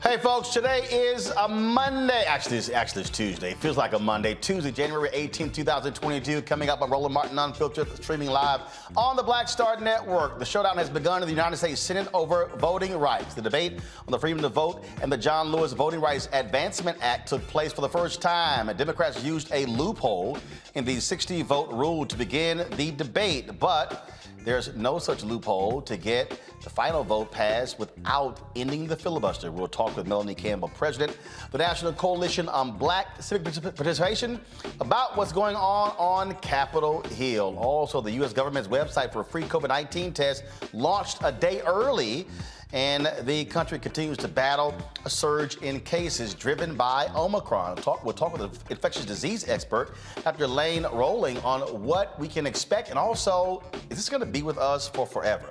Hey folks, today is a Monday. Actually, it's Tuesday. It feels like a Monday. Tuesday, January 18, 2022. Coming up on Roland Martin Unfiltered, streaming live on the Black Star Network. The showdown has begun in the United States Senate over voting rights. The debate on the Freedom to Vote and the John Lewis Voting Rights Advancement Act took place for the first time. And Democrats used a loophole in the 60-vote rule to begin the debate. But there's no such loophole to get the final vote passed without ending the filibuster. We'll talk with Melanie, Campbell, president of the National Coalition on Black Civic Participation, about what's going on Capitol Hill. Also, the U.S. government's website for free COVID-19 tests launched a day early, and the country continues to battle a surge in cases driven by Omicron. We'll talk with an infectious disease expert, Dr. Lane Rolling, on what we can expect, and also, is this going to be with us for forever?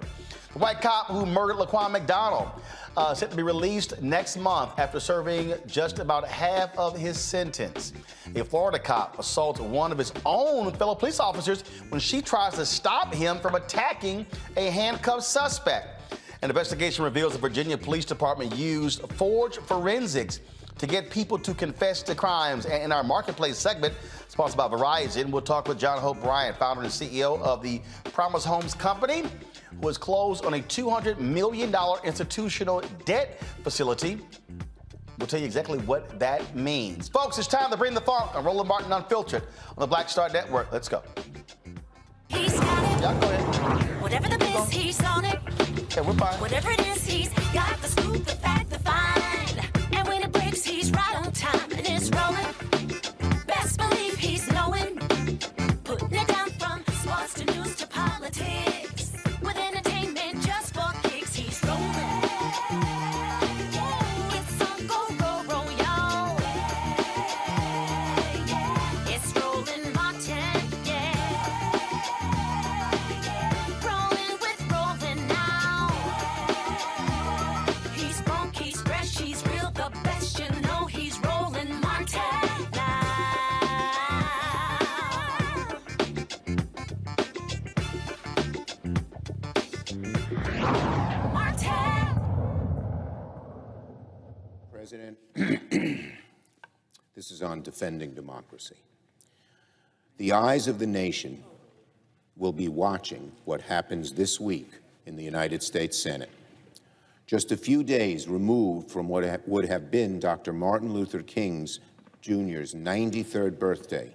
The white cop who murdered Laquan McDonald set to be released next month after serving just about half of his sentence. A Florida cop assaults one of his own fellow police officers when she tries to stop him from attacking a handcuffed suspect. An investigation reveals the Virginia Police Department used forged forensics to get people to confess to crimes. And in our Marketplace segment, sponsored by Verizon, we'll talk with John Hope Bryant, founder and CEO of the Promise Homes Company, who has closed on a $200 million institutional debt facility. We'll tell you exactly what that means. Folks, it's time to bring the funk on Roland Martin Unfiltered on the Black Star Network. Let's go. He's got it. Yeah, go ahead. Whatever the biz, he's on it. Okay, we're fine. Whatever it is, he's got the scoop, the fact, the find. And when it breaks, he's right on time and it's rolling. Best believe he's knowing. Putting it down from sports to news to politics. With entertainment just for kicks, he's rolling. It's on go, y'all. It's Roland Martin, rolling with Roland now. He's funk, he's fresh, he's real, the best, you know he's Roland Martin now. President, this is on defending democracy. The eyes of the nation will be watching what happens this week in the United States Senate. Just a few days removed from what would have been Dr. Martin Luther King Jr.'s 93rd birthday,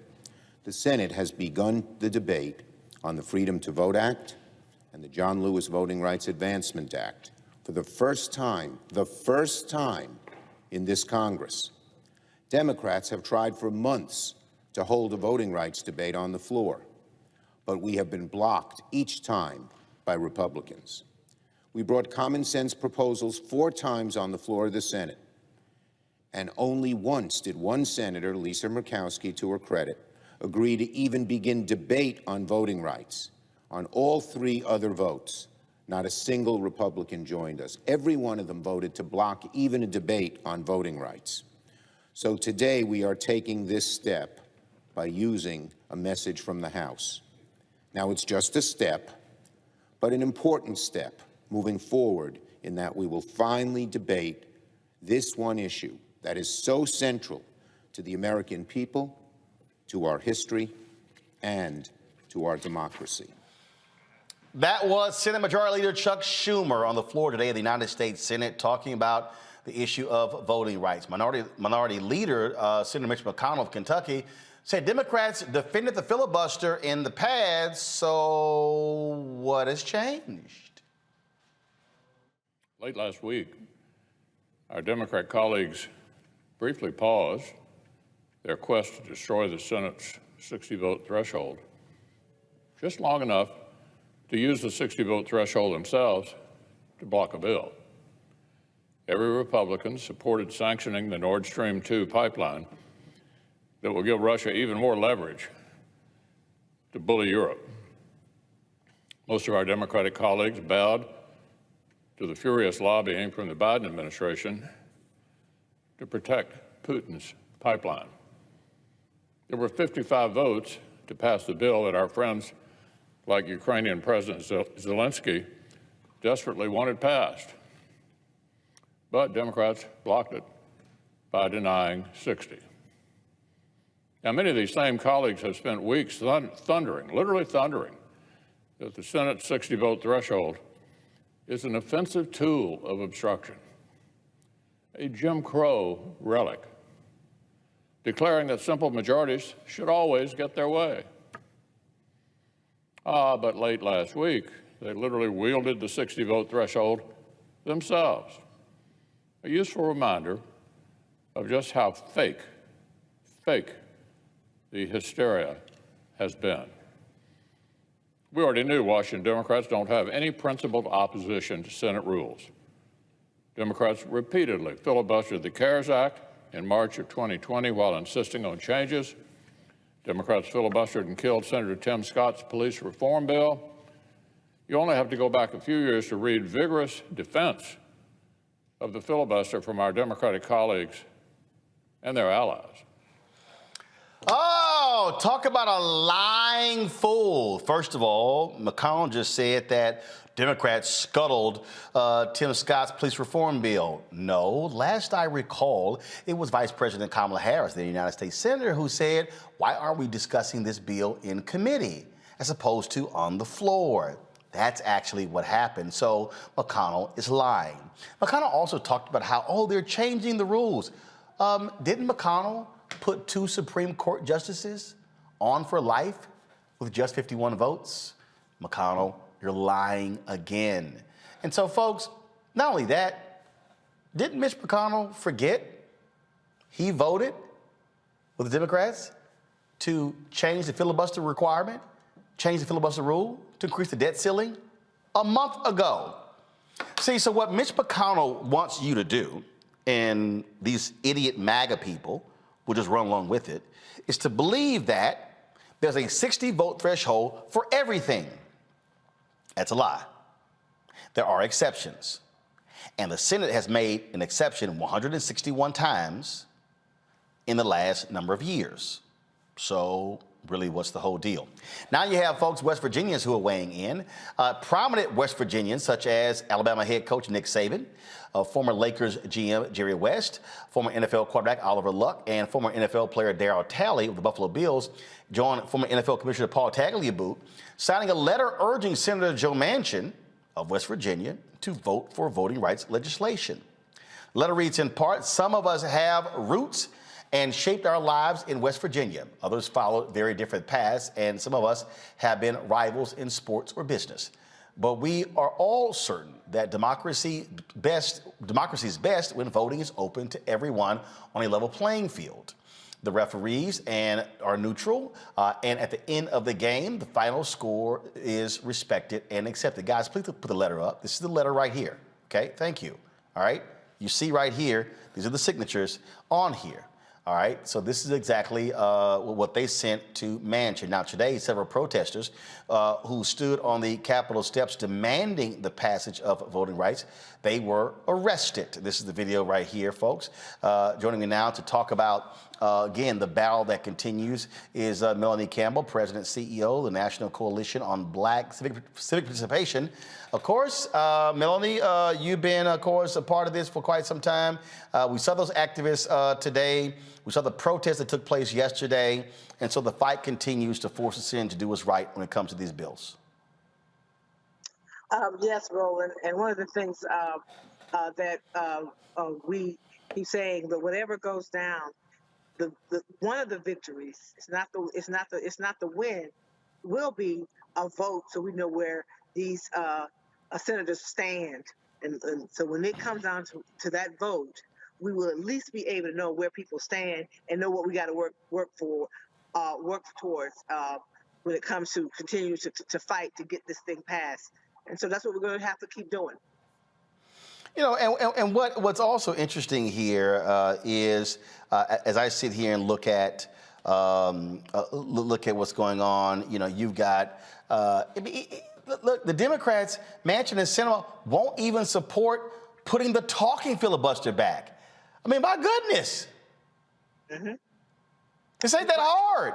the Senate has begun the debate on the Freedom to Vote Act and the John Lewis Voting Rights Advancement Act. For the first time in this Congress, Democrats have tried for months to hold a voting rights debate on the floor, but we have been blocked each time by Republicans. We brought common sense proposals 4 times on the floor of the Senate, and only once did one senator, Lisa Murkowski, to her credit, agree to even begin debate on voting rights. On all 3 other votes, not a single Republican joined us. Every one of them voted to block even a debate on voting rights. So today we are taking this step by using a message from the House. Now, it's just a step, but an important step moving forward in that we will finally debate this one issue that is so central to the American people, to our history, and to our democracy. That was Senate Majority Leader Chuck Schumer on the floor today of the United States Senate talking about the issue of voting rights. Minority Leader Senator Mitch McConnell of Kentucky said Democrats defended the filibuster in the past, so what has changed? Late last week, our Democrat colleagues briefly paused their quest to destroy the Senate's 60-vote threshold, just long enough to use the 60-vote threshold themselves to block a bill. Every Republican supported sanctioning the Nord Stream 2 pipeline that will give Russia even more leverage to bully Europe. Most of our Democratic colleagues bowed to the furious lobbying from the Biden administration to protect Putin's pipeline. There were 55 votes to pass the bill that our friends like Ukrainian President Zelensky desperately wanted passed. but Democrats blocked it by denying 60. Now, many of these same colleagues have spent weeks thundering, literally thundering, that the Senate's 60-vote threshold is an offensive tool of obstruction, a Jim Crow relic, declaring that simple majorities should always get their way. But late last week, they literally wielded the 60-vote threshold themselves. A useful reminder of just how fake the hysteria has been. We already knew Washington Democrats don't have any principled opposition to Senate rules. Democrats repeatedly filibustered the CARES Act in March of 2020 while insisting on changes. Democrats filibustered and killed Senator Tim Scott's police reform bill. You only have to go back a few years to read vigorous defense of the filibuster from our Democratic colleagues and their allies. Oh, talk about a lying fool. First of all, McConnell just said that Democrats scuttled Tim Scott's police reform bill. No, last I recall, it was Vice President Kamala Harris, the United States Senator, who said, why aren't we discussing this bill in committee as opposed to on the floor? That's actually what happened. So McConnell is lying. McConnell also talked about how, they're changing the rules. Didn't McConnell put 2 Supreme Court justices on for life with just 51 votes? McConnell, you're lying again. And so, folks, not only that, didn't Mitch McConnell forget he voted with the Democrats to change the filibuster requirement, change the filibuster rule, to increase the debt ceiling a month ago? See, so what Mitch McConnell wants you to do, and these idiot MAGA people will just run along with it, is to believe that there's a 60-vote threshold for everything. That's a lie. There are exceptions. And the Senate has made an exception 161 times in the last number of years. So really, what's the whole deal? Now you have folks, West Virginians, who are weighing in. Prominent West Virginians, such as Alabama head coach Nick Saban, former Lakers GM Jerry West, former NFL quarterback Oliver Luck, and former NFL player Darryl Talley of the Buffalo Bills, joined former NFL Commissioner Paul Tagliabue, signing a letter urging Senator Joe Manchin of West Virginia to vote for voting rights legislation. The letter reads in part, some of us have roots and shaped our lives in West Virginia. Others followed very different paths, and some of us have been rivals in sports or business. But we are all certain that democracy is best when voting is open to everyone on a level playing field. The referees are neutral, and at the end of the game, the final score is respected and accepted. Guys, please put the letter up. This is the letter right here, okay? Thank you, all right? You see right here, these are the signatures on here. All right, so this is exactly what they sent to Manchin. Now, today, several protesters who stood on the Capitol steps demanding the passage of voting rights, they were arrested. This is the video right here, folks. Joining me now to talk about, again, the battle that continues is Melanie Campbell, President CEO of the National Coalition on Black Civic Participation. Of course, Melanie, you've been, of course, a part of this for quite some time. We saw those activists today. We saw the protests that took place yesterday. And so the fight continues to force us in to do what's right when it comes to these bills. Yes, Roland. And one of the things that we keep saying that whatever goes down, one of the victories, it's not the win, will be a vote, so we know where these senators stand. And so when it comes down to that vote, we will at least be able to know where people stand and know what we got to work towards when it comes to continue to fight to get this thing passed. And so that's what we're going to have to keep doing. You know, and what's also interesting here is as I sit here and look at what's going on, you know, you've got look, the Democrats, Manchin and Sinema, won't even support putting the talking filibuster back. I mean, my goodness. Mm-hmm. This ain't that hard.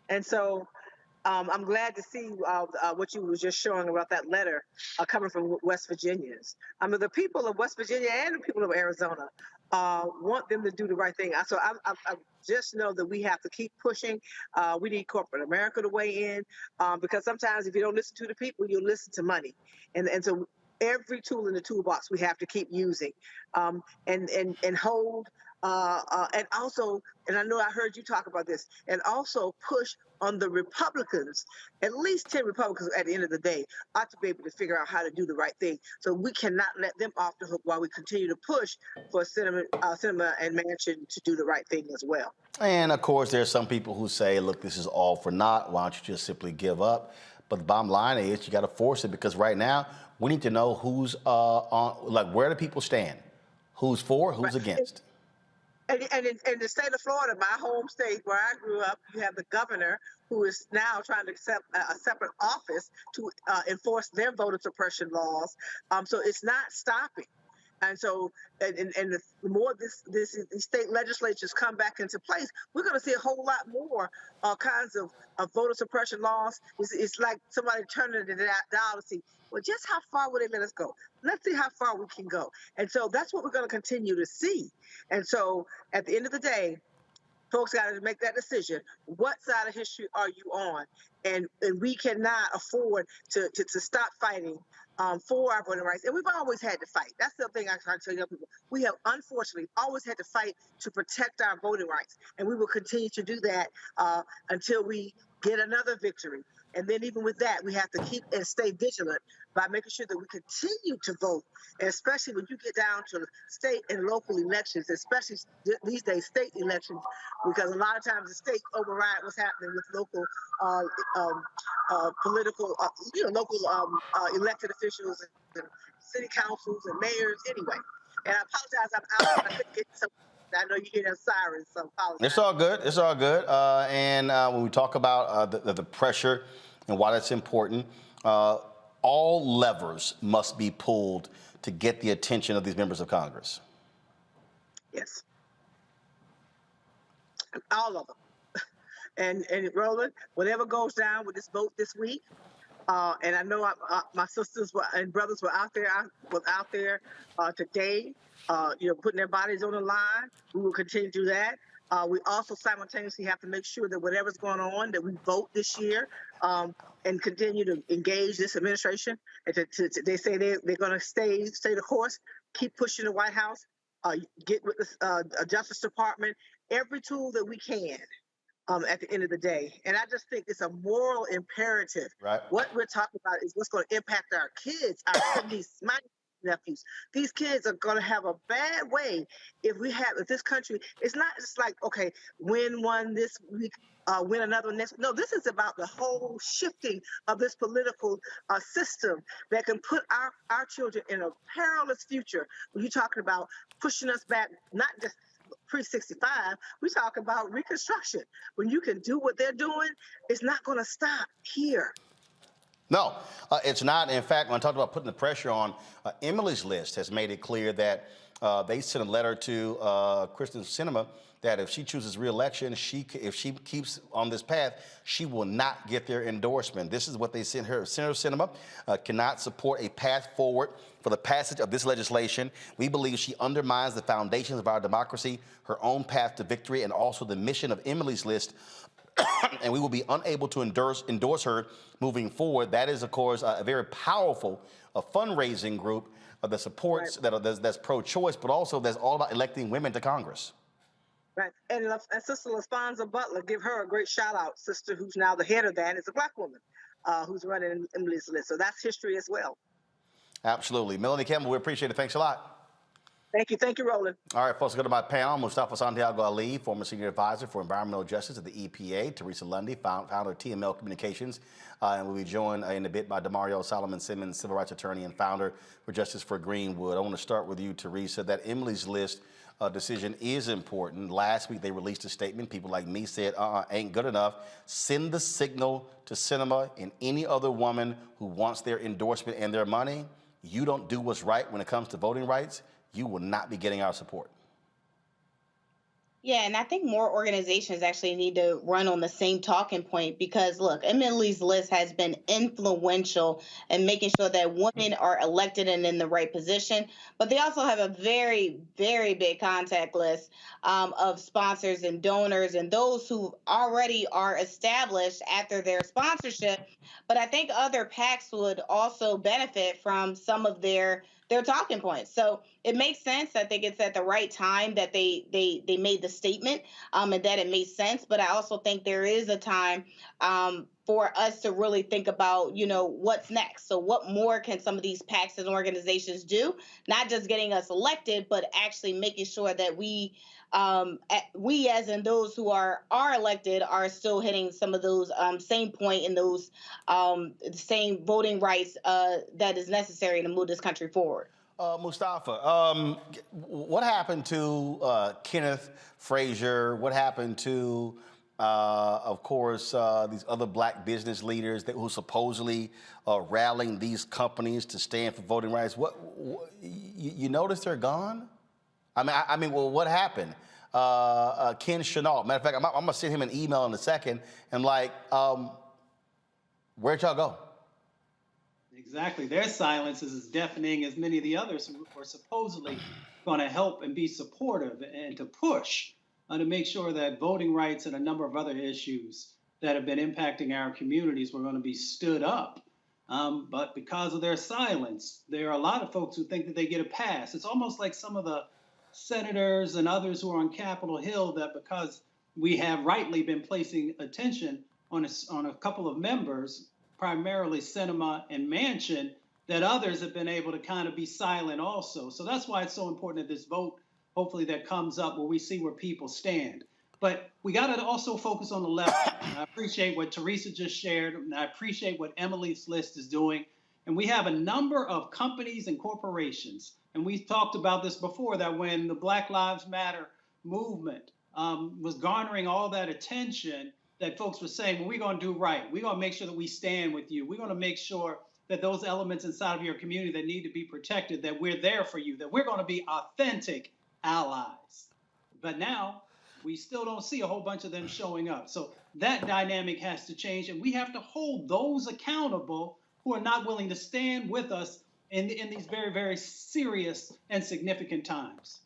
And so I'm glad to see what you was just showing about that letter coming from West Virginians. I mean, the people of West Virginia and the people of Arizona want them to do the right thing. So I just know that we have to keep pushing. We need corporate America to weigh in because sometimes if you don't listen to the people, you'll listen to money. And so every tool in the toolbox we have to keep using and hold. And also, and I know I heard you talk about this, and also push on the Republicans. At least 10 Republicans at the end of the day ought to be able to figure out how to do the right thing. So we cannot let them off the hook while we continue to push for Sinema and Manchin to do the right thing as well. And of course, there's some people who say, look, this is all for naught. Why don't you just simply give up? But the bottom line is you got to force it, because right now we need to know who's where do people stand? Who's for, who's against? And in the state of Florida, my home state where I grew up, you have the governor who is now trying to accept a separate office to enforce their voter suppression laws. So it's not stopping. And so, and the more these state legislatures come back into place, we're going to see a whole lot more kinds of voter suppression laws. It's like somebody turning the dial to see, well, just how far will they let us go? Let's see how far we can go. And so that's what we're going to continue to see. And so at the end of the day, folks got to make that decision. What side of history are you on? And we cannot afford to stop fighting for our voting rights. And we've always had to fight. That's the thing I try to tell young people. We have unfortunately always had to fight to protect our voting rights. And we will continue to do that until we get another victory. And then even with that, we have to keep and stay vigilant by making sure that we continue to vote, and especially when you get down to state and local elections, especially these days, state elections, because a lot of times the state override what's happening with local political, local elected officials and city councils and mayors anyway. And I apologize, I'm out, I couldn't get some. I know you hear them sirens, so apologize. It's all good. It's all good. And when we talk about the pressure and why that's important, all levers must be pulled to get the attention of these members of Congress. Yes. All of them. And Roland, whatever goes down with this vote this week, and I know my sisters and brothers were out there today, putting their bodies on the line. We will continue to do that. We also simultaneously have to make sure that whatever's going on, that we vote this year and continue to engage this administration. And they say they're going to stay the course, keep pushing the White House, get with the Justice Department, every tool that we can. At the end of the day. And I just think it's a moral imperative. Right. What we're talking about is what's going to impact our kids, my nephews. These kids are going to have a bad way if this country, it's not just like, okay, win one this week, win another next. No, this is about the whole shifting of this political system that can put our children in a perilous future. When you're talking about pushing us back, not just pre-65, we talk about Reconstruction. When you can do what they're doing, it's not going to stop here. No, it's not. In fact, when I talked about putting the pressure on, Emily's List has made it clear that they sent a letter to Kristen Sinema that if she chooses re-election, if she keeps on this path, she will not get their endorsement. This is what they sent her. Senator Sinema cannot support a path forward for the passage of this legislation. We believe she undermines the foundations of our democracy, her own path to victory, and also the mission of Emily's List. And we will be unable to endorse her moving forward. That is, of course, a very powerful fundraising group that supports, that's pro-choice, but also that's all about electing women to Congress. Right. And Sister LaSponza Butler, give her a great shout out. Sister, who's now the head of that, is a Black woman who's running Emily's List. So that's history as well. Absolutely. Melanie Campbell, we appreciate it. Thanks a lot. Thank you. Thank you, Roland. All right, folks, go to my panel. Mustafa Santiago Ali, former senior advisor for environmental justice at the EPA. Teresa Lundy, founder of TML Communications. And we'll be joined in a bit by Demario Solomon Simmons, civil rights attorney and founder for Justice for Greenwood. I want to start with you, Teresa. That Emily's List decision is important. Last week, they released a statement. People like me said, ain't good enough. Send the signal to Sinema and any other woman who wants their endorsement and their money. You don't do what's right when it comes to voting rights, you will not be getting our support. Yeah, and I think more organizations actually need to run on the same talking point because look, Emily's List has been influential in making sure that women are elected and in the right position. But they also have a very, very big contact list of sponsors and donors and those who already are established after their sponsorship. But I think other PACs would also benefit from some of their talking points. So it makes sense. I think it's at the right time that they made the statement, and that it made sense. But I also think there is a time for us to really think about, what's next. So what more can some of these PACs and organizations do? Not just getting us elected, but actually making sure that we as in those who are elected are still hitting some of those same point and those same voting rights that is necessary to move this country forward. Mustafa, what happened to Kenneth Frazier? What happened to, of course, these other black business leaders who supposedly are rallying these companies to stand for voting rights? You notice they're gone? Well, what happened? Ken Chenault. Matter of fact, I'm gonna send him an email in a second. And where'd y'all go? Exactly. Their silence is as deafening as many of the others who are supposedly going to help and be supportive and to push to make sure that voting rights and a number of other issues that have been impacting our communities were going to be stood up. But because of their silence, there are a lot of folks who think that they get a pass. It's almost like some of the senators and others who are on Capitol Hill that because we have rightly been placing attention on a couple of members, primarily Sinema and Manchin, that others have been able to kind of be silent also. So that's why it's so important that this vote, hopefully that comes up where we see where people stand. But we got to also focus on the left. I appreciate what Teresa just shared, and I appreciate what Emily's List is doing. And we have a number of companies and corporations, and we've talked about this before, that when the Black Lives Matter movement was garnering all that attention, that folks were saying, well, we're going to do right. We're going to make sure that we stand with you. We're going to make sure that those elements inside of your community that need to be protected, that we're there for you, that we're going to be authentic allies. But now we still don't see a whole bunch of them showing up. So that dynamic has to change, and we have to hold those accountable who are not willing to stand with us in these very, very serious and significant times.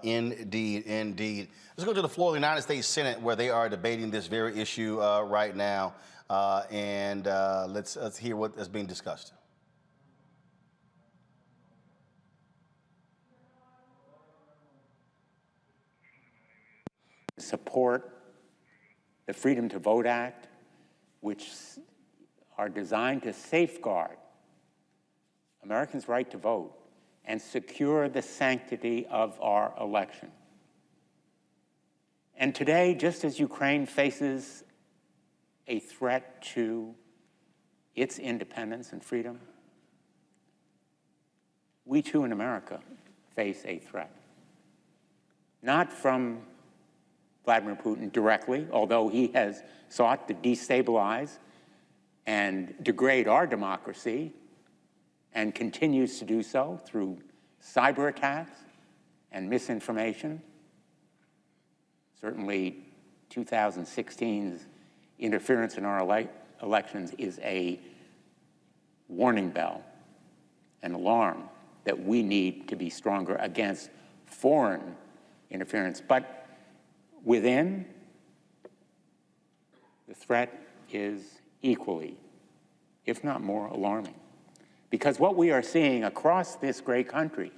Indeed. Let's go to the floor of the United States Senate, where they are debating this very issue right now, and let's hear what is being discussed. Support the Freedom to Vote Act, which are designed to safeguard Americans' right to vote and secure the sanctity of our election. And today, just as Ukraine faces a threat to its independence and freedom, we too in America face a threat. Not from Vladimir Putin directly, although he has sought to destabilize and degrade our democracy and continues to do so through cyber attacks and misinformation. Certainly 2016's interference in our elections is a warning bell, an alarm that we need to be stronger against foreign interference. But within, the threat is equally, if not more, alarming. Because what we are seeing across this great country,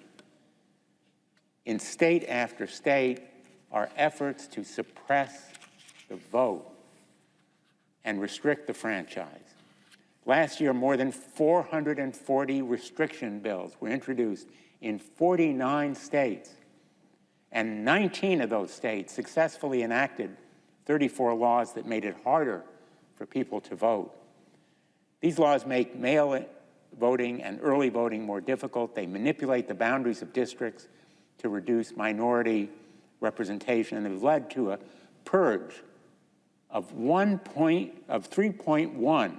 in state after state, are efforts to suppress the vote and restrict the franchise. Last year, more than 440 restriction bills were introduced in 49 states, and 19 of those states successfully enacted 34 laws that made it harder for people to vote. These laws make mail voting and early voting more difficult. They manipulate the boundaries of districts to reduce minority representation, and have led to a purge of 3.1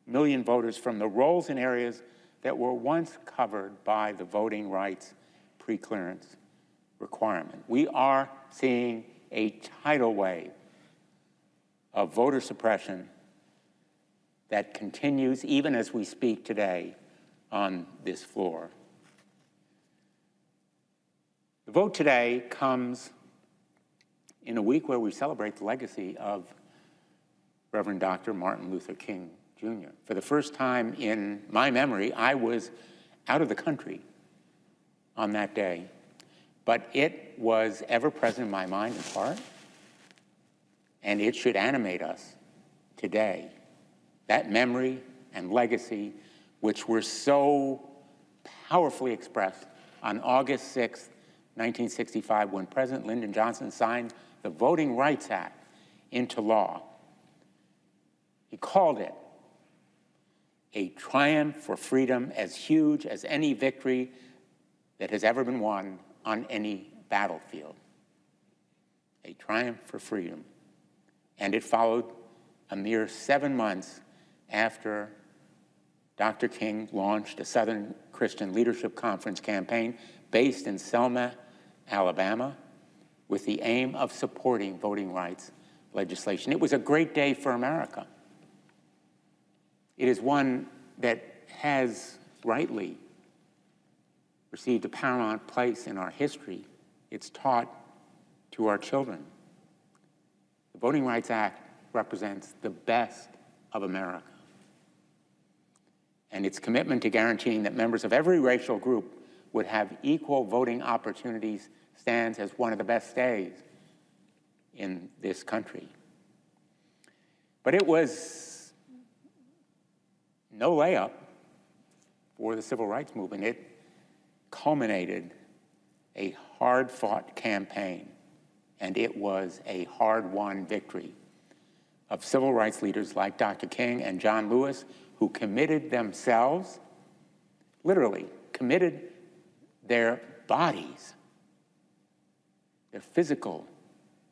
million voters from the rolls in areas that were once covered by the voting rights preclearance requirement. We are seeing a tidal wave of voter suppression that continues even as we speak today on this floor. The vote today comes in a week where we celebrate the legacy of Reverend Dr. Martin Luther King Jr. For the first time in my memory, I was out of the country on that day, but it was ever present in my mind and heart, and it should animate us today. That memory and legacy, which were so powerfully expressed on August 6th, 1965, when President Lyndon Johnson signed the Voting Rights Act into law. He called it a triumph for freedom as huge as any victory that has ever been won on any battlefield. A triumph for freedom. And it followed a mere 7 months after Dr. King launched a Southern Christian Leadership Conference campaign based in Selma, Alabama, with the aim of supporting voting rights legislation. It was a great day for America. It is one that has rightly received a paramount place in our history. It's taught to our children. The Voting Rights Act represents the best of America. And its commitment to guaranteeing that members of every racial group would have equal voting opportunities stands as one of the best days in this country. But it was no layup for the civil rights movement. It culminated a hard-fought campaign, and it was a hard-won victory of civil rights leaders like Dr. King and John Lewis, who committed themselves, literally committed their bodies, their physical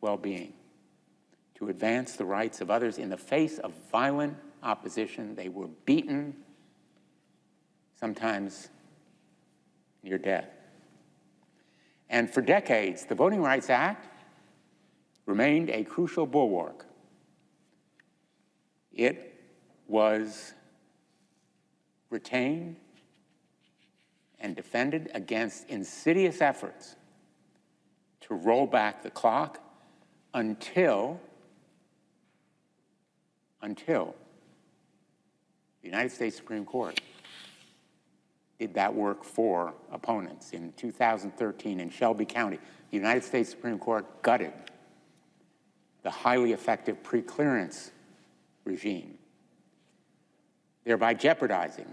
well-being, to advance the rights of others in the face of violent opposition. They were beaten, sometimes near death. And for decades, the Voting Rights Act remained a crucial bulwark. It was retained and defended against insidious efforts to roll back the clock until the United States Supreme Court did that work for opponents. In 2013 in Shelby County, the United States Supreme Court gutted the highly effective preclearance regime, thereby jeopardizing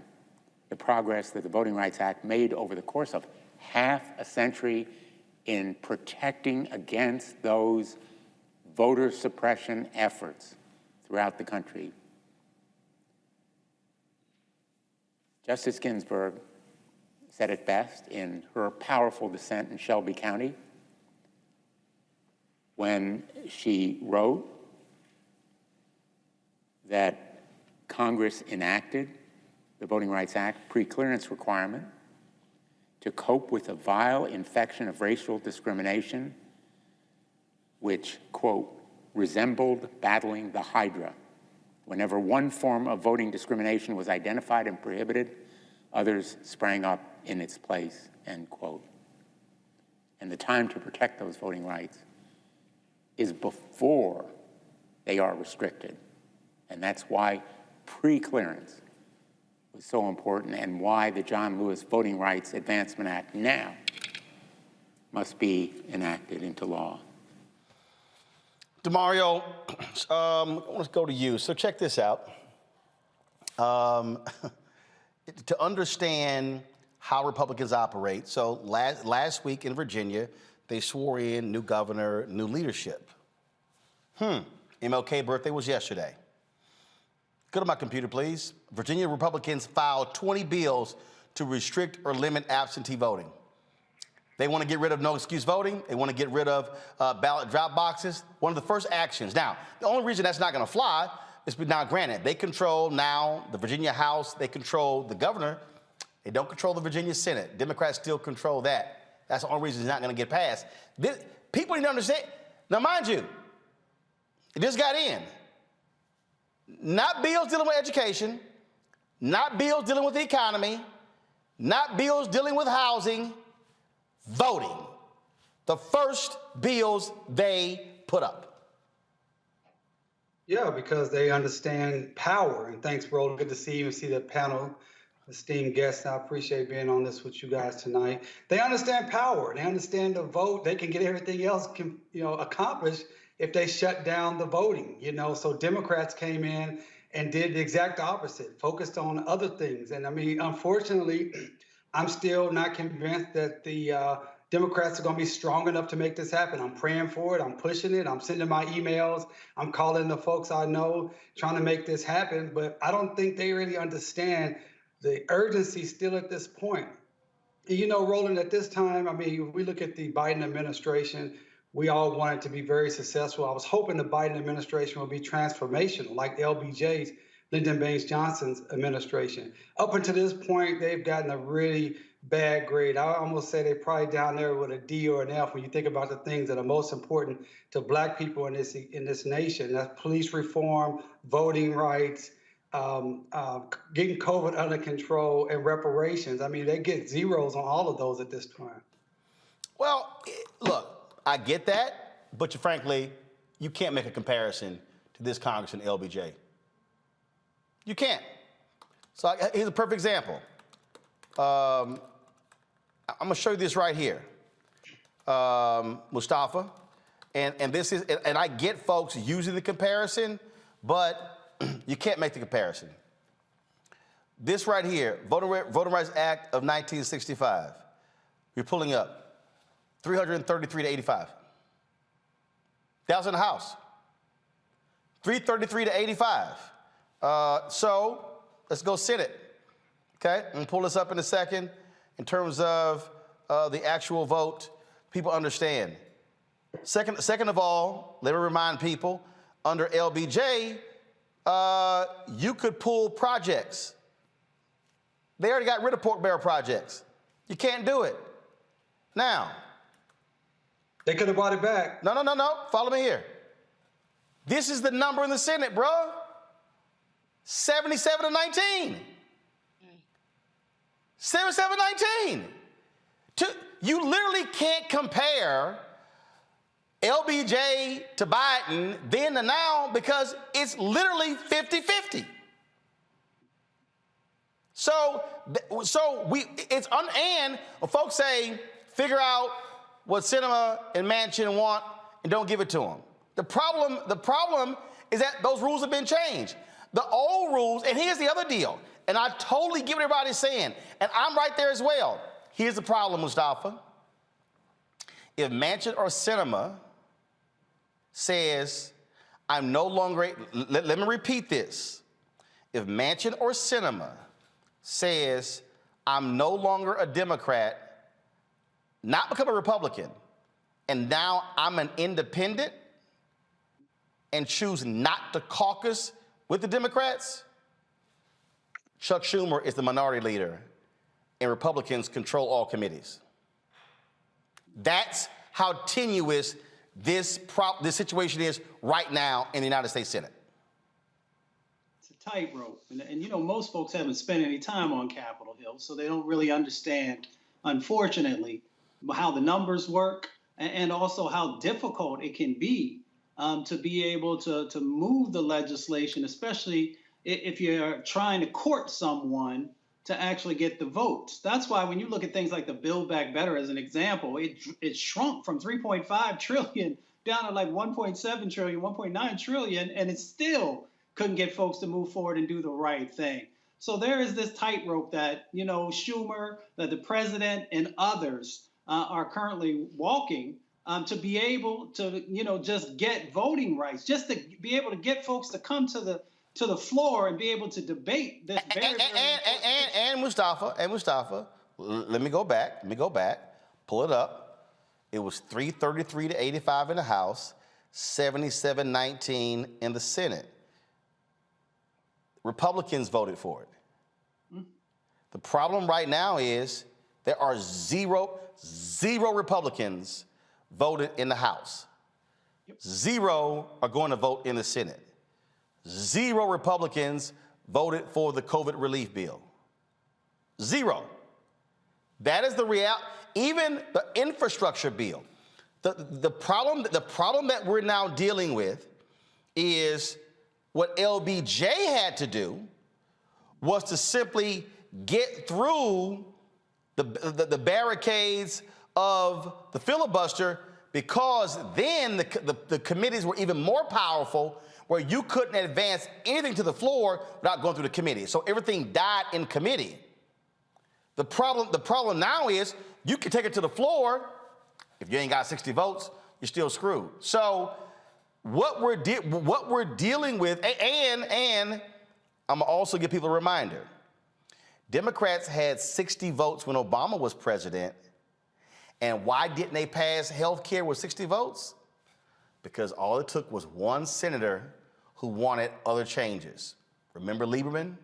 the progress that the Voting Rights Act made over the course of half a century in protecting against those voter suppression efforts throughout the country. Justice Ginsburg said it best in her powerful dissent in Shelby County when she wrote that Congress enacted the Voting Rights Act preclearance requirement to cope with a vile infection of racial discrimination, which, quote, resembled battling the Hydra. Whenever one form of voting discrimination was identified and prohibited, others sprang up in its place, end quote. And the time to protect those voting rights is before they are restricted. And that's why preclearance was so important and why the John Lewis Voting Rights Advancement Act now must be enacted into law. DeMario, I want to go to you. So check this out. To understand how Republicans operate, so last week in Virginia, they swore in new governor, new leadership. MLK birthday was yesterday. Go to my computer, please. Virginia Republicans filed 20 bills to restrict or limit absentee voting. They want to get rid of no excuse voting. They want to get rid of ballot drop boxes. One of the first actions. Now, the only reason that's not going to fly is, now granted, they control now the Virginia House. They control the governor. They don't control the Virginia Senate. Democrats still control that. That's the only reason it's not going to get passed. People need to understand. Now, mind you, it just got in. Not bills dealing with education, not bills dealing with the economy, not bills dealing with housing, voting. The first bills they put up. Yeah, because they understand power. And thanks, Roland. Good to see you and see the panel, esteemed guests. I appreciate being on this with you guys tonight. They understand power. They understand the vote. They can get everything else, accomplished if they shut down the voting. So Democrats came in and did the exact opposite, focused on other things. And I mean, unfortunately, I'm still not convinced that the Democrats are going to be strong enough to make this happen. I'm praying for it. I'm pushing it. I'm sending my emails. I'm calling the folks I know, trying to make this happen. But I don't think they really understand the urgency still at this point. Roland, at this time, I mean, if we look at the Biden administration, we all want it to be very successful. I was hoping the Biden administration will be transformational, like LBJ's, Lyndon Baines Johnson's administration. Up until this point, they've gotten a really bad grade. I almost say they're probably down there with a D or an F when you think about the things that are most important to Black people in this nation. That's police reform, voting rights, getting COVID under control, and reparations. I mean, they get zeros on all of those at this time. Well, look, I get that, but frankly, you can't make a comparison to this Congressman LBJ. You can't. So here's a perfect example. I'm going to show you this right here, Mustafa, and this is, and I get folks using the comparison, but you can't make the comparison. This right here, Voting Rights Act of 1965. You're pulling up 333 to 85. That was in the House. 333 to 85. So let's go Senate. Okay, I'm gonna pull this up in a second. In terms of the actual vote, people understand. Second of all, let me remind people, under LBJ, you could pull projects. They already got rid of pork barrel projects. You can't do it. Now. They could have brought it back. No. Follow me here. This is the number in the Senate, bro. 77 to 19. 77-19. You literally can't compare LBJ to Biden then to now because it's literally 50-50. And folks say, figure out what Sinema and Manchin want and don't give it to them. The problem is that those rules have been changed. The old rules, and here's the other deal, and I totally get what everybody's saying, and I'm right there as well. Here's the problem, Mustafa. If Manchin or Sinema says, I'm no longer, let me repeat this. If Manchin or Sinema says, I'm no longer a Democrat, not become a Republican, and now I'm an independent and choose not to caucus with the Democrats, Chuck Schumer is the minority leader, and Republicans control all committees. That's how tenuous this situation is right now in the United States Senate. It's a tightrope. And most folks haven't spent any time on Capitol Hill, so they don't really understand, unfortunately, how the numbers work and also how difficult it can be to be able to move the legislation, especially if you're trying to court someone to actually get the votes. That's why when you look at things like the Build Back Better as an example, it shrunk from 3.5 trillion down to like 1.7 trillion, 1.9 trillion, and it still couldn't get folks to move forward and do the right thing. So there is this tightrope that, Schumer, that the president and others are currently walking to be able to, just get voting rights, just to be able to get folks to come to the floor and be able to debate this and Mustafa, let me go back, pull it up. It was 333 to 85 in the House, 77-19 in the Senate. Republicans voted for it. The problem right now is there are zero Republicans voted in the House. Zero are going to vote in the Senate. Zero Republicans voted for the COVID relief bill. Zero. That is the reality. Even the infrastructure bill. The problem that we're now dealing with is what LBJ had to do was to simply get through the barricades of the filibuster, because then the committees were even more powerful, where you couldn't advance anything to the floor without going through the committee. So everything died in committee. The problem now is you can take it to the floor. If you ain't got 60 votes, you're still screwed. So what we're dealing with, and I'm gonna also give people a reminder. Democrats had 60 votes when Obama was president. And why didn't they pass health care with 60 votes? Because all it took was one senator who wanted other changes. Remember Lieberman?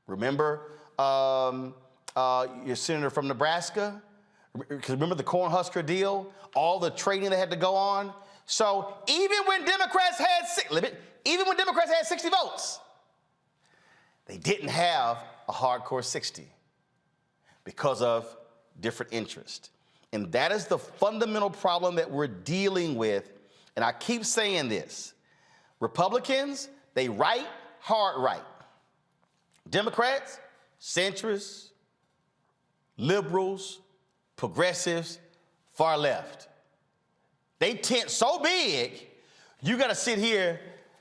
Remember your senator from Nebraska? Because remember the Cornhusker deal? All the training that had to go on? So even when Democrats had 60 votes, they didn't have a hardcore 60 because of different interests. And that is the fundamental problem that we're dealing with. And I keep saying this. Republicans, they right, hard right. Democrats, centrists, liberals, progressives, far left. They tent so big, you got to sit here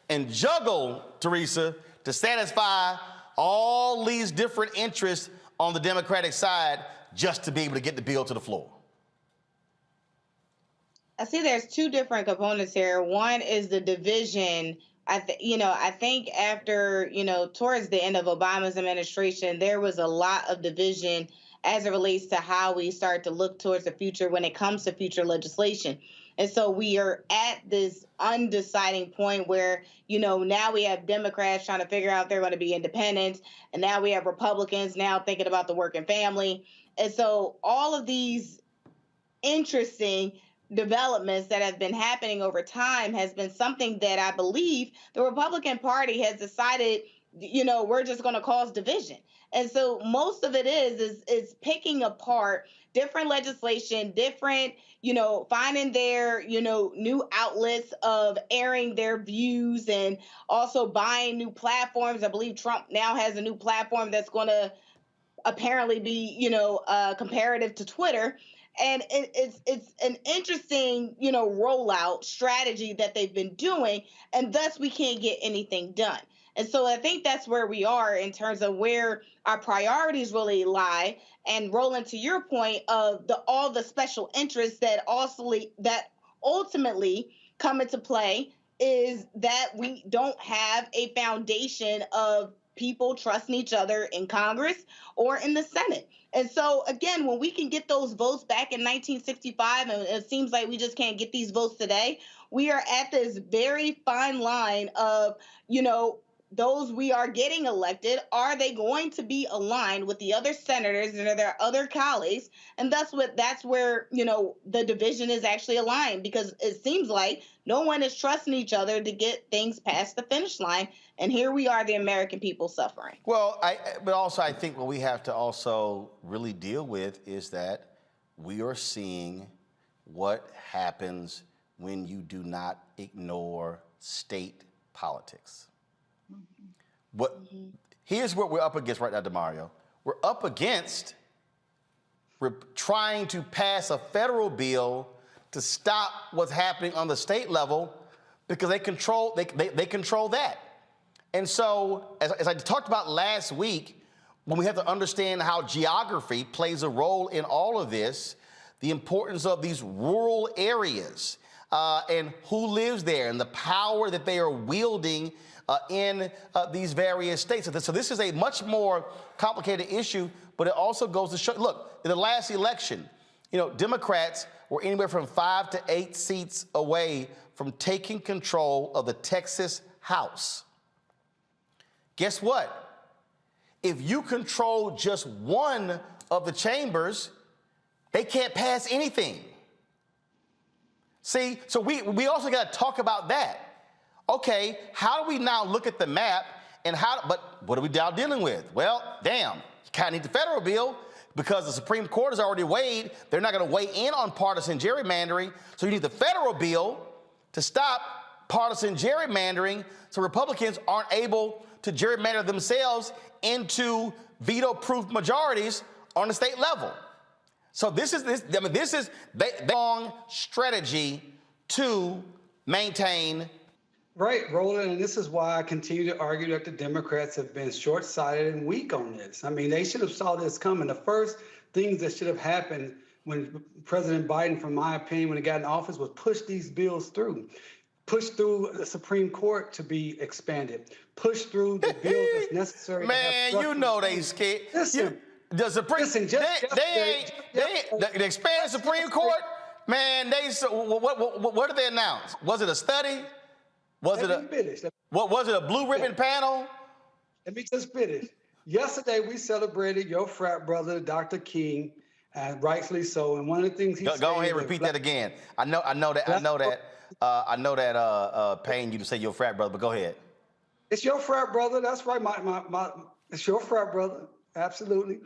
and juggle, Teresa, to satisfy all these different interests on the Democratic side just to be able to get the bill to the floor. I see there's two different components here. One is the division. I think after, towards the end of Obama's administration, there was a lot of division as it relates to how we start to look towards the future when it comes to future legislation. And so we are at this undeciding point where, now we have Democrats trying to figure out if they're going to be independents. And now we have Republicans now thinking about the working family. And so all of these interesting developments that have been happening over time has been something that I believe the Republican Party has decided, we're just going to cause division. And so most of it is picking apart different legislation, different, finding their, new outlets of airing their views, and also buying new platforms. I believe Trump now has a new platform that's going to apparently be, comparative to Twitter. And it's an interesting, rollout strategy that they've been doing, and thus we can't get anything done. And so I think that's where we are in terms of where our priorities really lie. And Roland, to your point of all the special interests that ultimately come into play, is that we don't have a foundation of people trusting each other in Congress or in the Senate. And so, again, when we can get those votes back in 1965, and it seems like we just can't get these votes today, we are at this very fine line of, those we are getting elected, are they going to be aligned with the other senators and their other colleagues? And that's where, the division is actually aligned, because it seems like no one is trusting each other to get things past the finish line. And here we are, the American people, suffering. Well, but also I think what we have to also really deal with is that we are seeing what happens when you do not ignore state politics. Here's what we're up against right now, DeMario. We're up against trying to pass a federal bill to stop what's happening on the state level, because they control that. And so, as I talked about last week, when we have to understand how geography plays a role in all of this, the importance of these rural areas and who lives there and the power that they are wielding in these various states. So this is a much more complicated issue, but it also goes to show, look, in the last election, Democrats were anywhere from 5 to 8 seats away from taking control of the Texas House. Guess what? If you control just one of the chambers, they can't pass anything. See, so we also got to talk about that. Okay, how do we now look at the map and but what are we now dealing with? Well, damn, you kind of need the federal bill because the Supreme Court has already weighed. They're not going to weigh in on partisan gerrymandering. So you need the federal bill to stop partisan gerrymandering so Republicans aren't able to gerrymander themselves into veto-proof majorities on the state level. So this is the long strategy to maintain. Right, Roland, and this is why I continue to argue that the Democrats have been short-sighted and weak on this. I mean, they should have saw this coming. The first things that should have happened when President Biden, from my opinion, when he got in office, was push these bills through. Push through the Supreme Court to be expanded. Push through the bills that's necessary. Man, you know they scared. Listen, the Supreme, listen, the expanded Supreme Court, man, what did they announce? Was it a study? Was it a blue ribbon panel? Let me just finish. Yesterday, we celebrated your frat brother, Dr. King, and rightfully so. And one of the things he said. Go ahead, repeat that again. I know that paying you to say your frat brother, but go ahead. It's your frat brother. That's right. It's your frat brother. Absolutely.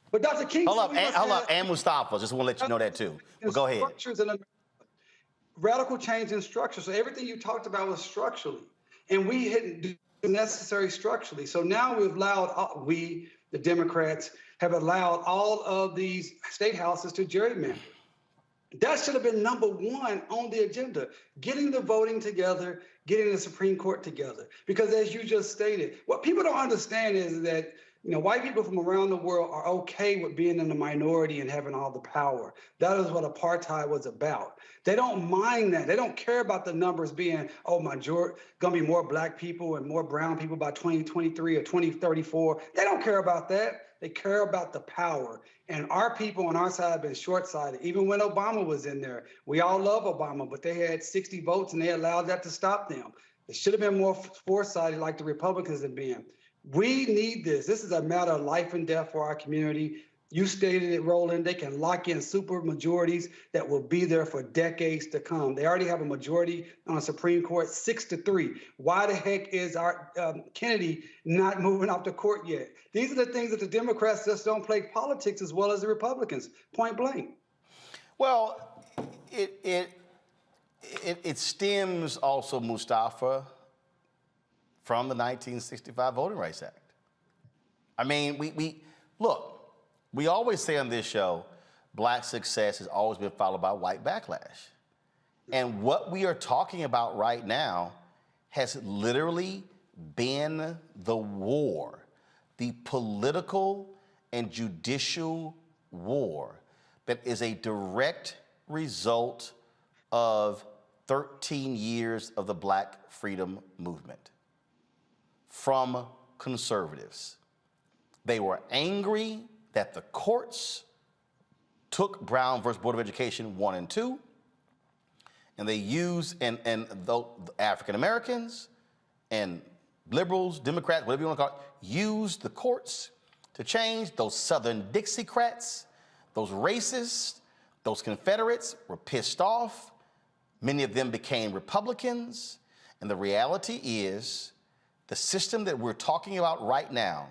But Dr. King. Hold up, and Mustafa. Just want to let you know that too. But go ahead. Radical change in structure. So everything you talked about was structurally, and we didn't do the necessary structurally. So now we've allowed, the Democrats, have allowed all of these state houses to gerrymander. That should have been number one on the agenda, getting the voting together, getting the Supreme Court together. Because as you just stated, what people don't understand is that white people from around the world are okay with being in the minority and having all the power. That is what apartheid was about. They don't mind that. They don't care about the numbers being, going to be more black people and more brown people by 2023 or 2034. They don't care about that. They care about the power. And our people on our side have been short-sighted. Even when Obama was in there, we all love Obama, but they had 60 votes and they allowed that to stop them. They should have been more foresighted like the Republicans have been. We need this. This is a matter of life and death for our community. You stated it, Roland. They can lock in super majorities that will be there for decades to come. They already have a majority on the Supreme Court, 6-3. Why the heck is our Kennedy not moving off the court yet? These are the things that the Democrats just don't play politics as well as the Republicans, point blank. Well, it stems also, Mustafa, from the 1965 Voting Rights Act. I mean, we always say on this show, black success has always been followed by white backlash. And what we are talking about right now has literally been the war, the political and judicial war that is a direct result of 13 years of the Black freedom movement from conservatives. They were angry that the courts took Brown versus Board of Education 1 and 2, and they used, and the African Americans and liberals, Democrats, whatever you want to call it, used the courts to change. Those Southern Dixiecrats, those racists, those Confederates were pissed off. Many of them became Republicans. And the reality is the system that we're talking about right now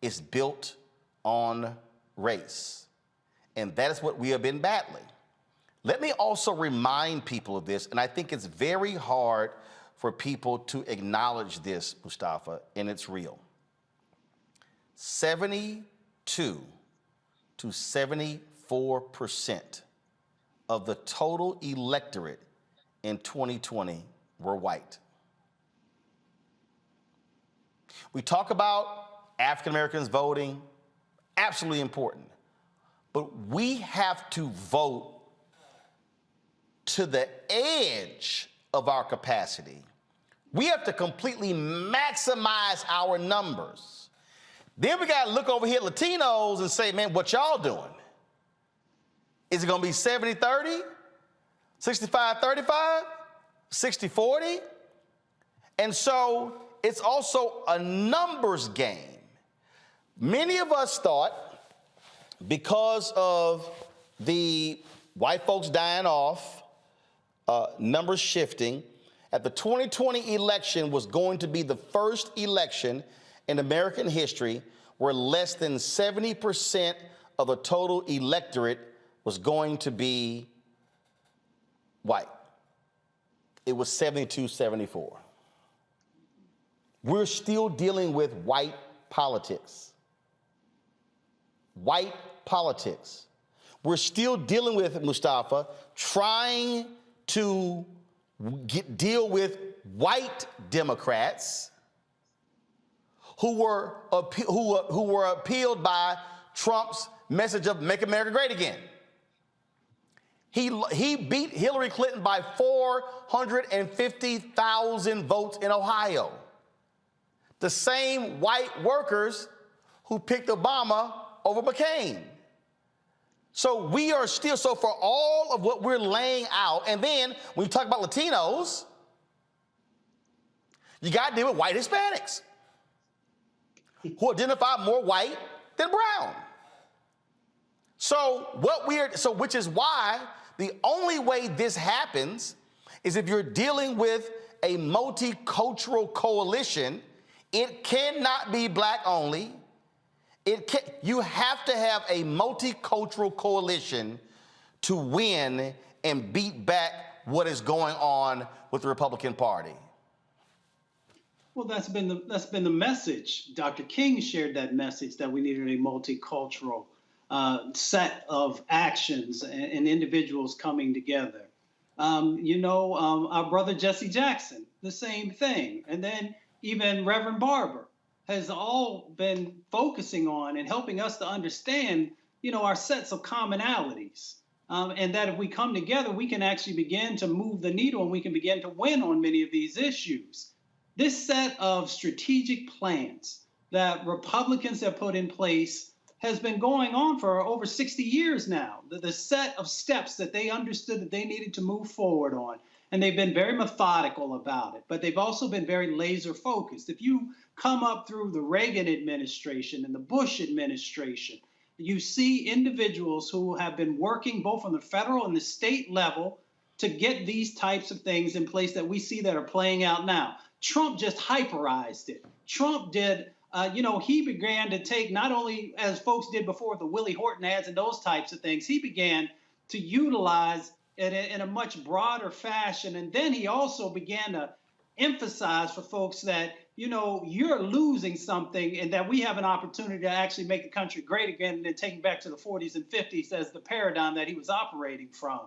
is built on race. And that is what we have been battling. Let me also remind people of this, and I think it's very hard for people to acknowledge this, Mustafa, and it's real. 72 to 74% of the total electorate in 2020 were white. We talk about African Americans voting, absolutely important. But we have to vote to the edge of our capacity. We have to completely maximize our numbers. Then we got to look over here at Latinos and say, man, what y'all doing? Is it going to be 70-30, 65-35, 60-40? And so it's also a numbers game. Many of us thought because of the white folks dying off, numbers shifting, at the 2020 election was going to be the first election in American history where less than 70% of the total electorate was going to be white. It was 72-74. We're still dealing with white politics. White politics. We're still dealing with, Mustafa, trying to deal with white Democrats who were appealed by Trump's message of Make America Great Again. He beat Hillary Clinton by 450,000 votes in Ohio. The same white workers who picked Obama over McCain. So we are still, so for all of what we're laying out, and then when you talk about Latinos, you got to deal with white Hispanics who identify more white than brown. So which is why the only way this happens is if you're dealing with a multicultural coalition. It cannot be black only. You have to have a multicultural coalition to win and beat back what is going on with the Republican Party. Well, that's been the message. Dr. King shared that message that we needed a multicultural set of actions and individuals coming together. Our brother Jesse Jackson, the same thing. And then even Reverend Barber has all been focusing on and helping us to understand, our sets of commonalities. And that if we come together, we can actually begin to move the needle and we can begin to win on many of these issues. This set of strategic plans that Republicans have put in place has been going on for over 60 years now. The set of steps that they understood that they needed to move forward on. And they've been very methodical about it, but they've also been very laser focused. If you come up through the Reagan administration and the Bush administration, you see individuals who have been working both on the federal and the state level to get these types of things in place that we see that are playing out now. Trump just hyperized it. Trump did, he began to take, not only as folks did before the Willie Horton ads and those types of things, he began to utilize it in a much broader fashion. And then he also began to emphasize for folks that, you're losing something and that we have an opportunity to actually make the country great again, and then taking back to the 40s and 50s as the paradigm that he was operating from.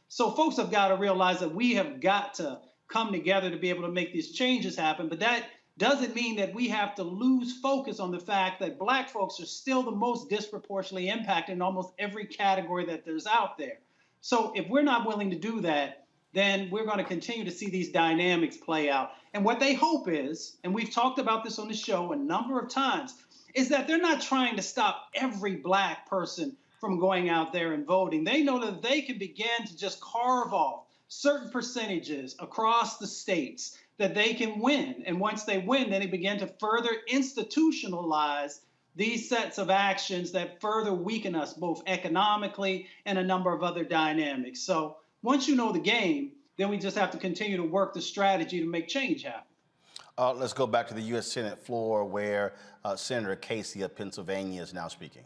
So folks have got to realize that we have got to come together to be able to make these changes happen. But that doesn't mean that we have to lose focus on the fact that black folks are still the most disproportionately impacted in almost every category that there's out there. So if we're not willing to do that, then we're going to continue to see these dynamics play out. And what they hope is, and we've talked about this on the show a number of times, is that they're not trying to stop every black person from going out there and voting. They know that they can begin to just carve off certain percentages across the states that they can win. And once they win, then they begin to further institutionalize these sets of actions that further weaken us both economically and a number of other dynamics. So once you know the game, then we just have to continue to work the strategy to make change happen. Let's go back to the U.S. Senate floor where Senator Casey of Pennsylvania is now speaking.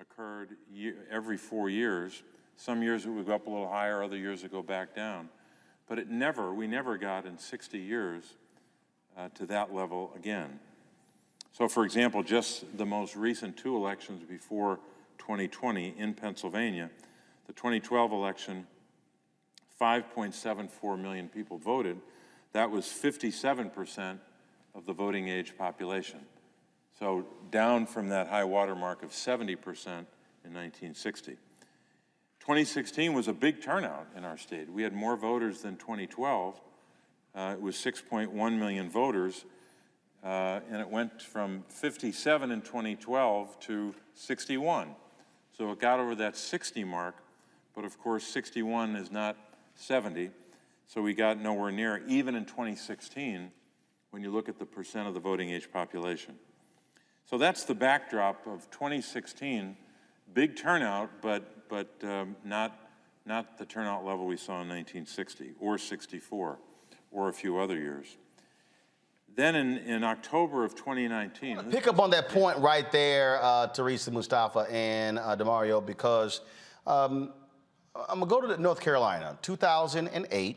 Occurred every 4 years. Some years it would go up a little higher, other years it would go back down. But we never got in 60 years to that level again. So for example, just the most recent two elections before 2020 in Pennsylvania, the 2012 election, 5.74 million people voted. That was 57% of the voting age population. So down from that high water mark of 70% in 1960. 2016 was a big turnout in our state. We had more voters than 2012. It was 6.1 million voters, and it went from 57 in 2012 to 61. So it got over that 60 mark, but of course 61 is not 70, so we got nowhere near, even in 2016, when you look at the percent of the voting age population. So that's the backdrop of 2016, big turnout, but not the turnout level we saw in 1960 or 64 or a few other years. Then in October of 2019. Pick up on that point right there, Teresa, Mustafa, and DeMario, because I'm going to go to North Carolina. 2008,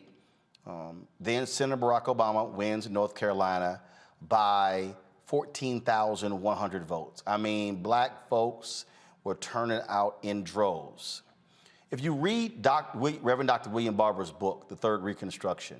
then Senator Barack Obama wins North Carolina by 14,100 votes. I mean, black folks were turning out in droves. If you read Reverend Dr. William Barber's book, The Third Reconstruction,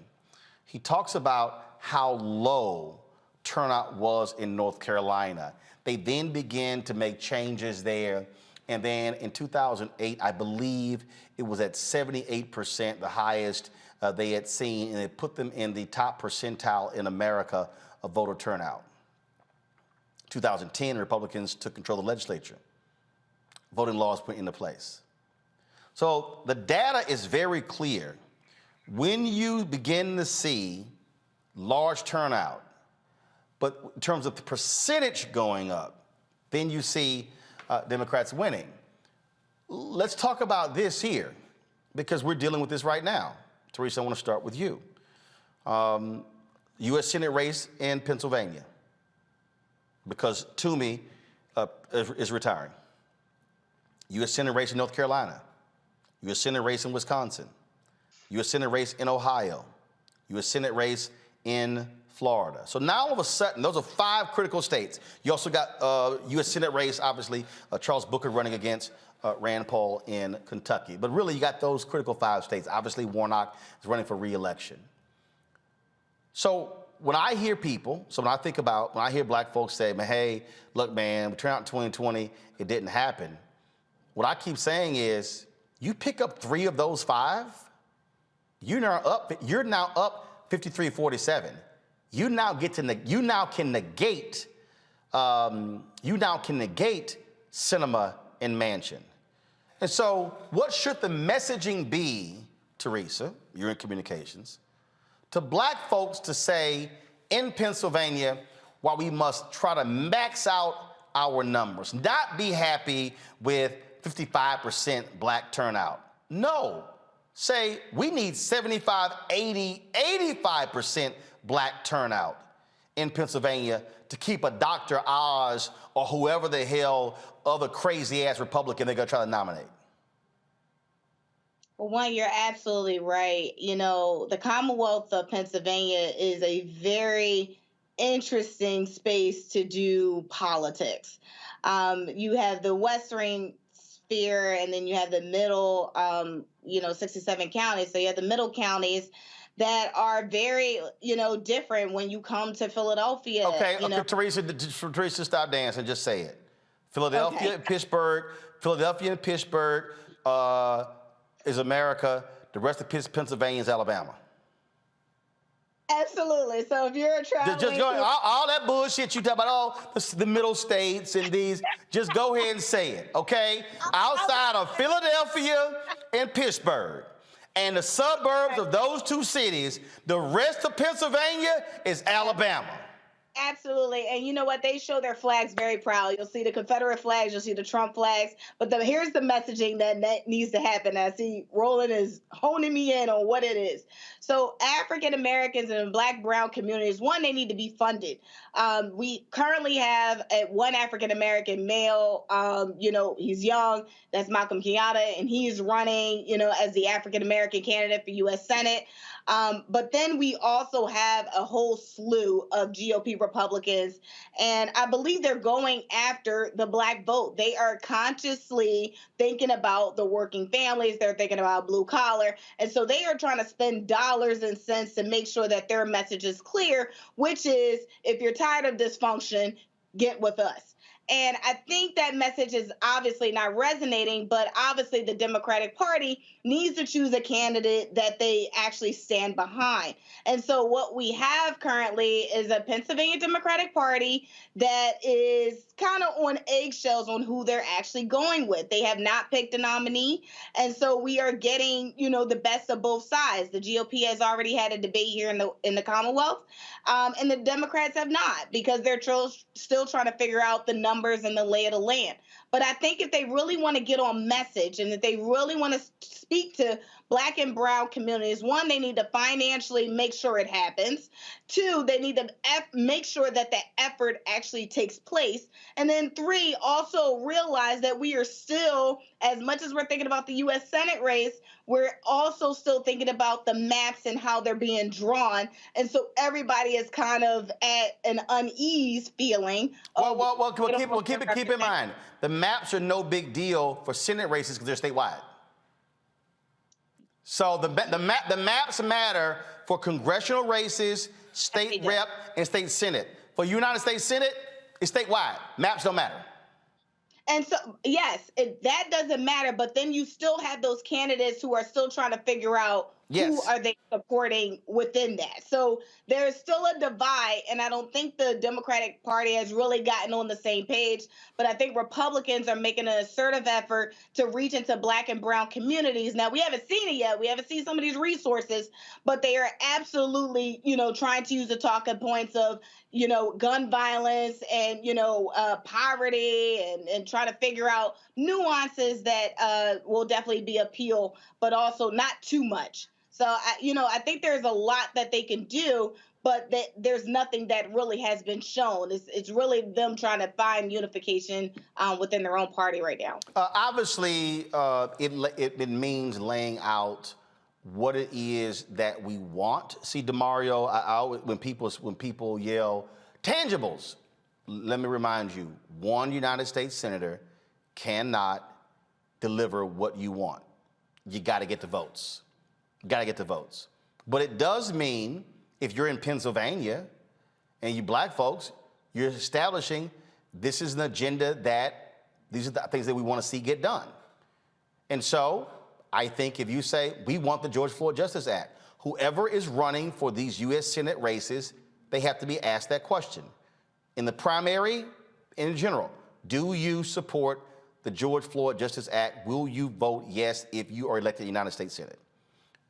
he talks about how low turnout was in North Carolina. They then began to make changes there. And then in 2008, I believe it was at 78%, the highest they had seen, and it put them in the top percentile in America of voter turnout. 2010, Republicans took control of the legislature. Voting laws put into place. So the data is very clear. When you begin to see large turnout, but in terms of the percentage going up, then you see Democrats winning. Let's talk about this here, because we're dealing with this right now. Teresa, I want to start with you. U.S. Senate race in Pennsylvania, because Toomey is retiring. U.S. Senate race in North Carolina. U.S. Senate race in Wisconsin. U.S. Senate race in Ohio. U.S. Senate race in Florida. So now all of a sudden, those are 5 critical states. You also got U.S. Senate race, obviously, Charles Booker running against Rand Paul in Kentucky. But really, you got those critical 5 states. Obviously, Warnock is running for re-election. So when I hear people, when I hear black folks say, man, hey, look, man, we turned out in 2020, it didn't happen. What I keep saying is, you pick up 3 of those 5, you're now up 53-47. You now can negate Sinema and Manchin. And so what should the messaging be, Teresa, you're in communications, to black folks to say in Pennsylvania, while we must try to max out our numbers, not be happy with 55% black turnout. No, say we need 75, 80, 85% black turnout in Pennsylvania to keep a Dr. Oz or whoever the hell other crazy ass Republican they're gonna try to nominate. Well, one, you're absolutely right. You know, the Commonwealth of Pennsylvania is a very interesting space to do politics. You have the Western sphere, and then you have the middle, 67 counties. So you have the middle counties that are very, different when you come to Philadelphia. Okay, Teresa, stop dancing, just say it. Philadelphia and Pittsburgh, is America. The rest of Pennsylvania is Alabama. Absolutely. So if you're traveling, just go all that bullshit you talk about, all the middle states and these, just go ahead and say it, okay? Outside of Philadelphia and Pittsburgh and the suburbs of those 2 cities, the rest of Pennsylvania is Alabama. Absolutely. And you know what? They show their flags very proud. You'll see the Confederate flags, you'll see the Trump flags. But here's the messaging that needs to happen. I see Roland is honing me in on what it is. So African Americans and Black, brown communities, one, they need to be funded. We currently have one African American male, he's young, that's Malcolm Kenyatta, and he's running, as the African American candidate for U.S. Senate. But then we also have a whole slew of GOP Republicans, and I believe they're going after the Black vote. They are consciously thinking about the working families. They're thinking about blue collar. And so they are trying to spend dollars and cents to make sure that their message is clear, which is, if you're tired of dysfunction, get with us. And I think that message is obviously not resonating, but obviously the Democratic Party needs to choose a candidate that they actually stand behind. And so what we have currently is a Pennsylvania Democratic Party that is kind of on eggshells on who they're actually going with. They have not picked a nominee. And so we are getting, the best of both sides. The GOP has already had a debate here in the Commonwealth, and the Democrats have not, because they're still trying to figure out the numbers and the lay of the land. But I think if they really want to get on message and if they really want to speak to Black and brown communities, one, they need to financially make sure it happens. Two, they need to make sure that the effort actually takes place. And then three, also realize that we are still, as much as we're thinking about the U.S. Senate race, we're also still thinking about the maps and how they're being drawn. And so everybody is kind of at an unease feeling. Well, keep in mind, the maps are no big deal for Senate races because they're statewide. So the maps matter for congressional races, state rep, and state senate. For United States Senate, it's statewide. Maps don't matter. And so, yes, that doesn't matter. But then you still have those candidates who are still trying to figure out who are they supporting within that. So there's still a divide, and I don't think the Democratic Party has really gotten on the same page. But I think Republicans are making an assertive effort to reach into Black and brown communities. Now, we haven't seen it yet. We haven't seen some of these resources, but they are absolutely, trying to use the talking points of, gun violence and, poverty and trying to figure out nuances that will definitely be appeal, but also not too much. So, I think there's a lot that they can do, but there's nothing that really has been shown. It's really them trying to find unification within their own party right now. Obviously, it means laying out what it is that we want. See, DeMario, I always, when people yell tangibles, let me remind you, one United States senator cannot deliver what you want. You got to get the votes. But it does mean if you're in Pennsylvania and you Black folks, you're establishing this is an agenda that these are the things that we want to see get done. And so I think if you say we want the George Floyd Justice Act, whoever is running for these U.S. Senate races, they have to be asked that question. In the primary, in general, do you support the George Floyd Justice Act? Will you vote yes if you are elected to the United States Senate?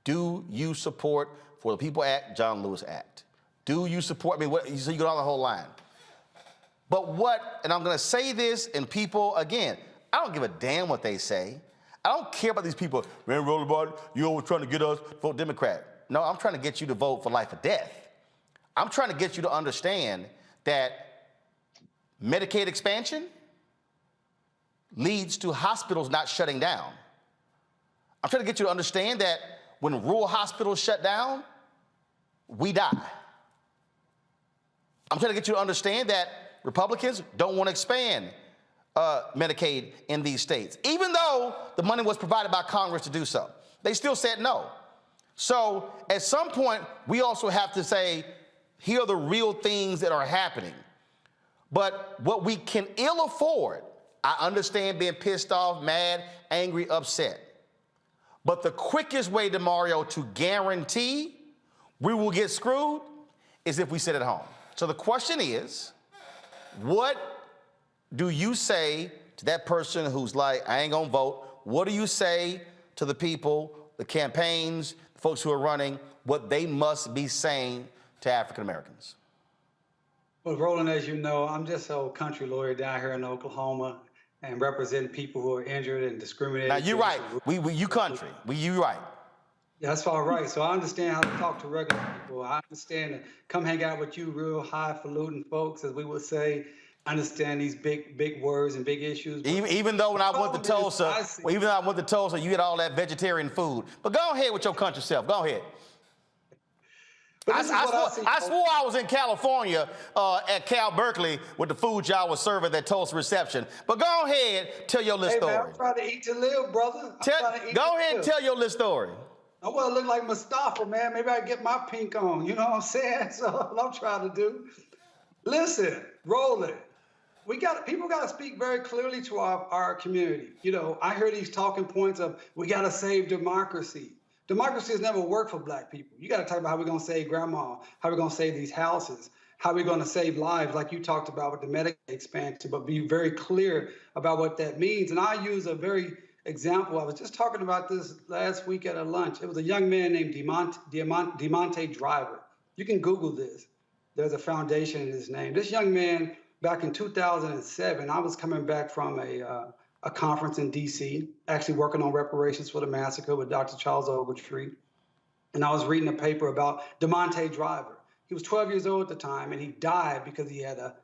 Do you support For the People Act, John Lewis Act? Do you support, so you go down the whole line. But and I'm gonna say this, and people, again, I don't give a damn what they say. I don't care about these people, man, Rollerball, you always trying to get us to vote Democrat. No, I'm trying to get you to vote for life or death. I'm trying to get you to understand that Medicaid expansion leads to hospitals not shutting down. I'm trying to get you to understand that when rural hospitals shut down, we die. I'm trying to get you to understand that Republicans don't want to expand Medicaid in these states, even though the money was provided by Congress to do so. They still said no. So at some point, we also have to say, here are the real things that are happening. But what we can ill afford, I understand being pissed off, mad, angry, upset. But the quickest way, DeMario, to guarantee we will get screwed is if we sit at home. So the question is, what do you say to that person who's like, I ain't gonna vote? What do you say to the people, the campaigns, the folks who are running, what they must be saying to African Americans? Well, Roland, as you know, I'm just a country lawyer down here in Oklahoma and represent people who are injured and discriminated. Now, you're right. You country. You right. Yeah, that's all right. So I understand how to talk to regular people. I understand to come hang out with you real highfalutin folks, as we would say. I understand these big words and big issues. Even though when I went to Tulsa, you had all that vegetarian food. But go ahead with your country self. Go ahead. I swore I was in California at Cal Berkeley with the food y'all was serving at that Tulsa reception. But go ahead, tell your little story. Man, I'm trying to eat to live, brother. Go ahead and tell your little story. I want to look like Mustafa, man. Maybe I get my pink on. You know what I'm saying? So what I'm trying to do. Listen, roll it. people got to speak very clearly to our community. You know, I hear these talking points of we got to save democracy. Democracy has never worked for Black people. You got to talk about how we're going to save grandma, how we're going to save these houses, how we're going to save lives, like you talked about with the Medicaid expansion, but be very clear about what that means. And I use a very example. I was just talking about this last week at a lunch. It was a young man named Demonte Driver. You can Google this. There's a foundation in his name. This young man, back in 2007, I was coming back from a conference in D.C., actually working on reparations for the massacre with Dr. Charles Ogletree. And I was reading a paper about Demonte Driver. He was 12 years old at the time, and he died because he had a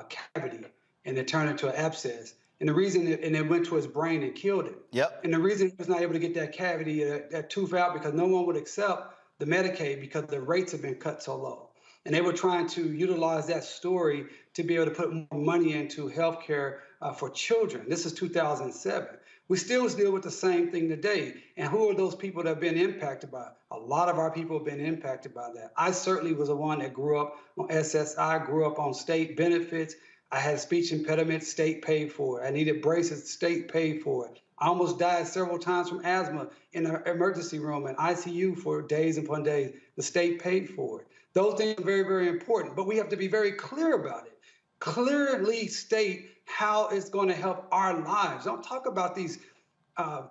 cavity, and it turned into an abscess. And the reason, it went to his brain and killed him. Yep. And the reason he was not able to get that cavity, that tooth out, because no one would accept the Medicaid because the rates have been cut so low. And they were trying to utilize that story to be able to put more money into healthcare for children. This is 2007. We still deal with the same thing today. And who are those people that have been impacted by it? A lot of our people have been impacted by that. I certainly was the one that grew up on SSI, grew up on state benefits. I had a speech impediment, state paid for it. I needed braces, state paid for it. I almost died several times from asthma in the emergency room and ICU for days upon days. The state paid for it. Those things are very, very important, but we have to be very clear about it. Clearly state how it's going to help our lives. Don't talk about these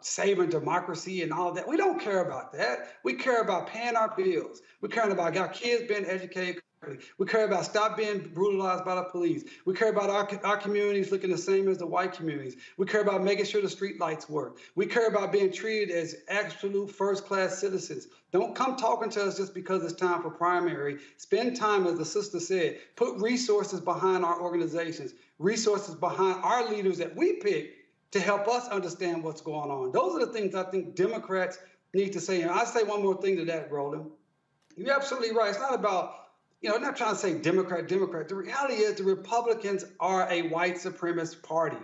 saving democracy and all of that. We don't care about that. We care about paying our bills. We care about our kids being educated. We care about stop being brutalized by the police. We care about our communities looking the same as the white communities. We care about making sure the street lights work. We care about being treated as absolute first-class citizens. Don't come talking to us just because it's time for primary. Spend time, as the sister said, put resources behind our organizations, resources behind our leaders that we pick to help us understand what's going on. Those are the things I think Democrats need to say. And I say one more thing to that, Roland. You're absolutely right. It's not about, I'm not trying to say Democrat. The reality is the Republicans are a white supremacist party,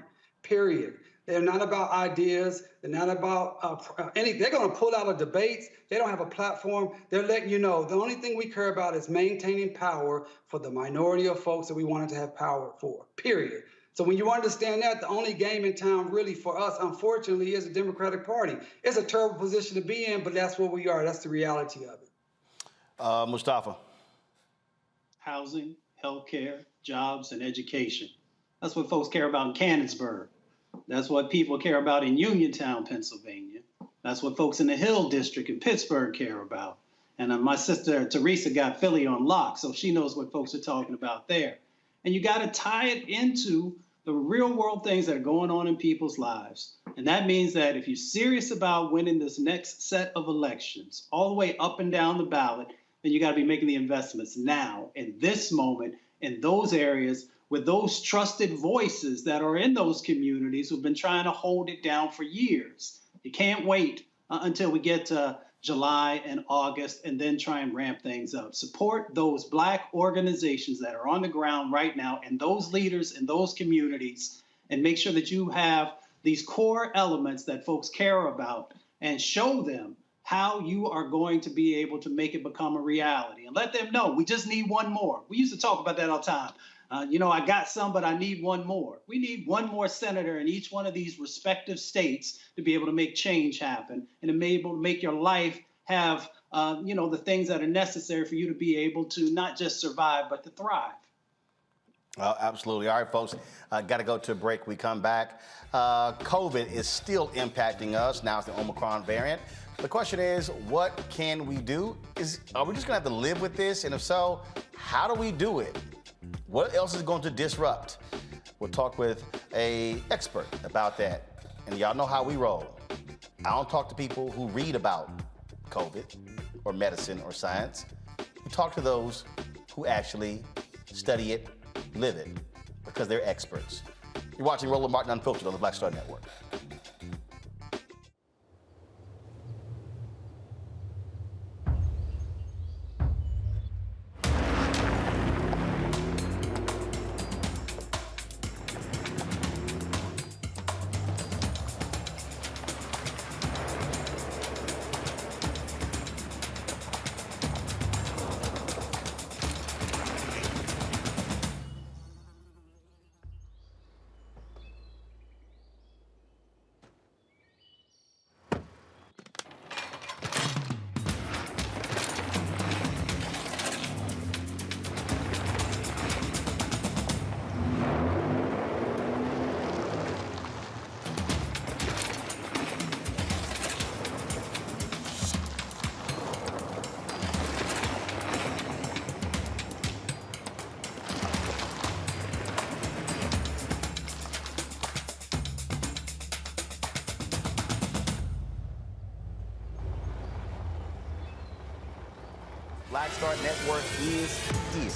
period. They're not about ideas. They're not about anything. They're going to pull out of debates. They don't have a platform. They're letting you know the only thing we care about is maintaining power for the minority of folks that we wanted to have power for, period. So when you understand that, the only game in town really for us, unfortunately, is the Democratic Party. It's a terrible position to be in, but that's where we are. That's the reality of it. Mustafa. Housing, healthcare, jobs, and education. That's what folks care about in Canonsburg. That's what people care about in Uniontown, Pennsylvania. That's what folks in the Hill District in Pittsburgh care about. And my sister, Teresa, got Philly on lock, so she knows what folks are talking about there. And you got to tie it into the real world things that are going on in people's lives. And that means that if you're serious about winning this next set of elections, all the way up and down the ballot, then you got to be making the investments now, in this moment, in those areas, with those trusted voices that are in those communities who've been trying to hold it down for years. You can't wait until we get to July and August and then try and ramp things up. Support those Black organizations that are on the ground right now and those leaders in those communities, and make sure that you have these core elements that folks care about and show them how you are going to be able to make it become a reality, and let them know we just need one more. We used to talk about that all the time. I got some, but I need one more. We need one more senator in each one of these respective states to be able to make change happen and to be able to make your life have, the things that are necessary for you to be able to not just survive, but to thrive. Absolutely. All right, folks, got to go to a break. We come back. COVID is still impacting us. Now it's the Omicron variant. The question is, what can we do? Are we just going to have to live with this? And if so, how do we do it? What else is going to disrupt? We'll talk with an expert about that. And y'all know how we roll. I don't talk to people who read about COVID or medicine or science. We talk to those who actually study it, live it, because they're experts. You're watching Roland Martin Unfiltered on the Black Star Network. Black Star Network is here.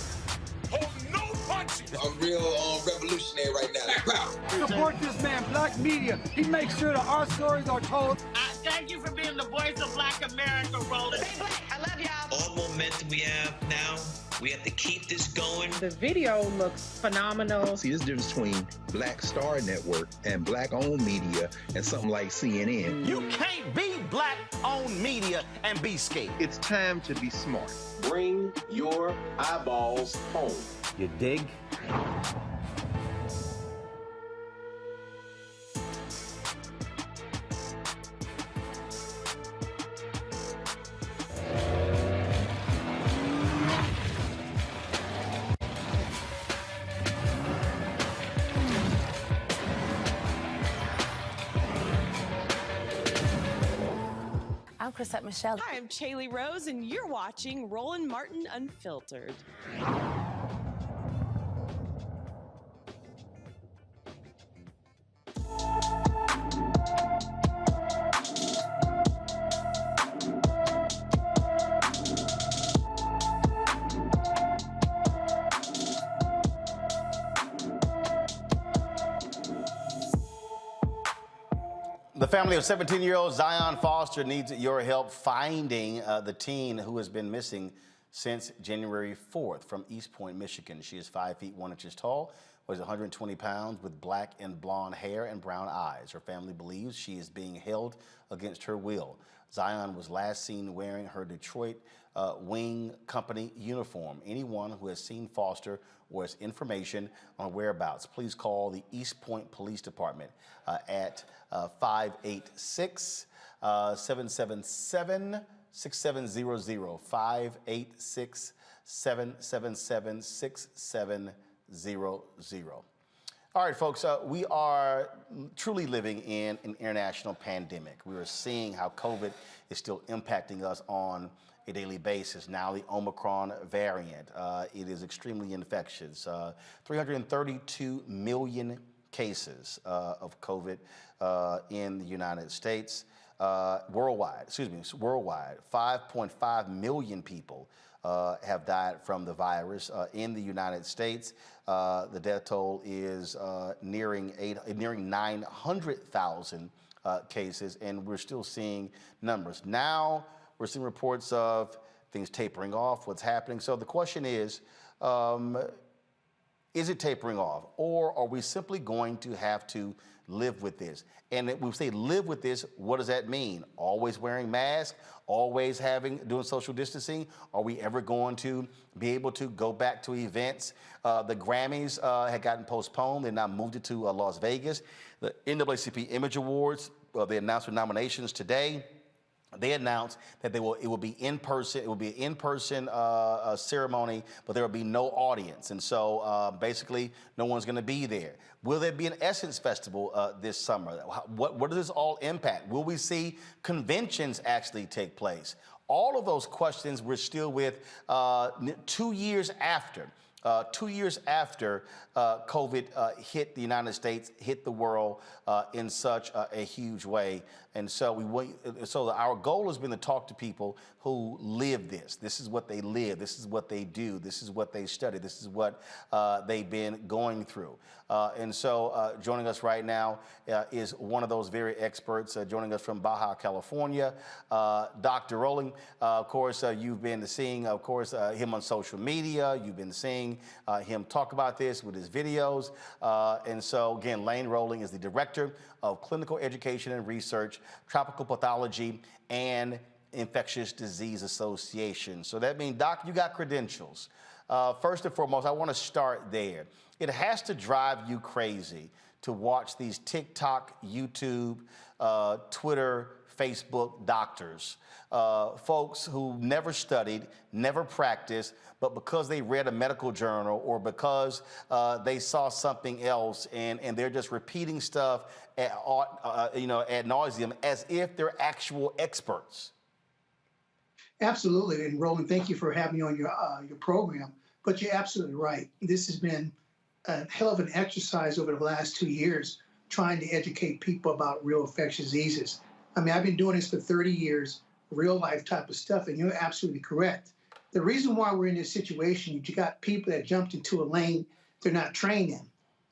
I'm real revolutionary right now. Support this man, Black Media. He makes sure that our stories are told. Thank you for being the voice of Black America, Roland. Stay black. I love y'all. All momentum we have now, we have to keep this going. The video looks phenomenal. See, there's a difference between Black Star Network and Black-owned media and something like CNN. You can't be Black-owned media and be scared. It's time to be smart. Bring your eyeballs home. You dig? I'm Chrisette Michelle. Hi, I'm Chaley Rose, and you're watching Roland Martin Unfiltered. The family of 17-year-old Zion Foster needs your help finding the teen who has been missing since January 4th from East Point, Michigan. She is 5 feet 1 inches tall, weighs 120 pounds, with black and blonde hair and brown eyes. Her family believes she is being held against her will. Zion was last seen wearing her Detroit Wing Company uniform. Anyone who has seen Foster or has information on whereabouts, please call the East Point Police Department at 586-777-6700, 586-777-6700. All right, folks, we are truly living in an international pandemic. We are seeing how COVID is still impacting us on a daily basis. Now the Omicron variant, it is extremely infectious. 332 million cases of COVID in the United States. Worldwide, 5.5 million people have died from the virus in the United States. The death toll is nearing 900,000 cases, and we're still seeing numbers. Now we're seeing reports of things tapering off, what's happening. So the question is it tapering off, or are we simply going to have to live with this? And when we say live with this, what does that mean? Always wearing masks, always doing social distancing? Are we ever going to be able to go back to events? The Grammys had gotten postponed. They now moved it to Las Vegas. The NAACP Image Awards, they announced their nominations today. They announced that it will be in person. It will be an in-person ceremony, but there will be no audience, and so basically, no one's going to be there. Will there be an Essence Festival this summer? What does this all impact? Will we see conventions actually take place? All of those questions we're still with 2 years after. 2 years after COVID hit the United States, hit the world in such a huge way. And so our goal has been to talk to people who live this. This is what they live. This is what they do. This is what they study. This is what they've been going through. And so joining us right now is one of those very experts, joining us from Baja, California, Dr. Rowling. Of course, you've been seeing, him on social media. You've been seeing him talk about this with his videos. And so, again, Lane Rowling is the Director of Clinical Education and Research, Tropical Pathology, and Infectious Disease Association. So that means, Doc, you got credentials. First and foremost, I want to start there. It has to drive you crazy to watch these TikTok, YouTube, Twitter, Facebook doctors, folks who never studied, never practiced, but because they read a medical journal or because they saw something else and they're just repeating stuff ad nauseum as if they're actual experts. Absolutely, and Roland, thank you for having me on your program. But you're absolutely right. This has been a hell of an exercise over the last 2 years, trying to educate people about real infectious diseases. I mean, I've been doing this for 30 years, real life type of stuff, and you're absolutely correct. The reason why we're in this situation, you got people that jumped into a lane they're not trained in.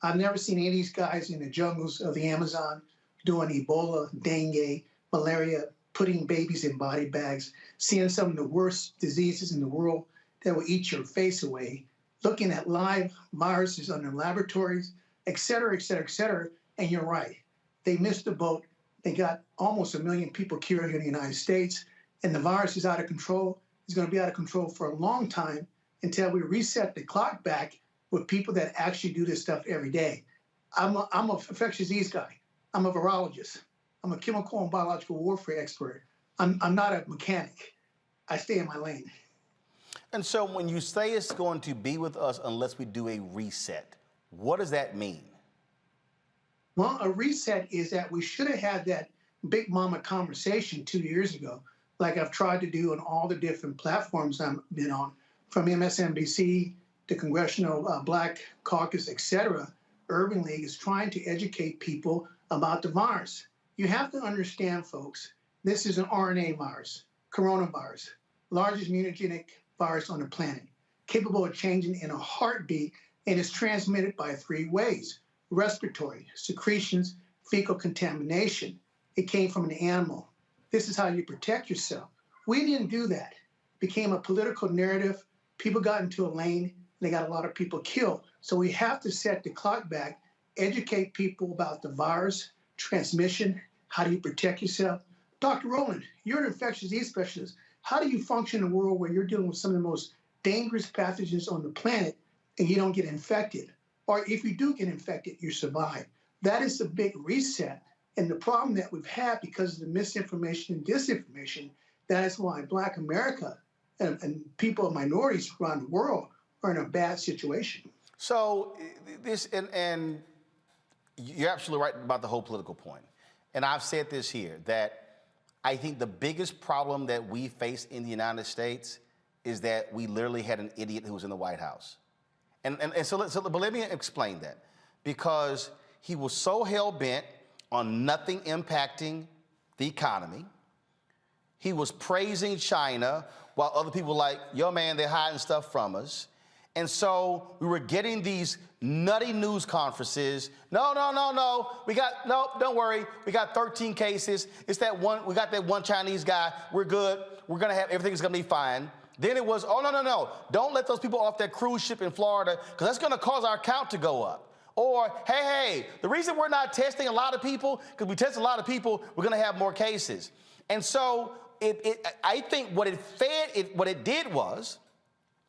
I've never seen any of these guys in the jungles of the Amazon doing Ebola, dengue, malaria, putting babies in body bags, seeing some of the worst diseases in the world that will eat your face away, looking at live viruses under laboratories, et cetera, et cetera, et cetera. And you're right. They missed the boat. They got almost 1 million people killed here in the United States, and the virus is out of control. It's going to be out of control for a long time until we reset the clock back with people that actually do this stuff every day. I'm an infectious disease guy. I'm a virologist. I'm a chemical and biological warfare expert. I'm not a mechanic. I stay in my lane. And so when you say it's going to be with us unless we do a reset, what does that mean? Well, a reset is that we should have had that big mama conversation 2 years ago, like I've tried to do on all the different platforms I've been on, from MSNBC to Congressional Black Caucus, et cetera. Urban League is trying to educate people about the virus. You have to understand, folks, this is an RNA virus, coronavirus, largest immunogenic virus on the planet, capable of changing in a heartbeat, and is transmitted by 3 ways: respiratory, secretions, fecal contamination. It came from an animal. This is how you protect yourself. We didn't do that. It became a political narrative. People got into a lane, and they got a lot of people killed. So we have to set the clock back, educate people about the virus, transmission, how do you protect yourself. Dr. Rowland, you're an infectious disease specialist. How do you function in a world where you're dealing with some of the most dangerous pathogens on the planet and you don't get infected? Or if you do get infected, you survive. That is a big reset. And the problem that we've had because of the misinformation and disinformation, that is why Black America and people of minorities around the world are in a bad situation. So this, and you're absolutely right about the whole political point. And I've said this here, that I think the biggest problem that we face in the United States is that we literally had an idiot who was in the White House. But let me explain that. Because he was so hell-bent on nothing impacting the economy. He was praising China while other people were like, yo, man, they're hiding stuff from us. And so we were getting these nutty news conferences. No, don't worry. We got 13 cases. It's that one, we got that one Chinese guy. We're good. We're going to have, everything's going to be fine. Then it was, oh, no. Don't let those people off that cruise ship in Florida because that's going to cause our count to go up. Or, hey, the reason we're not testing a lot of people, because we test a lot of people, we're going to have more cases. And so I think what it did was,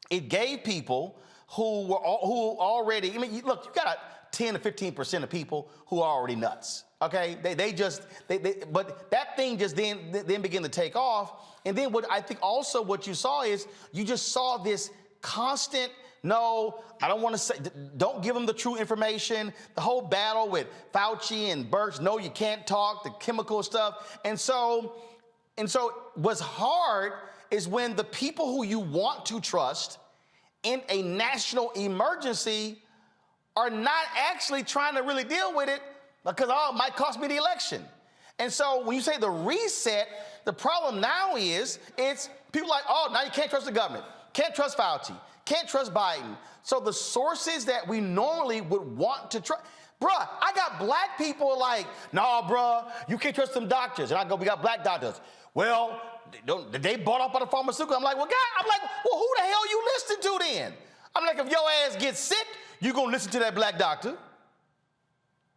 it gave people who already, I mean, look, you got 10 to 15% of people who are already nuts. Okay, but that thing just then began to take off. And then what I think also what you saw is you just saw this constant, no, I don't want to say, don't give them the true information. The whole battle with Fauci and Birx, no, you can't talk, the chemical stuff. And so what's hard is when the people who you want to trust in a national emergency are not actually trying to really deal with it because, oh, it might cost me the election. And so when you say the reset, the problem now is it's people like, oh, now you can't trust the government, can't trust Fauci, can't trust Biden. So the sources that we normally would want to trust, bruh, I got Black people like, nah, bruh, you can't trust them doctors. And I go, we got Black doctors. Well, they bought off by the pharmaceutical. I'm like, well, who the hell you listen to then? I'm like, if your ass gets sick, you gonna listen to that Black doctor?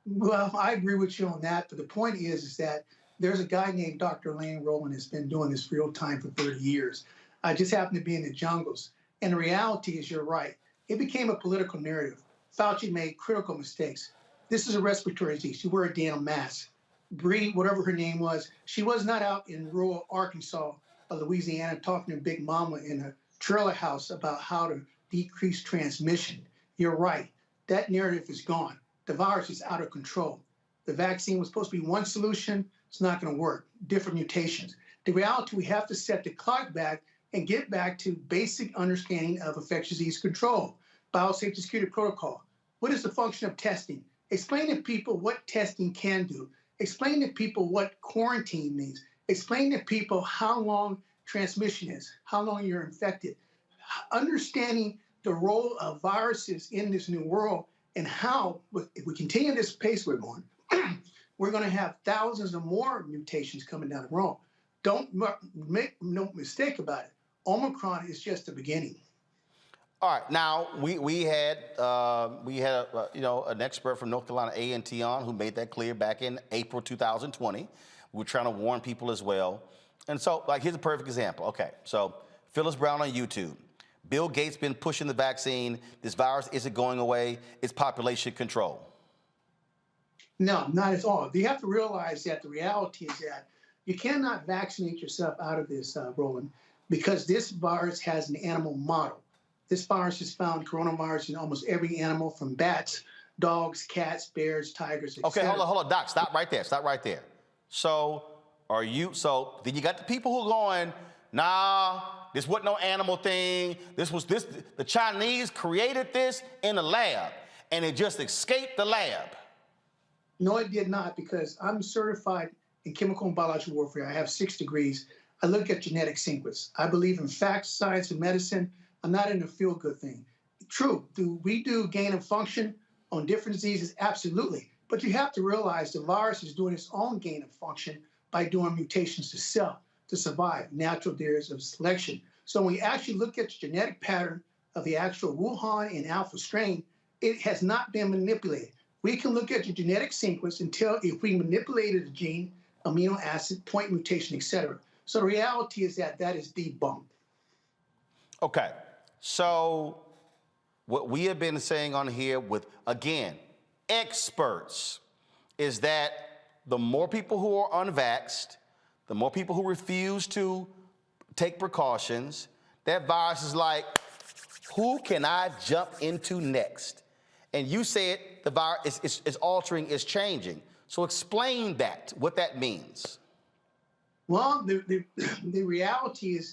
Well, I agree with you on that. But the point is that there's a guy named Dr. Lane Rowland that's been doing this real time for 30 years. I just happen to be in the jungles. And the reality is, you're right. It became a political narrative. Fauci made critical mistakes. This is a respiratory disease. You wear a damn mask. Bree, whatever her name was, she was not out in rural Arkansas or Louisiana talking to Big Mama in a trailer house about how to decrease transmission. You're right. That narrative is gone. The virus is out of control. The vaccine was supposed to be one solution. It's not going to work. Different mutations. The reality, we have to set the clock back and get back to basic understanding of infectious disease control. Biosafety security protocol. What is the function of testing? Explain to people what testing can do. Explain to people what quarantine means. Explain to people how long transmission is, how long you're infected. understanding the role of viruses in this new world and how, if we continue this pace we're going, we're going to have thousands of more mutations coming down the road. Don't make no mistake about it. Omicron is just the beginning. All right, now we had an expert from North Carolina A&T on who made that clear back in April 2020. We were trying to warn people as well. And so, like, here's a perfect example. Okay, so Phyllis Brown on YouTube. Bill Gates been pushing the vaccine. This virus isn't going away. It's population control. No, not at all. You have to realize that the reality is that you cannot vaccinate yourself out of this, Roland, because this virus has an animal model. This virus has found coronavirus in almost every animal, from bats, dogs, cats, bears, tigers, etc. Okay, hold on, Doc. Stop right there. So then you got the people who are going, nah, this wasn't no animal thing. The Chinese created this in a lab, and it just escaped the lab. No, it did not, because I'm certified in chemical and biological warfare. I have 6 degrees. I look at genetic sequence. I believe in facts, science, and medicine. I'm not in the feel-good thing. True, do we do gain of function on different diseases? Absolutely. But you have to realize the virus is doing its own gain of function by doing mutations to survive, natural theories of selection. So when you actually look at the genetic pattern of the actual Wuhan and alpha strain, it has not been manipulated. We can look at your genetic sequence and tell if we manipulated a gene, amino acid, point mutation, etc. So the reality is that is debunked. Okay, so what we have been saying on here with, again, experts, is that the more people who are unvaxxed, the more people who refuse to take precautions, that virus is like, who can I jump into next? And you said the virus is altering, is changing. So explain that, what that means. Well, the reality is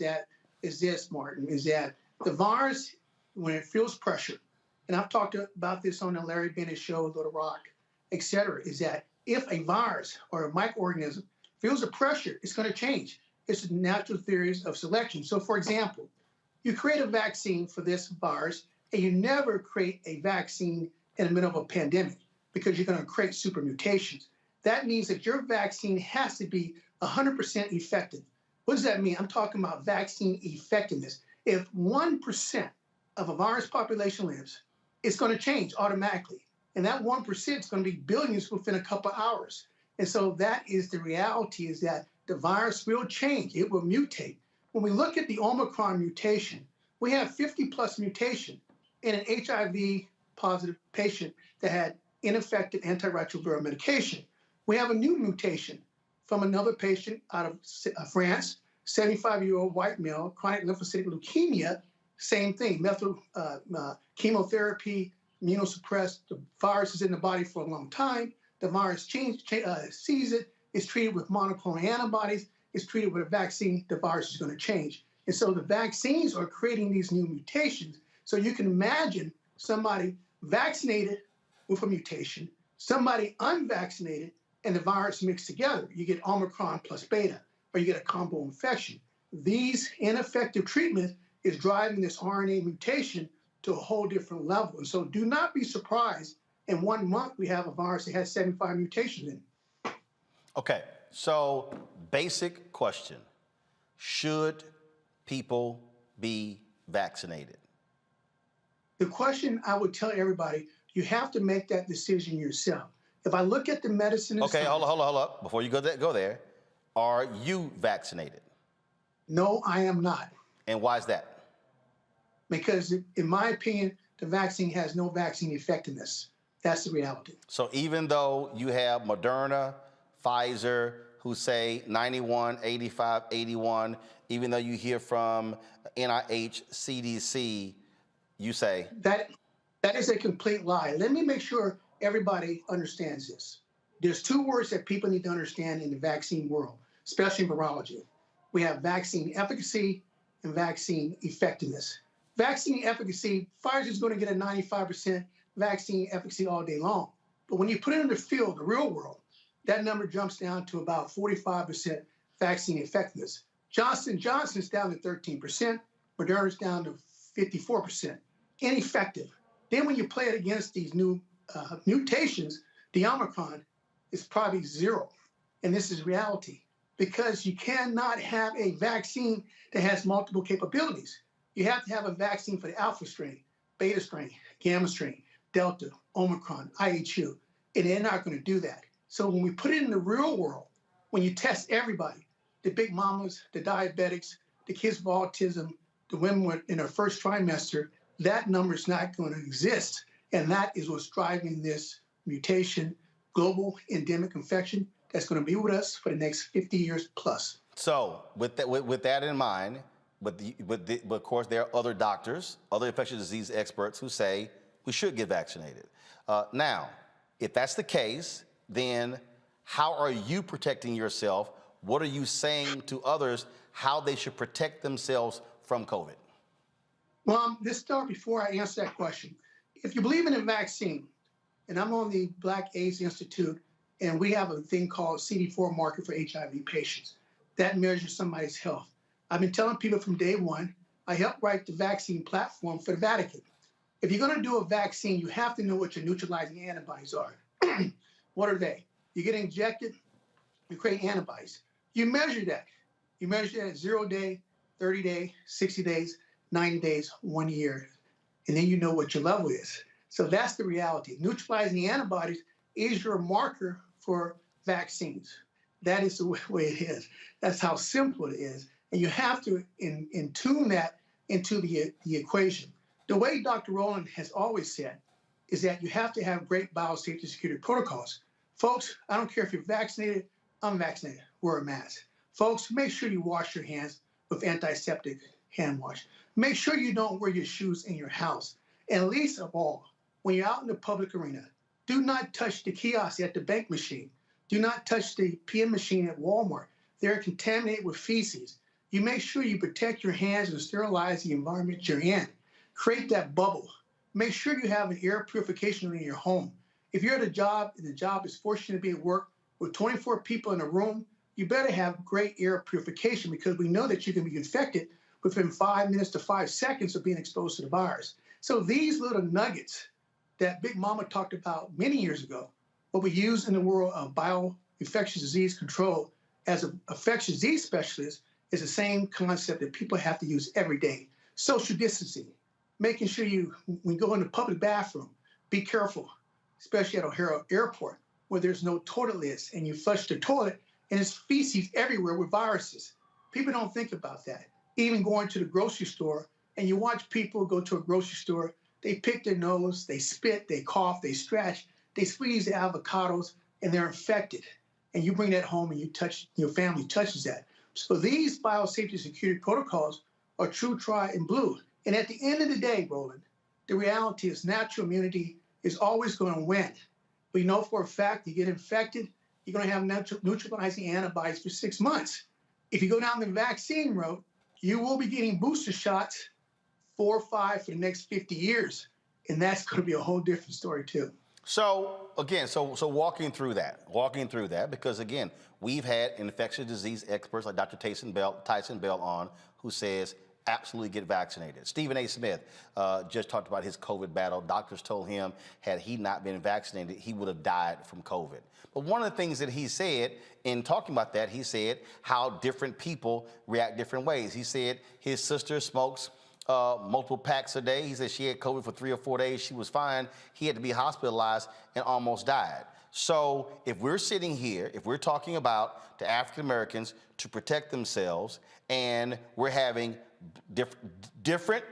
this, Martin, is that the virus, when it feels pressure, and I've talked about this on the Larry Bennett show, Little Rock, et cetera, is that if a virus or a microorganism feels a pressure, it's going to change. It's the natural theories of selection. So, for example, you create a vaccine for this virus, and you never create a vaccine in the middle of a pandemic because you're going to create super mutations. That means that your vaccine has to be 100% effective. What does that mean? I'm talking about vaccine effectiveness. If 1% of a virus population lives, it's going to change automatically. And that 1% is going to be billions within a couple of hours. And so that is the reality, is that the virus will change. It will mutate. When we look at the Omicron mutation, we have 50+ mutation in an HIV positive patient that had ineffective antiretroviral medication. We have a new mutation from another patient out of France, 75-year-old white male, chronic lymphocytic leukemia, same thing, chemotherapy, immunosuppressed. The virus is in the body for a long time. The virus sees it, is treated with monoclonal antibodies, is treated with a vaccine, the virus is going to change. And so the vaccines are creating these new mutations. So you can imagine somebody vaccinated with a mutation, somebody unvaccinated, and the virus mixed together. You get Omicron plus beta, or you get a combo infection. These ineffective treatments is driving this RNA mutation to a whole different level. And so do not be surprised in 1 month we have a virus that has 75 mutations in it. Okay, so basic question. Should people be vaccinated? The question I would tell everybody, you have to make that decision yourself. If I look at the medicine... Okay, hold up. Before you go there, are you vaccinated? No, I am not. And why is that? Because in my opinion, the vaccine has no vaccine effectiveness. That's the reality. So even though you have Moderna, Pfizer, who say 91, 85, 81, even though you hear from NIH, CDC, you say? That is a complete lie. Let me make sure everybody understands this. There's 2 words that people need to understand in the vaccine world, especially in virology. We have vaccine efficacy and vaccine effectiveness. Vaccine efficacy, Pfizer is going to get a 95% vaccine efficacy all day long. But when you put it in the field, the real world, that number jumps down to about 45% vaccine effectiveness. Johnson & Johnson is down to 13%. Moderna is down to 54%. Ineffective. Then when you play it against these new mutations, the Omicron is probably 0. And this is reality because you cannot have a vaccine that has multiple capabilities. You have to have a vaccine for the alpha strain, beta strain, gamma strain, delta, Omicron, IHU, and they're not going to do that. So when we put it in the real world, when you test everybody, the big mamas, the diabetics, the kids with autism, the women in their first trimester, that number is not going to exist. And that is what's driving this mutation, global endemic infection that's going to be with us for the next 50 years plus. So with that in mind, but of course there are other doctors, other infectious disease experts who say we should get vaccinated. Now, if that's the case, then how are you protecting yourself? What are you saying to others how they should protect themselves from COVID? Well, let's start before I answer that question. If you believe in a vaccine, and I'm on the Black AIDS Institute, and we have a thing called CD4 marker for HIV patients. That measures somebody's health. I've been telling people from day one, I helped write the vaccine platform for the Vatican. If you're going to do a vaccine, you have to know what your neutralizing antibodies are. What are they? You get injected, you create antibodies. You measure that. You measure that at 0 day, 30 days, 60 days, 90 days, 1 year. And then you know what your level is. So that's the reality. Neutralizing antibodies is your marker for vaccines. That is the way it is. That's how simple it is. And you have to tune that into the equation. The way Dr. Rowland has always said is that you have to have great biosafety security protocols. Folks, I don't care if you're vaccinated, unvaccinated, wear a mask. Folks, make sure you wash your hands with antiseptic hand wash. Make sure you don't wear your shoes in your house. And least of all, when you're out in the public arena, do not touch the kiosk at the bank machine. Do not touch the PM machine at Walmart. They're contaminated with feces. You make sure you protect your hands and sterilize the environment you're in. Create that bubble. Make sure you have an air purification in your home. If you're at a job and the job is forcing you to be at work with 24 people in a room, you better have great air purification because we know that you can be infected within 5 minutes to 5 seconds of being exposed to the virus. So these little nuggets that Big Mama talked about many years ago, what we use in the world of bioinfectious disease control as an infectious disease specialist is the same concept that people have to use every day. Social distancing, making sure when you go in the public bathroom, be careful, especially at O'Hare Airport, where there's no toilet lids and you flush the toilet and there's feces everywhere with viruses. People don't think about that. Even going to the grocery store, and you watch people go to a grocery store, they pick their nose, they spit, they cough, they scratch, they squeeze the avocados, and they're infected. And you bring that home and you touch, your family touches that. So these biosafety security protocols are true, tried, and blue. And at the end of the day, Roland, the reality is natural immunity is always going to win. We know for a fact you get infected, you're going to have neutralizing antibodies for 6 months. If you go down the vaccine route, you will be getting booster shots 4 or 5 for the next 50 years. And that's going to be a whole different story too. So again, so walking through that, because again, we've had infectious disease experts like Dr. Tyson Bell on who says absolutely get vaccinated. Stephen A. Smith just talked about his COVID battle. Doctors told him had he not been vaccinated, he would have died from COVID. But one of the things that he said in talking about that, he said how different people react different ways. He said his sister smokes multiple packs a day. He said she had COVID for 3 or 4 days. She was fine. He had to be hospitalized and almost died. So if we're sitting here, if we're talking about to African Americans to protect themselves, and we're having different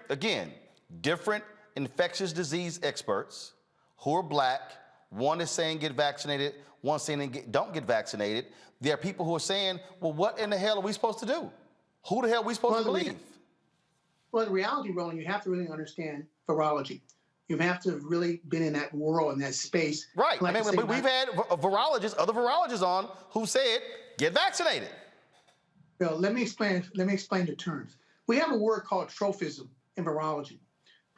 infectious disease experts who are black, one is saying get vaccinated, one saying don't get vaccinated. There are people who are saying, well, what in the hell are we supposed to do? Who the hell are we supposed to believe? Well, the reality, Roland, you have to really understand virology. You have to have really been in that world, in that space. Right. Like I mean, we've had other virologists on who said, get vaccinated. Well, let me explain the terms. We have a word called trophism in virology.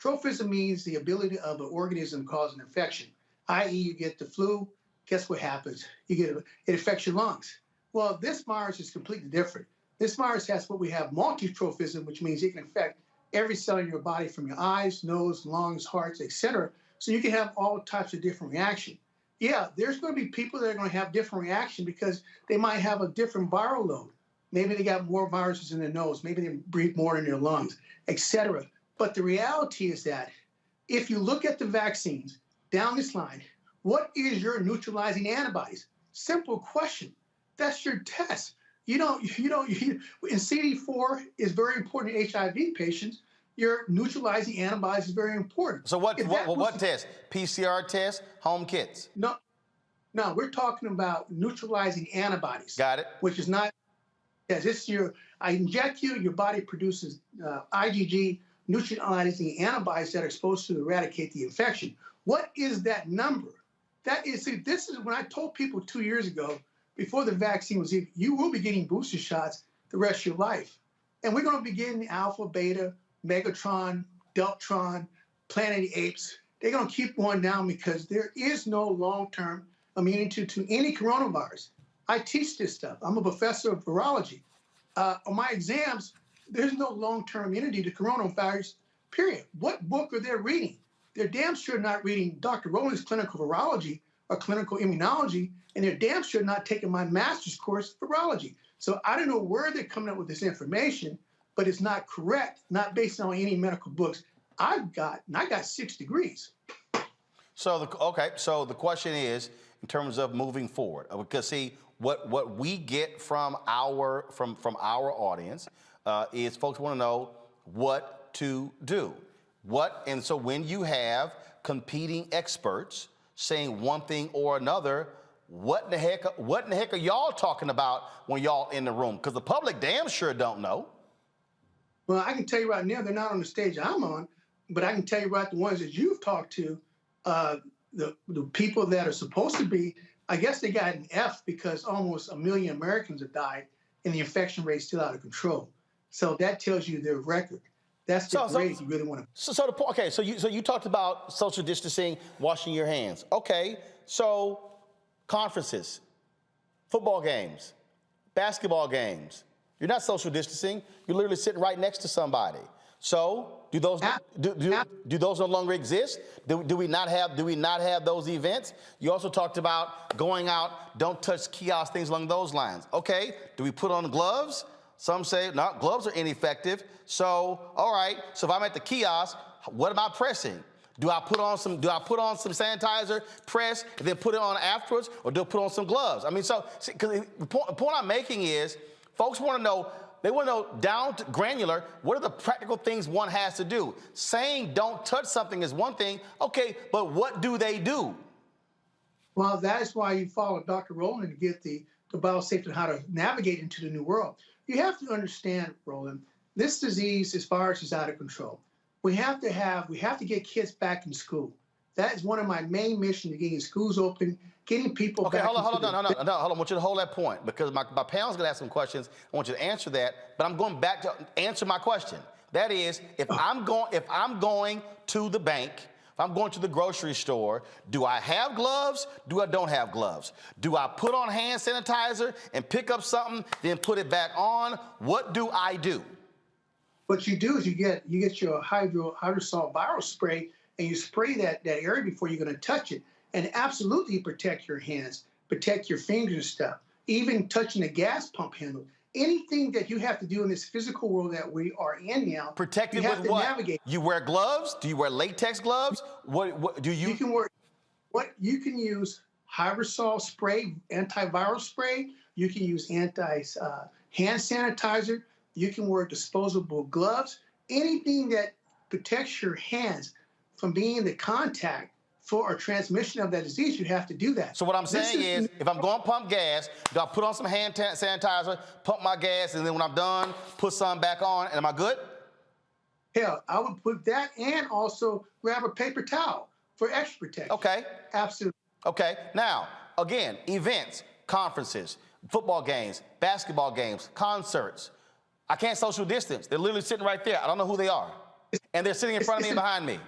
Trophism means the ability of an organism to cause an infection, i.e. you get the flu, guess what happens? It affects your lungs. Well, this virus is completely different. This virus has what we have multitrophism, which means it can infect every cell in your body, from your eyes, nose, lungs, hearts, etc. So you can have all types of different reaction. Yeah, there's going to be people that are going to have different reaction because they might have a different viral load. Maybe they got more viruses in their nose. Maybe they breathe more in their lungs, etc. But the reality is that if you look at the vaccines down this line, what is your neutralizing antibodies? Simple question. That's your test. And CD4 is very important in HIV patients. Your neutralizing antibodies is very important. So what test? PCR test, home kits? No, we're talking about neutralizing antibodies. Got it. Which is not, yes, it's I inject you, your body produces IgG, neutralizing antibodies that are supposed to eradicate the infection. What is that number? This is when I told people 2 years ago, before the vaccine was even, you will be getting booster shots the rest of your life. And we're going to be getting alpha, beta, Megatron, Deltron, Planet of the Apes. They're going to keep going down because there is no long-term immunity to any coronavirus. I teach this stuff. I'm a professor of virology. On my exams, there's no long-term immunity to coronavirus, period. What book are they reading? They're damn sure not reading Dr. Rowland's clinical virology or clinical immunology, and they're damn sure not taking my master's course in virology. So I don't know where they're coming up with this information, but it's not correct, not based on any medical books I got 6 degrees. So the question is, in terms of moving forward, because see, what we get from our audience is folks want to know what to do. And so when you have competing experts saying one thing or another, what in the heck are y'all talking about when y'all in the room? Because the public damn sure don't know. Well, I can tell you right now, they're not on the stage I'm on, but I can tell you right the ones that you've talked to, the people that are supposed to be, I guess they got an F because almost 1 million Americans have died and the infection rate's still out of control. So that tells you their record. That's the grade you really want to. So you talked about social distancing, washing your hands. Okay, so conferences, football games, basketball games. You're not social distancing. You're literally sitting right next to somebody. So do those no longer exist? Do we not have those events? You also talked about going out, don't touch kiosks, things along those lines. Okay, do we put on gloves? Some say, no, gloves are ineffective. So, all right, so if I'm at the kiosk, what am I pressing? Do I put on some sanitizer, press, and then put it on afterwards, or do I put on some gloves? I mean, so, because the point I'm making is, folks want to know, they want to know down to granular, what are the practical things one has to do? Saying don't touch something is one thing, okay, but what do they do? Well, that is why you follow Dr. Rowland to get the biosafety and how to navigate into the new world. You have to understand, Rowland, this disease, this virus is out of control. We have to get kids back in school. That is one of my main missions, getting schools open, getting people back. Okay, hold on. I want you to hold that point because my panel's going to ask some questions. I want you to answer that, but I'm going back to answer my question. That is, if I'm going to the bank, if I'm going to the grocery store, do I have gloves? Do I don't have gloves? Do I put on hand sanitizer and pick up something, then put it back on? What do I do? What you do is you get your hydrosol viral spray and you spray that area before you're going to touch it. And absolutely protect your hands, protect your fingers and stuff, even touching the gas pump handle. Anything that you have to do in this physical world that we are in now, protected you have with to what? Navigate. You wear gloves? Do you wear latex gloves? What do you? You can use hydrosol spray, antiviral spray. You can use hand sanitizer. You can wear disposable gloves. Anything that protects your hands from being in the contact for a transmission of that disease, you have to do that. So what I'm saying is, if I'm going to pump gas, do I put on some hand sanitizer, pump my gas, and then when I'm done, put some back on, and am I good? Hell, I would put that and also grab a paper towel for extra protection. Okay. Absolutely. Okay. Now, again, events, conferences, football games, basketball games, concerts. I can't social distance. They're literally sitting right there. I don't know who they are. And they're sitting in front of me and behind me.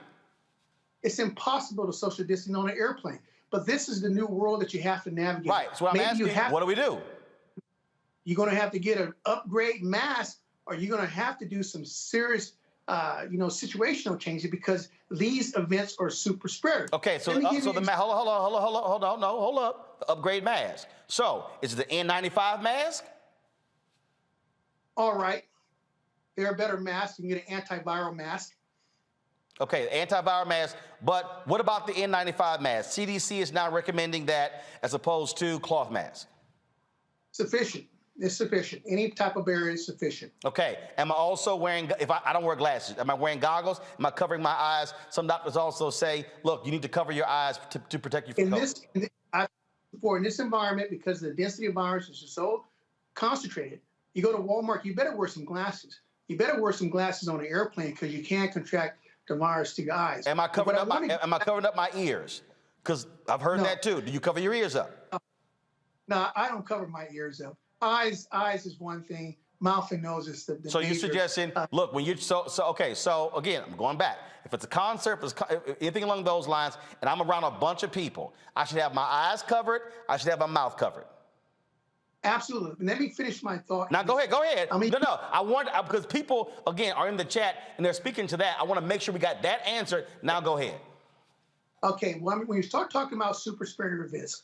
It's impossible to social distance on an airplane. But this is the new world that you have to navigate. Right. So what I'm asking, what do we do? You're going to have to get an upgrade mask, or you're going to have to do some serious situational changes because these events are super spreaders. Okay, so Let me give you hold up. The upgrade mask. So is it the N95 mask? All right, there are better masks. You can get an antiviral mask. Okay, antiviral mask, but what about the N95 mask? CDC is now recommending that as opposed to cloth mask. Sufficient. It's sufficient. Any type of barrier is sufficient. Okay, am I also wearing, if I don't wear glasses, am I wearing goggles? Am I covering my eyes? Some doctors also say, look, you need to cover your eyes to protect you from COVID. In this environment, because the density of viruses is so concentrated, you go to Walmart, you better wear some glasses. You better wear some glasses on an airplane because you can't contract the virus to your eyes. Am I covering up my ears? Because I've heard that too. Do you cover your ears up? No, I don't cover my ears up. Eyes is one thing. Mouth and nose is the So major, you're suggesting, look, when you so again, I'm going back. If it's a concert, anything along those lines, and I'm around a bunch of people, I should have my eyes covered. I should have my mouth covered. Absolutely. Let me finish my thought. Now go ahead. No. I want because people again are in the chat and they're speaking to that. I want to make sure we got that answered. Now go ahead. Okay. Well, when you start talking about super spreader events,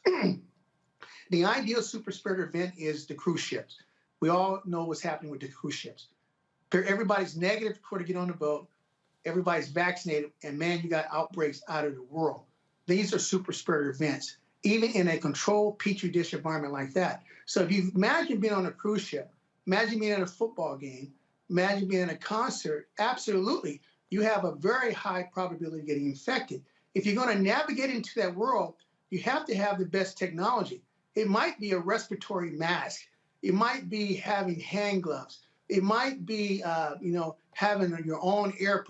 the ideal super spreader event is the cruise ships. We all know what's happening with the cruise ships. Everybody's negative before they get on the boat. Everybody's vaccinated, and man, you got outbreaks out of the world. These are super spreader events, even in a controlled petri dish environment like that. So if you imagine being on a cruise ship, imagine being at a football game, imagine being at a concert, absolutely, you have a very high probability of getting infected. If you're going to navigate into that world, you have to have the best technology. It might be a respiratory mask. It might be having hand gloves. It might be, having your own air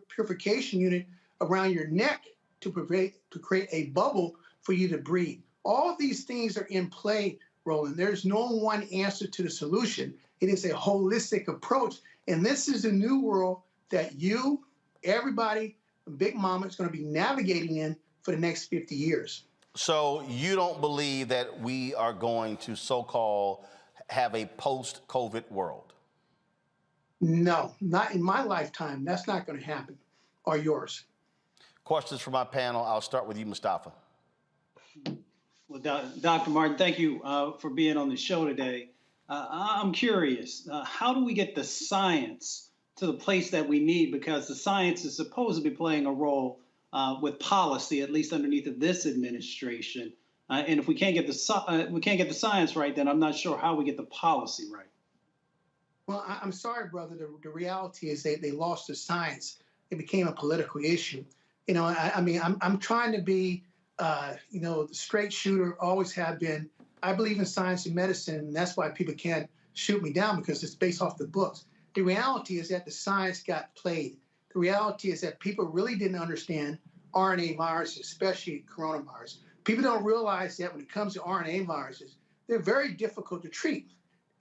purification unit around your neck to create a bubble for you to breathe. All of these things are in play, Roland. There's no one answer to the solution. It is a holistic approach. And this is a new world that you, everybody, Big Mama is going to be navigating in for the next 50 years. So you don't believe that we are going to so-called have a post-COVID world? No, not in my lifetime. That's not going to happen. Or yours. Questions from my panel. I'll start with you, Mustafa. Well, Dr. Martin, thank you for being on the show today. I'm curious, how do we get the science to the place that we need? Because the science is supposed to be playing a role with policy, at least underneath of this administration. And if we can't get the science right, then I'm not sure how we get the policy right. Well, I'm sorry, brother. The reality is they lost the science. It became a political issue. I'm trying to be, the straight shooter, always have been. I believe in science and medicine, and that's why people can't shoot me down because it's based off the books. The reality is that the science got played. The reality is that people really didn't understand RNA viruses, especially coronavirus. People don't realize that when it comes to RNA viruses, they're very difficult to treat.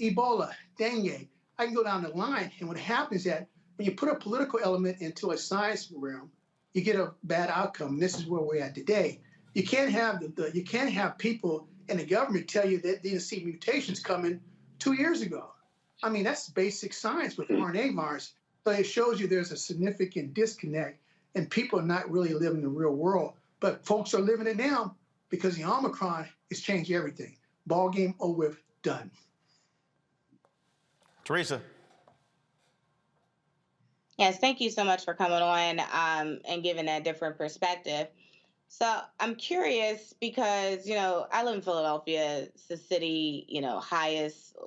Ebola, dengue, I can go down the line. And what happens is that when you put a political element into a science realm, you get a bad outcome. This is where we're at today. You can't have people in the government tell you that they didn't see mutations coming 2 years ago. I mean, that's basic science with RNA virus. So it shows you there's a significant disconnect and people are not really living the real world. But folks are living it now because the Omicron is changing everything. Ball game over, done. Teresa. Yes, thank you so much for coming on and giving that different perspective. So I'm curious because, I live in Philadelphia. It's the city,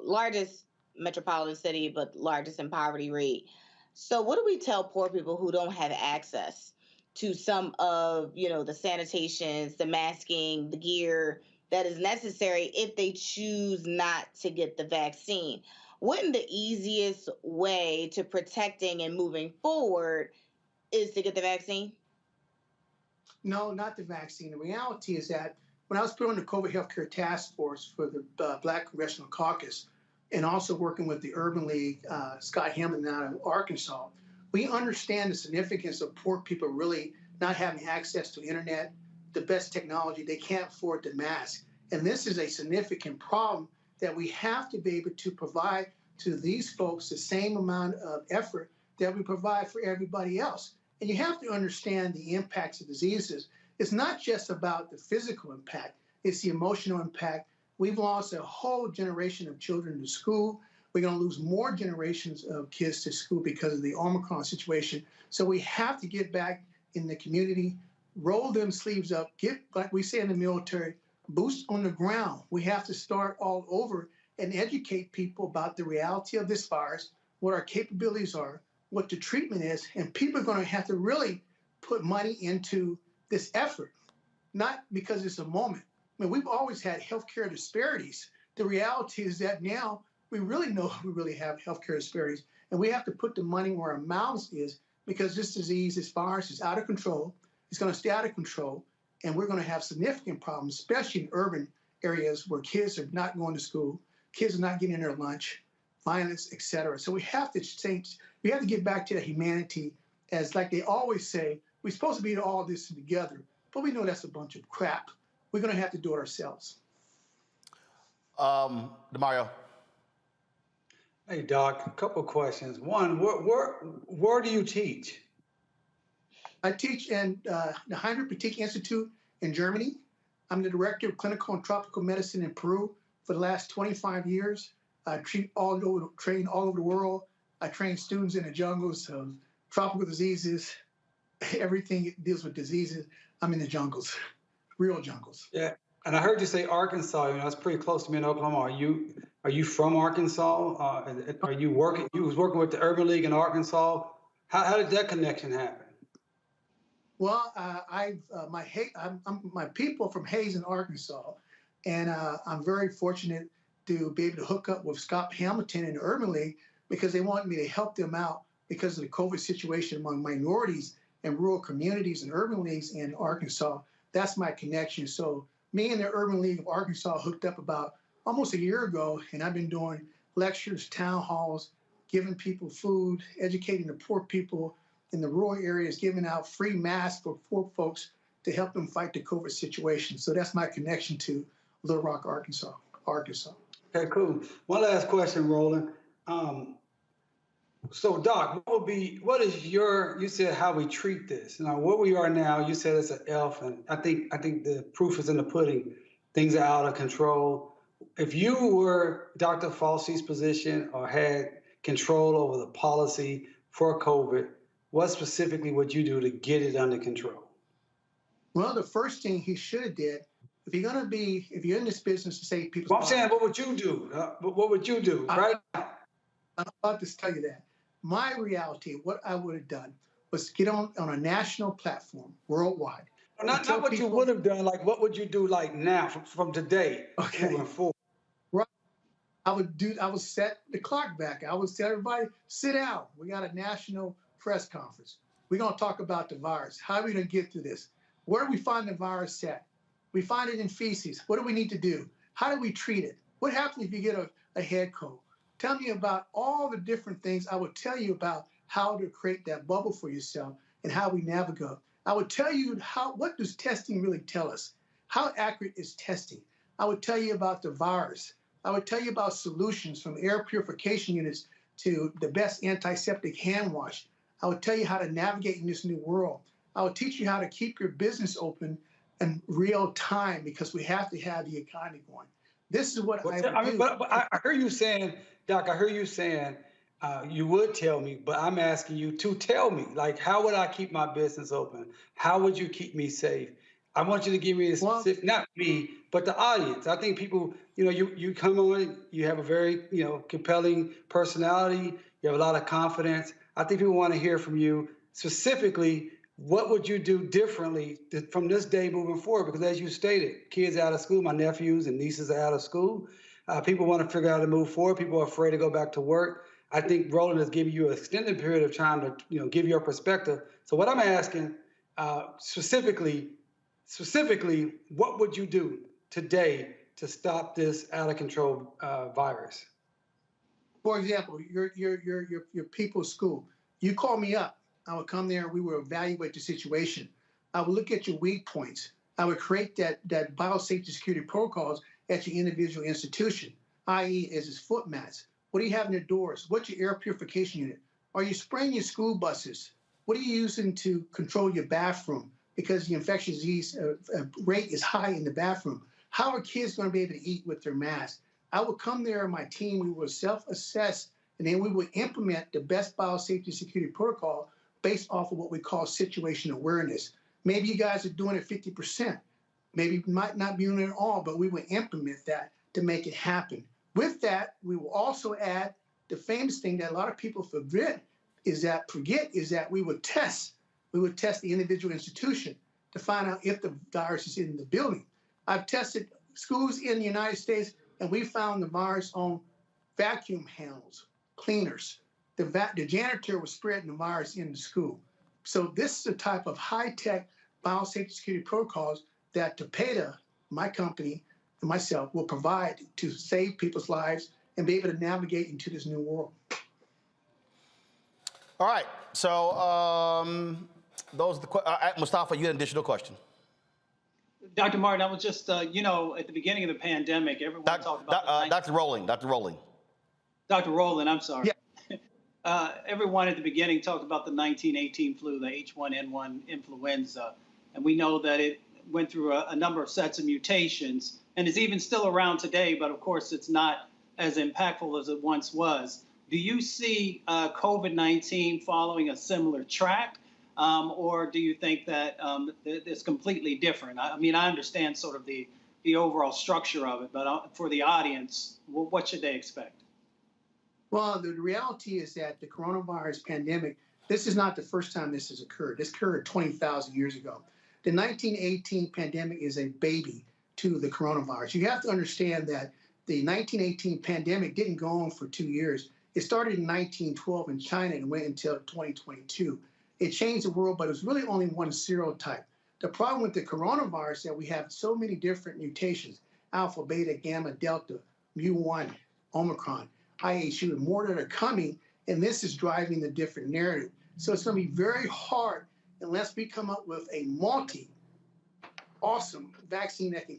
largest metropolitan city, but largest in poverty rate. So what do we tell poor people who don't have access to some of, the sanitations, the masking, the gear that is necessary if they choose not to get the vaccine? Wouldn't the easiest way to protecting and moving forward is to get the vaccine? No, not the vaccine. The reality is that when I was put on the COVID healthcare task force for the Black Congressional Caucus and also working with the Urban League, Scott Hamlin out of Arkansas, we understand the significance of poor people really not having access to internet, the best technology. They can't afford the mask. And this is a significant problem that we have to be able to provide to these folks the same amount of effort that we provide for everybody else. And you have to understand the impacts of diseases. It's not just about the physical impact, it's the emotional impact. We've lost a whole generation of children to school. We're going to lose more generations of kids to school because of the Omicron situation. So we have to get back in the community, roll them sleeves up, get, like we say in the military, boots on the ground. We have to start all over and educate people about the reality of this virus, what our capabilities are, what the treatment is, and people are going to have to really put money into this effort, not because it's a moment. I mean, we've always had healthcare disparities. The reality is that now we really know we really have healthcare disparities, and we have to put the money where our mouths is because this disease, this virus is out of control. It's going to stay out of control, and we're going to have significant problems, especially in urban areas where kids are not going to school, kids are not getting their lunch, violence, et cetera. So we have to change. We have to get back to that humanity, as like they always say, we're supposed to be all this together, but we know that's a bunch of crap. We're going to have to do it ourselves. DeMario. Hey, Doc, a couple of questions. One, where do you teach? I teach in the Heinrich Patik Institute in Germany. I'm the director of clinical and tropical medicine in Peru for the last 25 years. I train all over the world. I train students in the jungles of tropical diseases, everything that deals with diseases. I'm in the jungles, real jungles. Yeah, and I heard you say Arkansas. You know, that's pretty close to me in Oklahoma. Are you from Arkansas? Are you working? You was working with the Urban League in Arkansas. How did that connection happen? Well, my people from Hazen, Arkansas, and I'm very fortunate to be able to hook up with Scott Hamilton in the Urban League because they want me to help them out because of the COVID situation among minorities and rural communities and urban leagues in Arkansas. That's my connection. So me and the Urban League of Arkansas hooked up about almost a year ago, and I've been doing lectures, town halls, giving people food, educating the poor people in the rural areas, giving out free masks for poor folks to help them fight the COVID situation. So that's my connection to Little Rock, Arkansas. Okay, cool. One last question, Roland. So, Doc, you said how we treat this. Now, what we are now, you said it's an elf, and I think the proof is in the pudding. Things are out of control. If you were Dr. Fauci's position or had control over the policy for COVID, what specifically would you do to get it under control? Well, the first thing he should have did, if you're in this business to save people's Well, I'm saying, what would you do? What would you do, right? I'm about to tell you that. My reality, what I would have done was get on a national platform worldwide. Not what you would have done, like what would you do like now from today moving forward? Right. I would set the clock back. I would tell everybody, sit down. We got a national press conference. We're going to talk about the virus. How are we going to get through this? Where do we find the virus at? We find it in feces. What do we need to do? How do we treat it? What happens if you get a head cold? Tell me about all the different things. I would tell you about how to create that bubble for yourself and how we navigate. I would tell you what does testing really tell us? How accurate is testing? I would tell you about the virus. I would tell you about solutions from air purification units to the best antiseptic hand wash. I would tell you how to navigate in this new world. I would teach you how to keep your business open in real time because we have to have the economy going. This is what I would do. But I hear you saying, Doc, you would tell me, but I'm asking you to tell me, like, how would I keep my business open? How would you keep me safe? I want you to give me a specific, not me, but the audience. I think people, you come on, you have a very, compelling personality. You have a lot of confidence. I think people want to hear from you specifically. What would you do differently from this day moving forward? Because as you stated, kids out of school, my nephews and nieces are out of school. People want to figure out how to move forward. People are afraid to go back to work. I think Roland is giving you an extended period of time to, give your perspective. So what I'm asking specifically, what would you do today to stop this out of control virus? For example, your people's school. You call me up. I would come there and we would evaluate the situation. I would look at your weak points. I would create that biosafety security protocols at your individual institution, i.e. as its foot mats. What do you have in your doors? What's your air purification unit? Are you spraying your school buses? What are you using to control your bathroom? Because the infectious disease rate is high in the bathroom. How are kids going to be able to eat with their masks? I would come there and my team, we will self-assess, and then we would implement the best biosafety security protocol based off of what we call situation awareness. Maybe you guys are doing it 50%. Maybe you might not be doing it at all, but we would implement that to make it happen. With that, we will also add the famous thing that a lot of people forget is that we would test. We would test the individual institution to find out if the virus is in the building. I've tested schools in the United States, and we found the virus on vacuum handles, cleaners. The janitor was spreading the virus in the school. So this is the type of high-tech biosafety security protocols that Tapeta, my company, and myself will provide to save people's lives and be able to navigate into this new world. All right. So those are the Mustafa, you had an additional question. Dr. Martin, I was just, at the beginning of the pandemic, everyone talked about Dr. Rowling. Dr. Rowland, I'm sorry. Yeah. Everyone at the beginning talked about the 1918 flu, the H1N1 influenza, and we know that it went through a number of sets of mutations and is even still around today, but of course it's not as impactful as it once was. Do you see COVID-19 following a similar track, or do you think that it's completely different? I mean, I understand sort of the overall structure of it, but for the audience, what should they expect? Well, the reality is that the coronavirus pandemic, this is not the first time this has occurred. This occurred 20,000 years ago. The 1918 pandemic is a baby to the coronavirus. You have to understand that the 1918 pandemic didn't go on for 2 years. It started in 1912 in China and went until 2022. It changed the world, but it was really only one serotype. The problem with the coronavirus is that we have so many different mutations, alpha, beta, gamma, delta, mu1, Omicron, IHU, and more that are coming, and this is driving the different narrative. So it's going to be very hard unless we come up with a awesome vaccine that can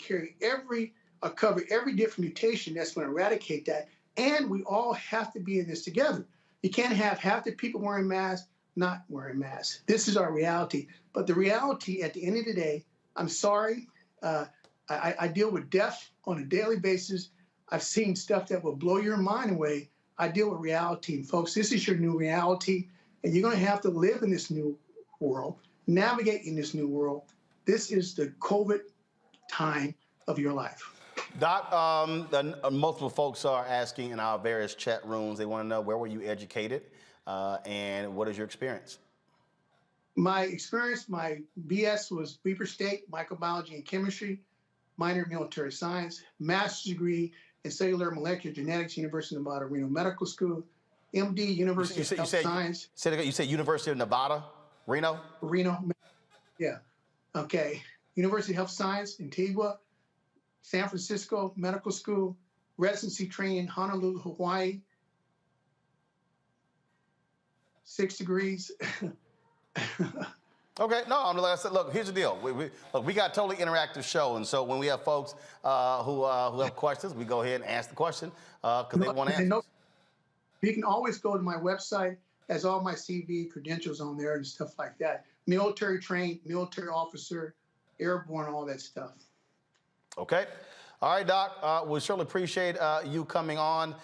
cover every different mutation that's going to eradicate that. And we all have to be in this together. You can't have half the people wearing masks not wearing masks. This is our reality. But the reality at the end of the day, I'm sorry, I deal with death on a daily basis. I've seen stuff that will blow your mind away. I deal with reality. And folks, this is your new reality. And you're going to have to live in this new world, navigate in this new world. This is the COVID time of your life. Doc, multiple folks are asking in our various chat rooms, they want to know, where were you educated and what is your experience? My experience, my BS was Weber State, microbiology and chemistry, minor in military science, master's degree in cellular molecular genetics, University of Nevada, Reno Medical School, MD, University of Health Science. You said University of Nevada, Reno? Reno, yeah. Okay. University of Health Science, Antigua, San Francisco Medical School, residency training in Honolulu, Hawaii, 6 degrees. Okay, no, like I said, look, here's the deal. We got a totally interactive show, and so when we have folks who have questions, we go ahead and ask the question because they want answers. You can always go to my website, has all my CV credentials on there and stuff like that. Military trained, military officer, airborne, all that stuff. Okay. All right, Doc, we certainly appreciate you coming on.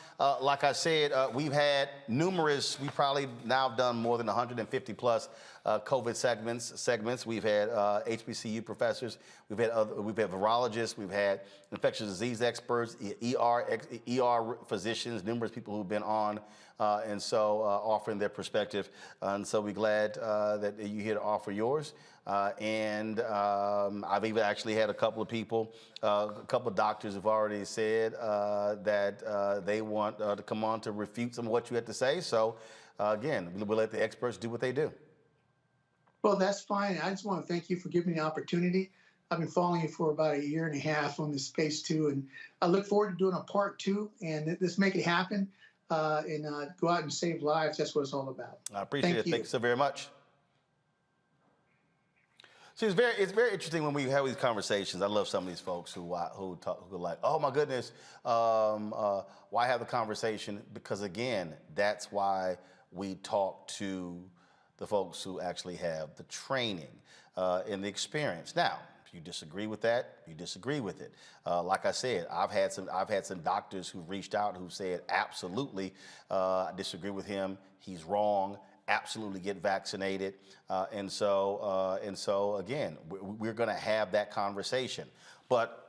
Like I said, we've had numerous, we probably now have done more than 150 plus COVID segments. We've had HBCU professors, we've had virologists, we've had infectious disease experts, ER physicians, numerous people who've been on, and so offering their perspective. And so we're glad that you're here to offer yours. And I've even actually had a couple of people, a couple of doctors have already said that they want to come on to refute some of what you had to say. So again, we'll let the experts do what they do. Well, that's fine. I just want to thank you for giving me the opportunity. I've been following you for about 1.5 years on this space too, and I look forward to doing a part 2 and let's make it happen and go out and save lives. That's what it's all about. I appreciate it. Thank you so very much. See, it's very interesting when we have these conversations. I love some of these folks who are like, oh my goodness, why have the conversation? Because again, that's why we talk to the folks who actually have the training and the experience. Now, if you disagree with that, you disagree with it. Like I said, I've had some doctors who reached out who said, absolutely, I disagree with him. He's wrong. Absolutely get vaccinated. And so again, we're going to have that conversation. But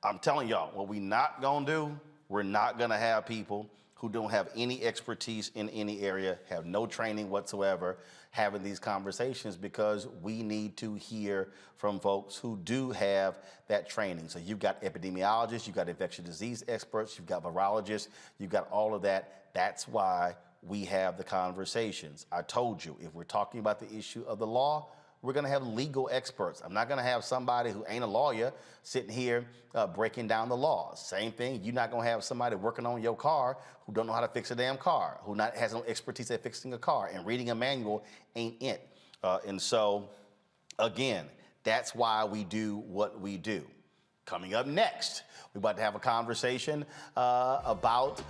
I'm telling y'all, what we're not going to do, we're not going to have people who don't have any expertise in any area, have no training whatsoever, having these conversations, because we need to hear from folks who do have that training. So you've got epidemiologists, you've got infectious disease experts, you've got virologists, you've got all of that. That's why we have the conversations. I told you, if we're talking about the issue of the law, we're going to have legal experts. I'm not going to have somebody who ain't a lawyer sitting here breaking down the law. Same thing, you're not going to have somebody working on your car who don't know how to fix a damn car, who has no expertise at fixing a car, and reading a manual ain't it. And so, again, that's why we do what we do. Coming up next, we're about to have a conversation about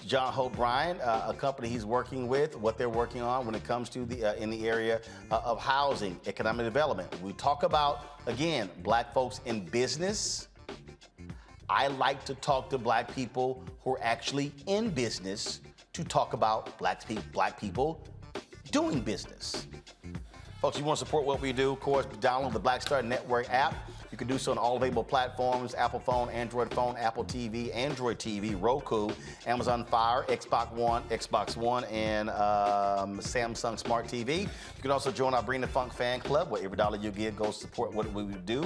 John Hope Bryan, a company he's working with, what they're working on when it comes to in the area of housing, economic development. We talk about, again, black folks in business. I like to talk to black people who are actually in business to talk about black people doing business. Folks, you want to support what we do, of course, download the Black Star Network app. You can do so on all available platforms: Apple phone, Android phone, Apple TV, Android TV, Roku, Amazon Fire, Xbox One, and Samsung Smart TV. You can also join our Bring the Funk fan club, where every dollar you give goes to support what we do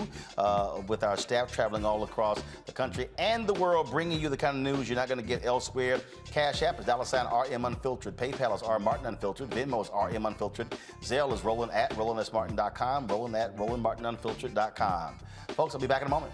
with our staff traveling all across the country and the world, bringing you the kind of news you're not going to get elsewhere. Cash App is $RM Unfiltered. PayPal is R Martin Unfiltered. Venmo is RM Unfiltered. Zelle is Roland at RolandSMartin.com. Roland at RolandMartinUnfiltered.com. Folks, I'll be back in a moment.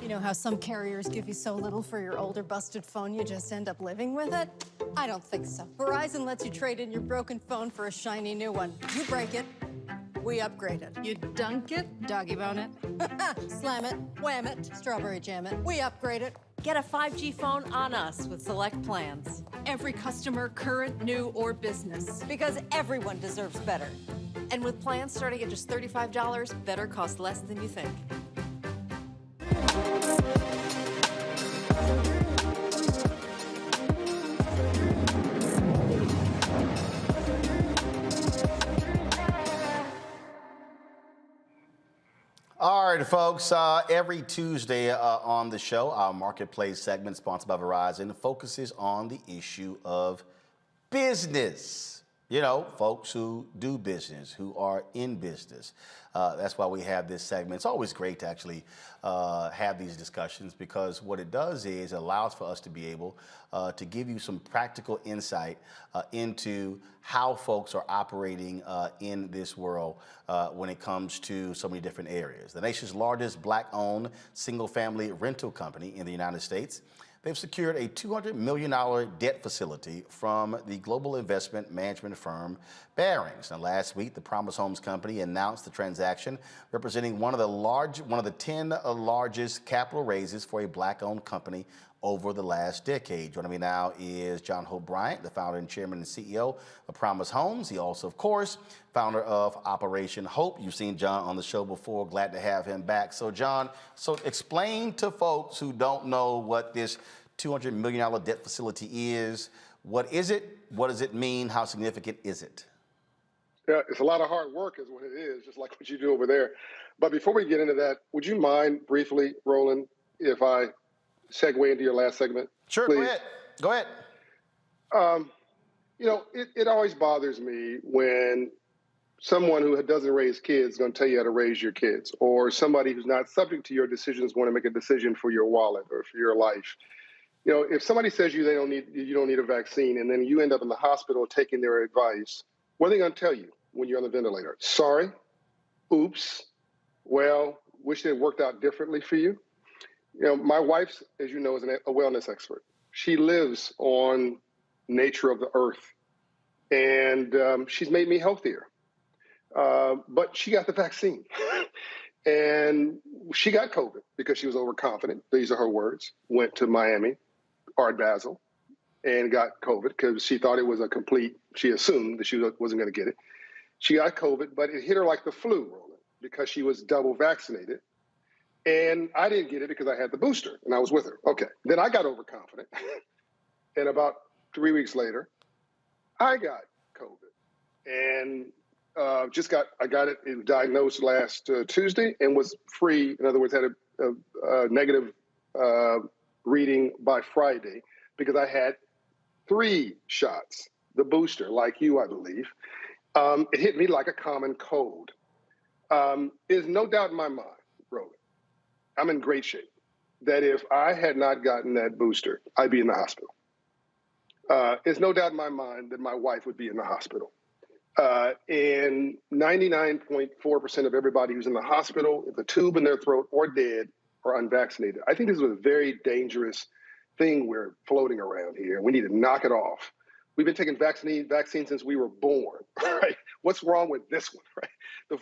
You know how some carriers give you so little for your older busted phone you just end up living with it? I don't think so. Verizon lets you trade in your broken phone for a shiny new one. You break it, we upgrade it. You dunk it, doggy bone it, slam it, wham it, strawberry jam it, we upgrade it. Get a 5G phone on us with select plans. Every customer, current, new, or business. Because everyone deserves better. And with plans starting at just $35, better costs less than you think. All right, folks, every Tuesday on the show, our Marketplace segment sponsored by Verizon focuses on the issue of business. You know, folks who do business, who are in business. That's why we have this segment. It's always great to actually have these discussions, because what it does is it allows for us to be able to give you some practical insight into how folks are operating in this world when it comes to so many different areas. The nation's largest black-owned single-family rental company in the United States, they've secured a $200 million debt facility from the global investment management firm Barings. Now, last week, the Promise Homes Company announced the transaction, representing one of the 10 largest capital raises for a black-owned company over the last decade. Joining me now is John Hope Bryant, the founder and chairman and CEO of Promise Homes. He also, of course, founder of Operation Hope. You've seen John on the show before. Glad to have him back. So, John, explain to folks who don't know what this $200 million debt facility is. What is it? What does it mean? How significant is it? Yeah, it's a lot of hard work is what it is, just like what you do over there. But before we get into that, would you mind briefly, Roland, if I segue into your last segment? Sure, please? Go ahead. It always bothers me when someone who doesn't raise kids is going to tell you how to raise your kids, or somebody who's not subject to your decisions want to make a decision for your wallet or for your life. If somebody says you don't need a vaccine, and then you end up in the hospital taking their advice, what are they going to tell you when you're on the ventilator? Sorry, oops, well, wish it worked out differently for you. My wife, as you know, is a wellness expert. She lives on nature of the earth, and she's made me healthier. But she got the vaccine, and she got COVID because she was overconfident. These are her words. Went to Miami, Art Basel, and got COVID because she thought it was she assumed that she wasn't going to get it. She got COVID, but it hit her like the flu, Roland, because she was double vaccinated. And I didn't get it because I had the booster and I was with her. Okay. Then I got overconfident. And about 3 weeks later, I got COVID and I got it diagnosed last Tuesday and was free. In other words, had a negative reading by Friday because I had 3 shots, the booster, like you, I believe. It hit me like a common cold. There's no doubt in my mind, Roland, I'm in great shape, that if I had not gotten that booster, I'd be in the hospital. There's no doubt in my mind that my wife would be in the hospital. And 99.4% of everybody who's in the hospital, with a tube in their throat or dead, are unvaccinated. I think this is a very dangerous thing we're floating around here. We need to knock it off. We've been taking vaccines since we were born, right? What's wrong with this one, right? The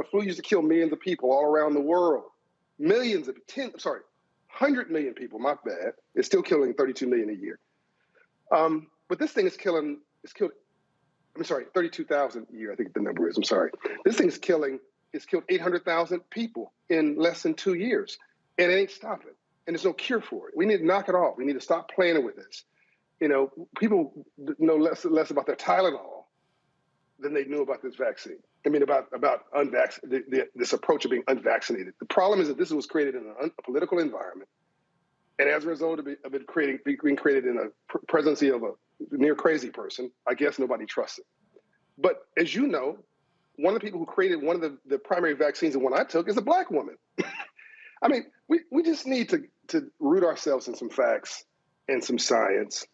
flu used to kill millions of people all around the world. 100 million people, my bad. It's still killing 32 million a year. But this thing is killed 32,000 a year, I think the number is, I'm sorry. This thing is killed 800,000 people in less than 2 years, and it ain't stopping. And there's no cure for it. We need to knock it off. We need to stop playing with this. People know less about their Tylenol than they knew about this vaccine. I mean, about this approach of being unvaccinated. The problem is that this was created in a political environment, and as a result of it being created in a presidency of a near crazy person, I guess nobody trusts it. But as you know, one of the people who created one of the primary vaccines, the one I took, is a Black woman. I mean, we just need to root ourselves in some facts and some science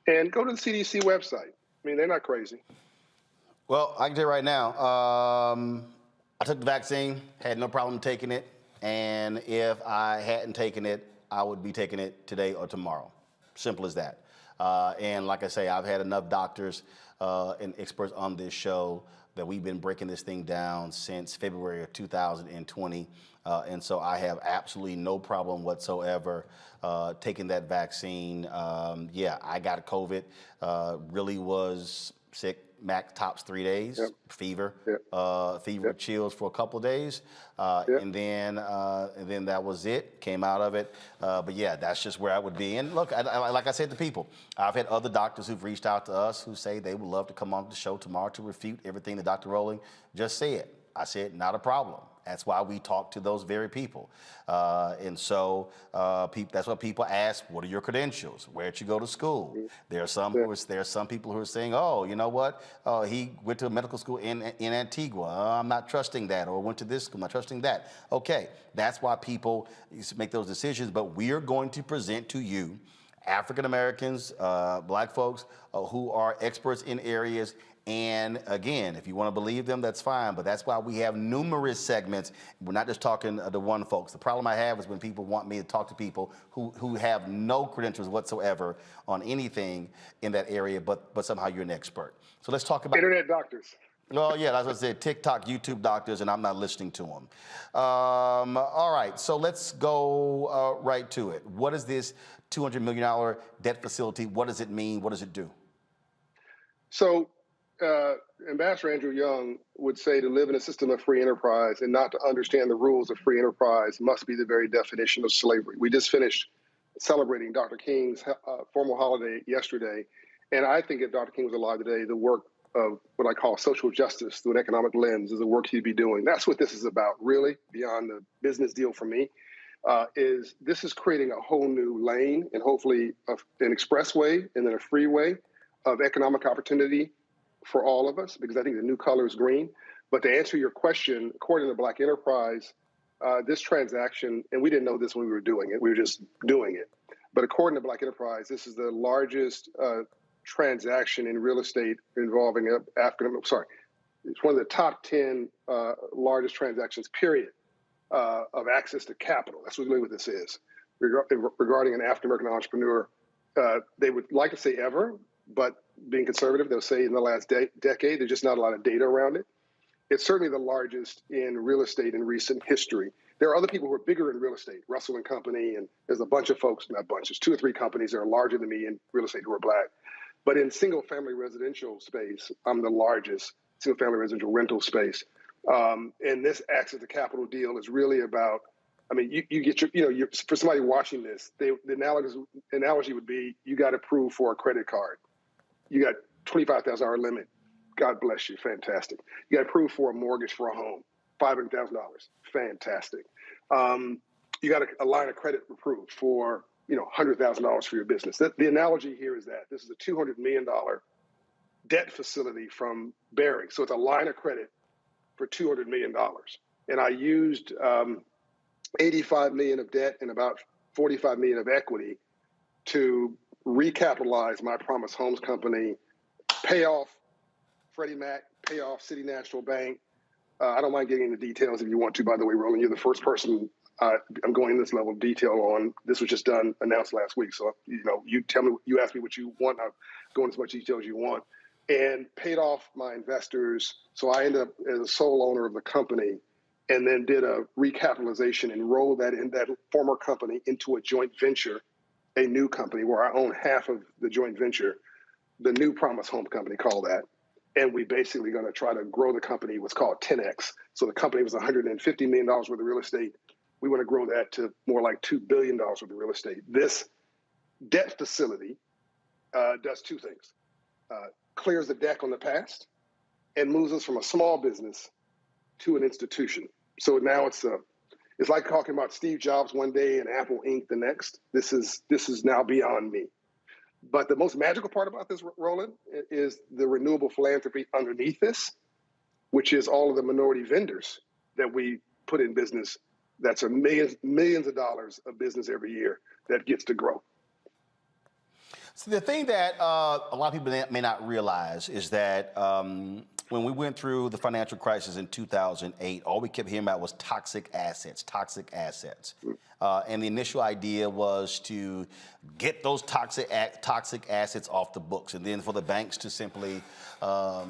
and go to the CDC website. I mean, they're not crazy. Well, I can tell you right now, I took the vaccine, had no problem taking it, and if I hadn't taken it, I would be taking it today or tomorrow. Simple as that. And like I say, I've had enough doctors and experts on this show that we've been breaking this thing down since February of 2020. And so I have absolutely no problem whatsoever taking that vaccine. I got COVID, really was sick. Max tops 3 days, fever, chills for a couple of days, and then that was it. Came out of it, but yeah, that's just where I would be. And look, like I said to people, I've had other doctors who've reached out to us who say they would love to come on the show tomorrow to refute everything that Dr. Rowling just said. I said, not a problem. That's why we talk to those very people. And so that's what people ask, what are your credentials? Where'd you go to school? There are some people who are saying, oh, you know what? He went to a medical school in Antigua. I'm not trusting that. Or went to this school, I'm not trusting that. Okay, that's why people make those decisions. But we are going to present to you African Americans, Black folks who are experts in areas. And again, if you want to believe them, that's fine. But that's why we have numerous segments. We're not just talking to one folks. The problem I have is when people want me to talk to people who have no credentials whatsoever on anything in that area, but somehow you're an expert. So let's talk about internet doctors. Well, yeah, as I said, TikTok, YouTube doctors, and I'm not listening to them. All right, so let's go right to it. What is this $200 million debt facility? What does it mean? What does it do? So, Ambassador Andrew Young would say to live in a system of free enterprise and not to understand the rules of free enterprise must be the very definition of slavery. We just finished celebrating Dr. King's formal holiday yesterday, and I think if Dr. King was alive today, the work of what I call social justice through an economic lens is the work he'd be doing. That's what this is about, really, beyond the business deal for me. This is creating a whole new lane and hopefully an expressway and then a freeway of economic opportunity for all of us, because I think the new color is green. But to answer your question, according to Black Enterprise, this transaction, and we didn't know this when we were doing it, we were just doing it. But according to Black Enterprise, this is the largest transaction in real estate involving it's one of the top 10 largest transactions, period, of access to capital. That's really what this is. Regarding an African-American entrepreneur, they would like to say ever, but being conservative, they'll say in the last decade, there's just not a lot of data around it. It's certainly the largest in real estate in recent history. There are other people who are bigger in real estate, Russell and Company, and there's a bunch of folks, not bunch, there's 2 or 3 companies that are larger than me in real estate who are Black. But in single-family residential space, I'm the largest single-family residential rental space. And this access to capital deal is really about, I mean, you get your, for somebody watching this, the analogy would be, you got approved for a credit card. You got $25,000 limit. God bless you. Fantastic. You got approved for a mortgage for a home. $500,000. Fantastic. You got a line of credit approved for, $100,000 for your business. The analogy here is that this is a $200 million debt facility from Barings. So it's a line of credit for $200 million. And I used $85 million of debt and about $45 million of equity to recapitalize my Promise Homes company, pay off Freddie Mac, pay off City National Bank. I don't mind getting into details if you want to, by the way, Roland. You're the first person I'm going this level of detail on. This was just announced last week. So, you tell me, you ask me what you want, I'll go into as much detail as you want. And paid off my investors. So I ended up as a sole owner of the company, and then did a recapitalization and rolled that former company into a joint venture, a new company where I own half of the joint venture, the new Promise Home company, called that. And we basically going to try to grow the company, what's called 10X. So the company was $150 million worth of real estate. We want to grow that to more like $2 billion worth of real estate. This debt facility does 2 things. Clears the deck on the past and moves us from a small business to an institution. So now it's like talking about Steve Jobs one day and Apple Inc. the next. This is now beyond me. But the most magical part about this, Roland, is the renewable philanthropy underneath this, which is all of the minority vendors that we put in business. That's millions of dollars of business every year that gets to grow. So the thing that a lot of people may not realize is that when we went through the financial crisis in 2008, all we kept hearing about was toxic assets. And the initial idea was to get those toxic assets off the books, and then for the banks to simply, sell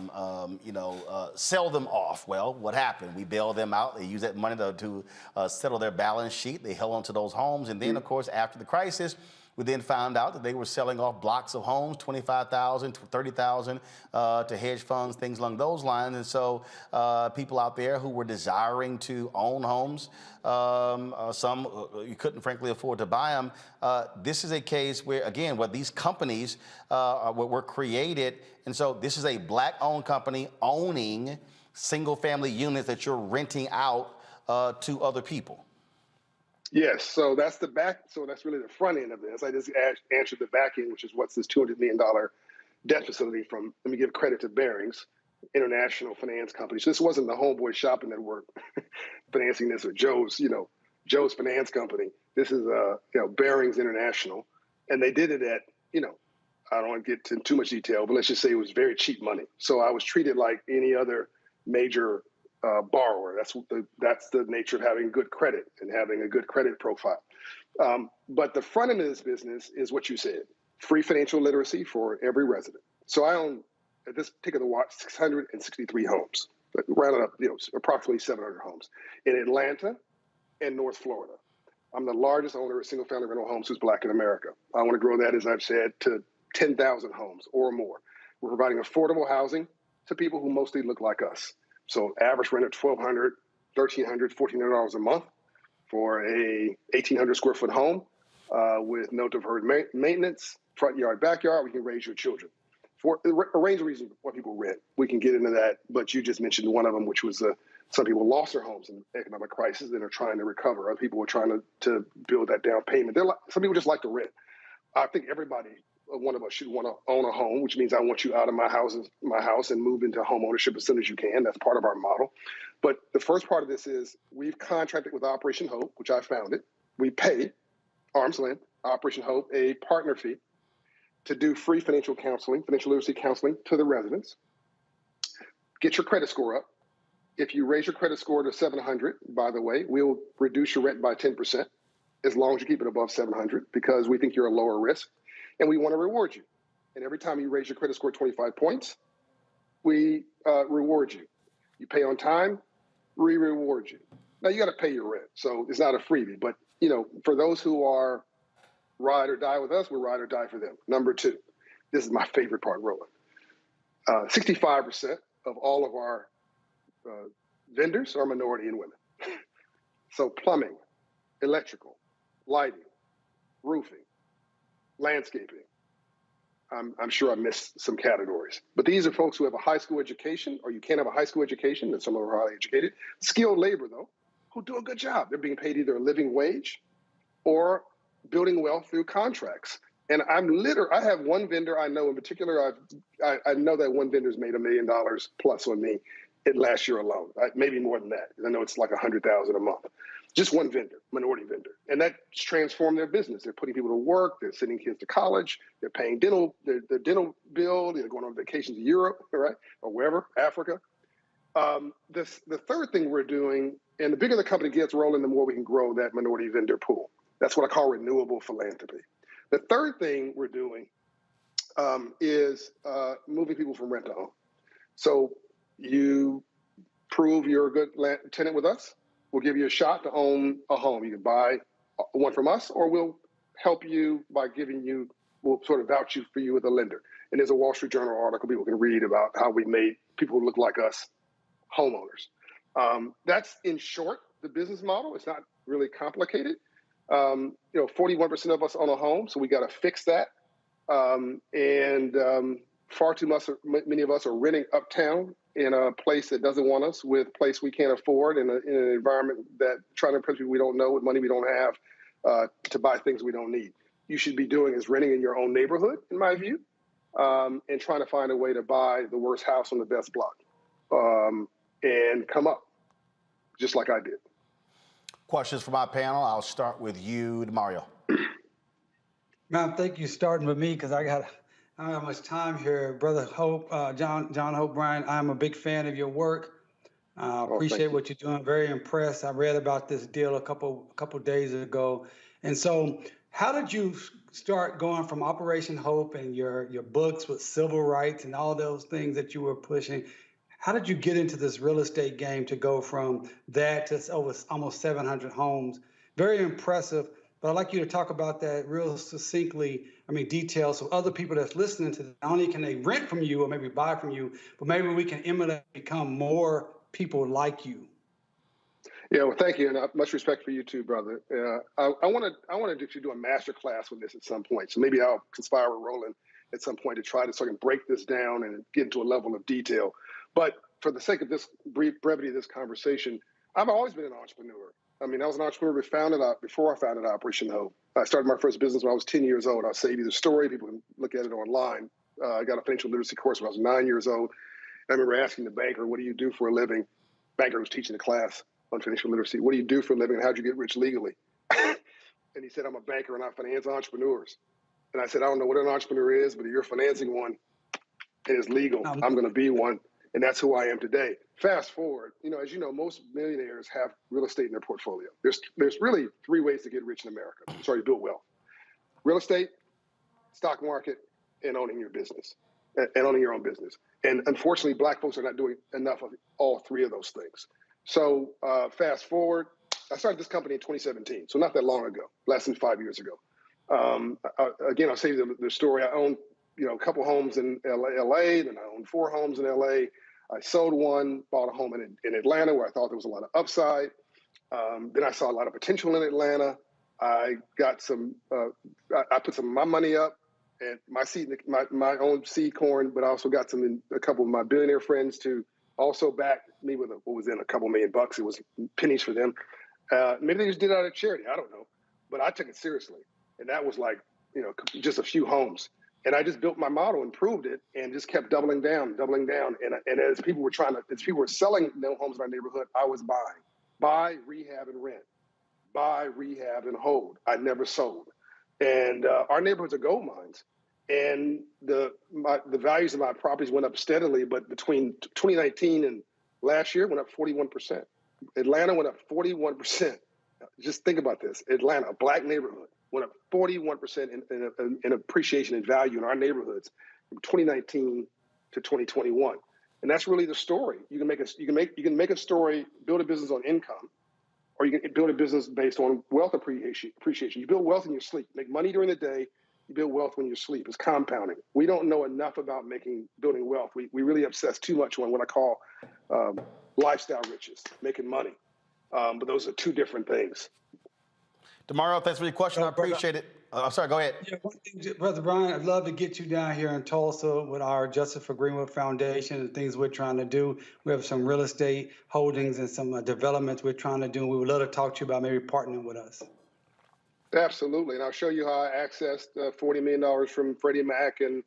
them off. Well, what happened? We bailed them out. They used that money to settle their balance sheet. They held onto those homes, and then, of course, after the crisis, we then found out that they were selling off blocks of homes, 25,000, 30,000 to hedge funds, things along those lines. And so people out there who were desiring to own homes, some you couldn't frankly afford to buy them. This is a case where, again, where these companies were created. And so this is a Black-owned company owning single-family units that you're renting out to other people. Yes, so that's the back. So that's really the front end of this. I just answered the back end, which is what's this $200 million debt facility from. Let me give credit to Barings, international finance company. So this wasn't the Homeboy Shopping Network financing this, or Joe's finance company. This is Barings International, and they did it at I don't want to get into too much detail, but let's just say it was very cheap money. So I was treated like any other major borrower. That's the nature of having good credit and having a good credit profile. But the front end of this business is what you said: free financial literacy for every resident. So I own at this particular watch, 663 homes, rounded up, approximately 700 homes in Atlanta and North Florida. I'm the largest owner of single-family rental homes who's Black in America. I want to grow that, as I've said, to 10,000 homes or more. We're providing affordable housing to people who mostly look like us. So average rent of $1,200, $1,300, $1,400 a month for a 1,800 square foot home with no deferred maintenance, front yard, backyard. We can raise your children. For a range of reasons why people rent. We can get into that, but you just mentioned one of them, which was some people lost their homes in economic crisis and are trying to recover. Other people are trying to build that down payment. Some people just like to rent. I think everybody, one of us, should want to own a home, which means I want you out of my house and move into home ownership as soon as you can. That's part of our model. But the first part of this is we've contracted with Operation Hope, which I founded. We pay arm's length, Operation Hope, a partner fee to do free financial literacy counseling to the residents. Get your credit score up. If you raise your credit score to 700, by the way, we'll reduce your rent by 10% as long as you keep it above 700 because we think you're a lower risk and we want to reward you. And every time you raise your credit score 25 points, we reward you. You pay on time, we reward you. Now you got to pay your rent, so it's not a freebie. But for those who are ride or die with us, we're ride or die for them. Number two, this is my favorite part, Roland. 65% of all of our vendors are minority and women. So plumbing, electrical, lighting, roofing, landscaping. I'm sure I missed some categories. But these are folks who have a high school education, or you can't have a high school education, and some of them are highly educated. Skilled labor, though, who do a good job. They're being paid either a living wage or building wealth through contracts. And I have one vendor I know in particular. I know that one vendor's made $1 million plus on me last year alone. Maybe more than that. I know it's like $100,000 a month. Just one vendor, minority vendor. And that's transformed their business. They're putting people to work. They're sending kids to college. They're paying their dental bill. They're going on vacation to Europe, right? Or wherever, Africa. The third thing we're doing, and the bigger the company gets, Roland, the more we can grow that minority vendor pool. That's what I call renewable philanthropy. The third thing we're doing is moving people from rent to own. So you prove you're a good tenant with us, we'll give you a shot to own a home. You can buy one from us, or we'll help you by we'll sort of vouch for you with a lender. And there's a Wall Street Journal article people can read about how we made people who look like us homeowners. That's, in short, the business model. It's not really complicated. 41% of us own a home, so we got to fix that. Far too many of us are renting uptown in a place that doesn't want us, with a place we can't afford, in an environment that trying to impress people we don't know with money we don't have to buy things we don't need. You should be doing is renting in your own neighborhood, in my view, and trying to find a way to buy the worst house on the best block and come up, just like I did. Questions for my panel. I'll start with you, Mario. Man, I think you starting with me because I don't have much time here. Brother Hope, John Hope Bryan, I'm a big fan of your work. Appreciate what you're doing. Very impressed. I read about this deal a couple days ago. And so how did you start going from Operation Hope and your books with civil rights and all those things that you were pushing? How did you get into this real estate game to go from that to over almost 700 homes? Very impressive. But I'd like you to talk about that real succinctly, detail, so other people that's listening to this, not only can they rent from you or maybe buy from you, but maybe we can emulate, become more people like you. Yeah, well, thank you, and much respect for you too, brother. I want to do a master class with this at some point, so maybe I'll conspire with Roland at some point to try to sort of break this down and get into a level of detail. But for the sake of this brevity of this conversation, I've always been an entrepreneur. I was an entrepreneur before I founded Operation Hope. I started my first business when I was 10 years old. I'll save you the story. People can look at it online. I got a financial literacy course when I was 9 years old. I remember asking the banker, what do you do for a living? Banker was teaching a class on financial literacy. What do you do for a living and how'd you get rich legally? And he said, I'm a banker and I finance entrepreneurs. And I said, I don't know what an entrepreneur is, but if you're financing one and it's legal, I'm going to be one. And that's who I am today. Fast forward, as you know, most millionaires have real estate in their portfolio. There's really three ways to get rich in America. Build wealth. Real estate, stock market, and owning your business. and owning your own business. And unfortunately, Black folks are not doing enough of all three of those things. So fast forward, I started this company in 2017, so not that long ago, less than 5 years ago. Again, I'll say the story. I owned, a couple homes in LA, then I owned 4 homes in LA. I sold one, bought a home in Atlanta where I thought there was a lot of upside. Then I saw a lot of potential in Atlanta. I got some, I put some of my money up and my own seed corn, but I also got a couple of my billionaire friends to also back me with what was in a couple $1 million. It was pennies for them. Maybe they just did it out of charity. I don't know, but I took it seriously. And that was like, just a few homes. And I just built my model, improved it, and just kept doubling down. And as people were selling no homes in our neighborhood, I was buying. Buy, rehab, and rent. Buy, rehab, and hold. I never sold. And our neighborhoods are gold mines. And the values of my properties went up steadily, but between 2019 and last year, went up 41%. Atlanta went up 41%. Just think about this. Atlanta, a Black neighborhood, went up 41% in appreciation and value in our neighborhoods from 2019 to 2021. And that's really the story. You can make a story, build a business on income, or you can build a business based on wealth appreciation. You build wealth in your sleep. Make money during the day. You build wealth when you sleep. It's compounding. We don't know enough about building wealth. We really obsess too much on what I call lifestyle riches, making money. But those are two different things. DeMario, thanks for your question. I appreciate it. I'm sorry, go ahead. Yeah, one thing, Brother Brian, I'd love to get you down here in Tulsa with our Justice for Greenwood Foundation and things we're trying to do. We have some real estate holdings and some developments we're trying to do. We would love to talk to you about maybe partnering with us. Absolutely. And I'll show you how I accessed $40 million from Freddie Mac and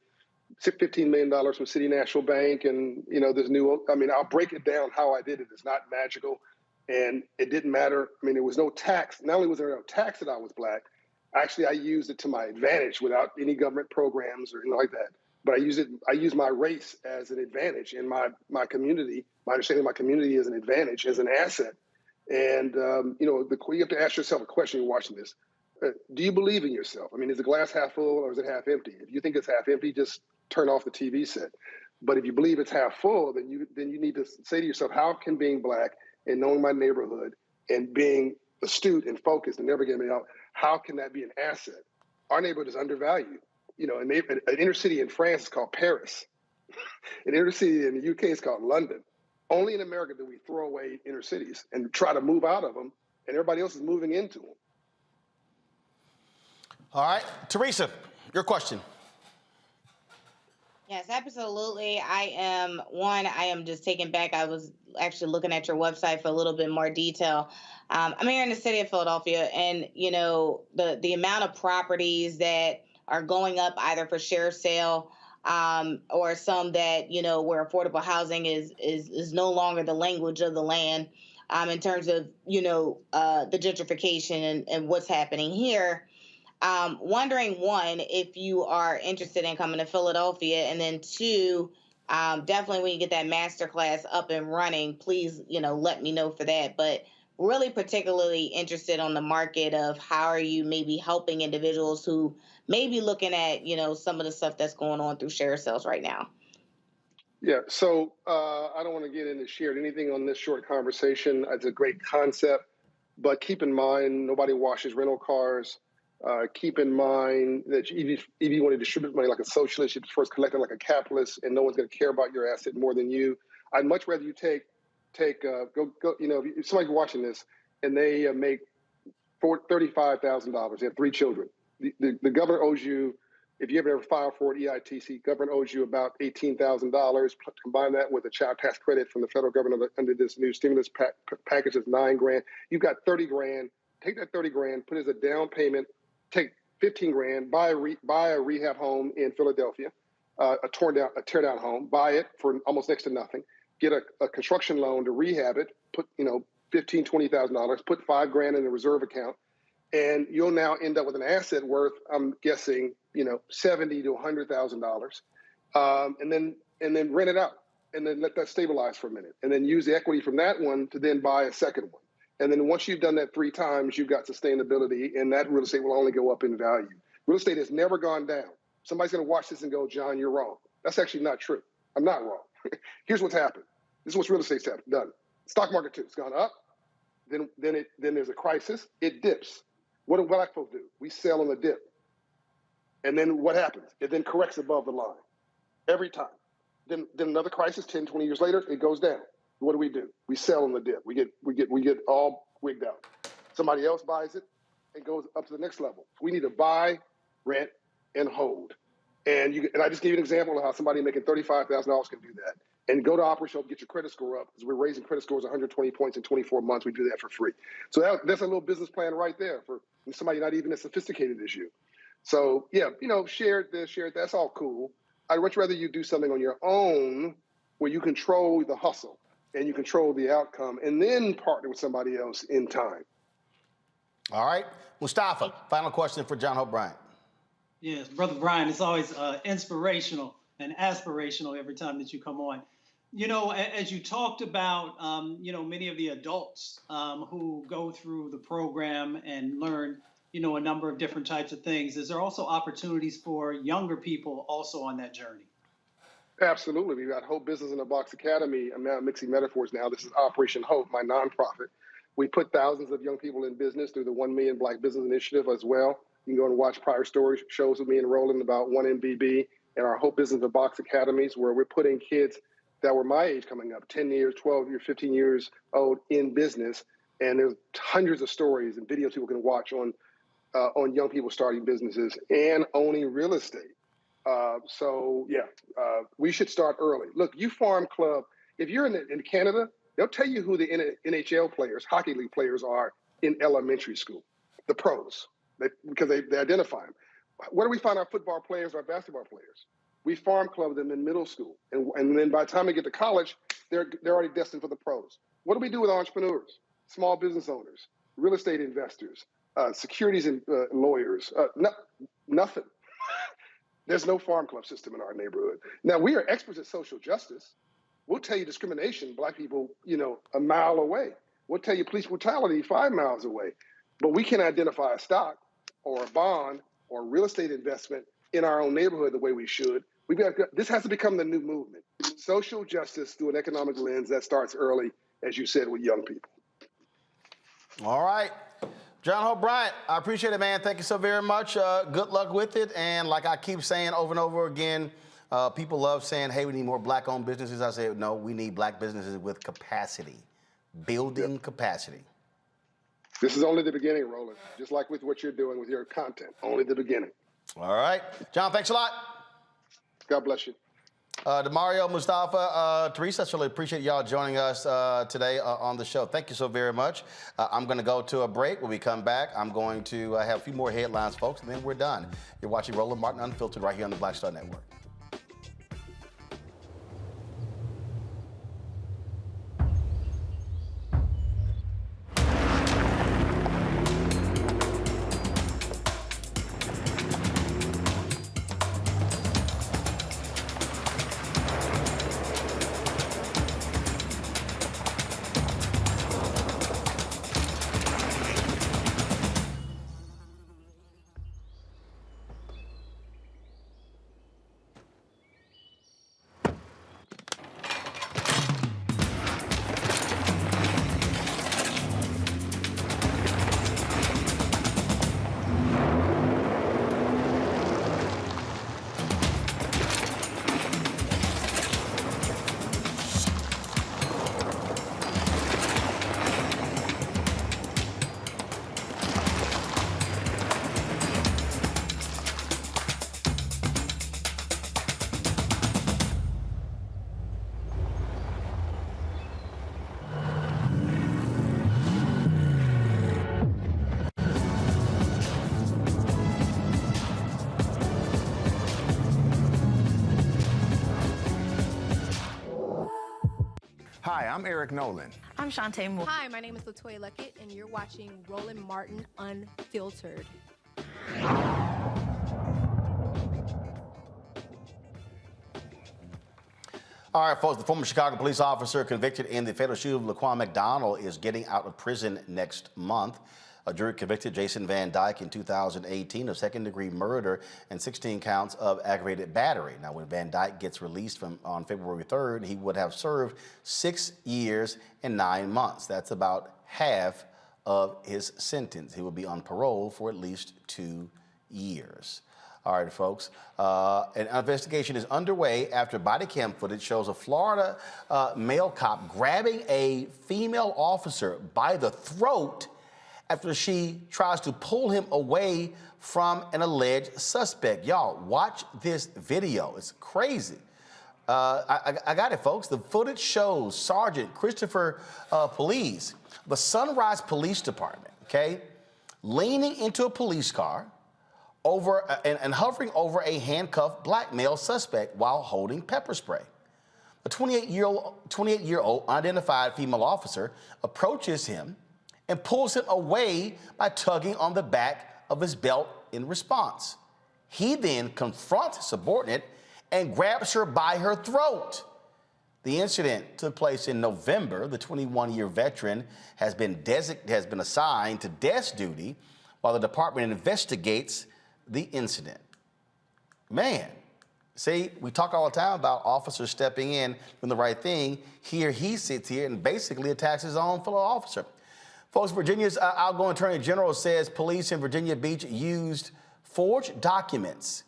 $15 million from City National Bank. And, I'll break it down how I did it. It's not magical. And it didn't matter. There was no tax. Not only was there no tax that I was Black, actually, I used it to my advantage without any government programs or anything like that. But I used my race as an advantage in my community. My understanding of my community as an advantage, as an asset. And, you have to ask yourself a question when you're watching this. Do you believe in yourself? Is the glass half full or is it half empty? If you think it's half empty, just turn off the TV set. But if you believe it's half full, then you need to say to yourself, how can being Black and knowing my neighborhood and being astute and focused and never getting out, how can that be an asset? Our neighborhood is undervalued. An inner city in France is called Paris. An inner city in the UK is called London. Only in America do we throw away inner cities and try to move out of them, and everybody else is moving into them. All right, Teresa, your question. Yes, absolutely. I am just taken back. I was actually looking at your website for a little bit more detail. I'm here in the city of Philadelphia, and the amount of properties that are going up either for share sale or some that where affordable housing is no longer the language of the land in terms of the gentrification and what's happening here. Wondering, one, if you are interested in coming to Philadelphia, and then two, definitely when you get that masterclass up and running, please, let me know for that. But really particularly interested on the market of how are you maybe helping individuals who may be looking at, some of the stuff that's going on through share sales right now. Yeah, so I don't want to get into shared anything on this short conversation. It's a great concept, but keep in mind, nobody washes rental cars. Keep in mind that if you want to distribute money like a socialist, you first collect it like a capitalist, and no one's going to care about your asset more than you. I'd much rather you if somebody's watching this and they make $35,000, they have 3 children. The government owes you, if you ever file for an EITC, government owes you about $18,000. Combine that with a child tax credit from the federal government under this new stimulus package that's $9 grand. You've got 30 grand. Take that 30 grand, put it as a down payment. Take 15 grand, buy a rehab home in Philadelphia, a tear down home, buy it for almost next to nothing, get a construction loan to rehab it, put $15,000, $20,000, put $5 grand in a reserve account, and you'll now end up with an asset worth, I'm guessing, $70,000 to $100,000, and then rent it out, and then let that stabilize for a minute, and then use the equity from that one to then buy a second one. And then once you've done that 3 times, you've got sustainability, and that real estate will only go up in value. Real estate has never gone down. Somebody's going to watch this and go, John, you're wrong. That's actually not true. I'm not wrong. Here's what's happened. This is what real estate's done. Stock market too. It's gone up. Then there's a crisis. It dips. What do black folks do? We sell on the dip. And then what happens? It then corrects above the line every time. Then another crisis. 10, 20 years later, it goes down. What do? We sell on the dip. We get all wigged out. Somebody else buys it and goes up to the next level. We need to buy, rent, and hold. And I just gave you an example of how somebody making $35,000 can do that. And go to Opera Show, get your credit score up, because we're raising credit scores 120 points in 24 months. We do that for free. So that's a little business plan right there for somebody not even as sophisticated as you. So yeah, share this, share that. That's all cool. I'd much rather you do something on your own where you control the hustle and you control the outcome, and then partner with somebody else in time. All right, Mustafa, final question for John Hope Bryant. Yes, Brother Brian, it's always inspirational and aspirational every time that you come on. As you talked about, many of the adults who go through the program and learn, a number of different types of things, is there also opportunities for younger people also on that journey? Absolutely. We've got Hope Business in a Box Academy. I'm now mixing metaphors now. This is Operation Hope, my nonprofit. We put thousands of young people in business through the 1 Million Black Business Initiative as well. You can go and watch prior stories, shows with me and Roland about 1MBB and our Hope Business in a Box Academies, where we're putting kids that were my age coming up, 10 years, 12 years, 15 years old in business. And there's hundreds of stories and videos people can watch on young people starting businesses and owning real estate. We should start early. Look, you farm club, if you're in Canada, they'll tell you who the NHL players, hockey league players are in elementary school, the pros, because they identify them. Where do we find our football players, our basketball players? We farm club them in middle school. And then by the time they get to college, they're already destined for the pros. What do we do with entrepreneurs, small business owners, real estate investors, securities and lawyers? Nothing. There's no farm club system in our neighborhood. Now, we are experts at social justice. We'll tell you discrimination, black people, a mile away. We'll tell you police brutality 5 miles away. But we can identify a stock or a bond or real estate investment in our own neighborhood the way we should. This has to become the new movement. Social justice through an economic lens that starts early, as you said, with young people. All right. John Hope Bryant, I appreciate it, man. Thank you so very much. Good luck with it. And like I keep saying over and over again, people love saying, hey, we need more black-owned businesses. I say, no, we need black businesses with capacity, building capacity. This is only the beginning, Roland, just like with what you're doing with your content, only the beginning. All right. John, thanks a lot. God bless you. Demario, Mustafa, Teresa, I really appreciate y'all joining us today on the show. Thank you so very much. I'm going to go to a break. When we come back, I'm going to have a few more headlines, folks, and then we're done. You're watching Roland Martin Unfiltered right here on the Black Star Network. Hi, I'm Eric Nolan. I'm Shantae Moore. Hi, my name is LaToya Luckett, and you're watching Roland Martin Unfiltered. All right, folks, the former Chicago police officer convicted in the fatal shooting of Laquan McDonald is getting out of prison next month. A jury convicted Jason Van Dyke in 2018 of second-degree murder and 16 counts of aggravated battery. Now, when Van Dyke gets released on February 3rd, he would have served 6 years and 9 months. That's about half of his sentence. He will be on parole for at least 2 years. All right, folks. An investigation is underway after body cam footage shows a Florida male cop grabbing a female officer by the throat after she tries to pull him away from an alleged suspect. Y'all, watch this video. It's crazy. I got it, folks. The footage shows Sergeant Christopher Police, the Sunrise Police Department, okay, leaning into a police car and hovering over a handcuffed black male suspect while holding pepper spray. A 28-year-old unidentified female officer approaches him and pulls him away by tugging on the back of his belt in response. He then confronts a subordinate and grabs her by her throat. The incident took place in November. The 21-year veteran has been assigned to desk duty while the department investigates the incident. Man, see, we talk all the time about officers stepping in doing the right thing. Here he sits here and basically attacks his own fellow officer. Folks, Virginia's outgoing Attorney General says police in Virginia Beach used forged documents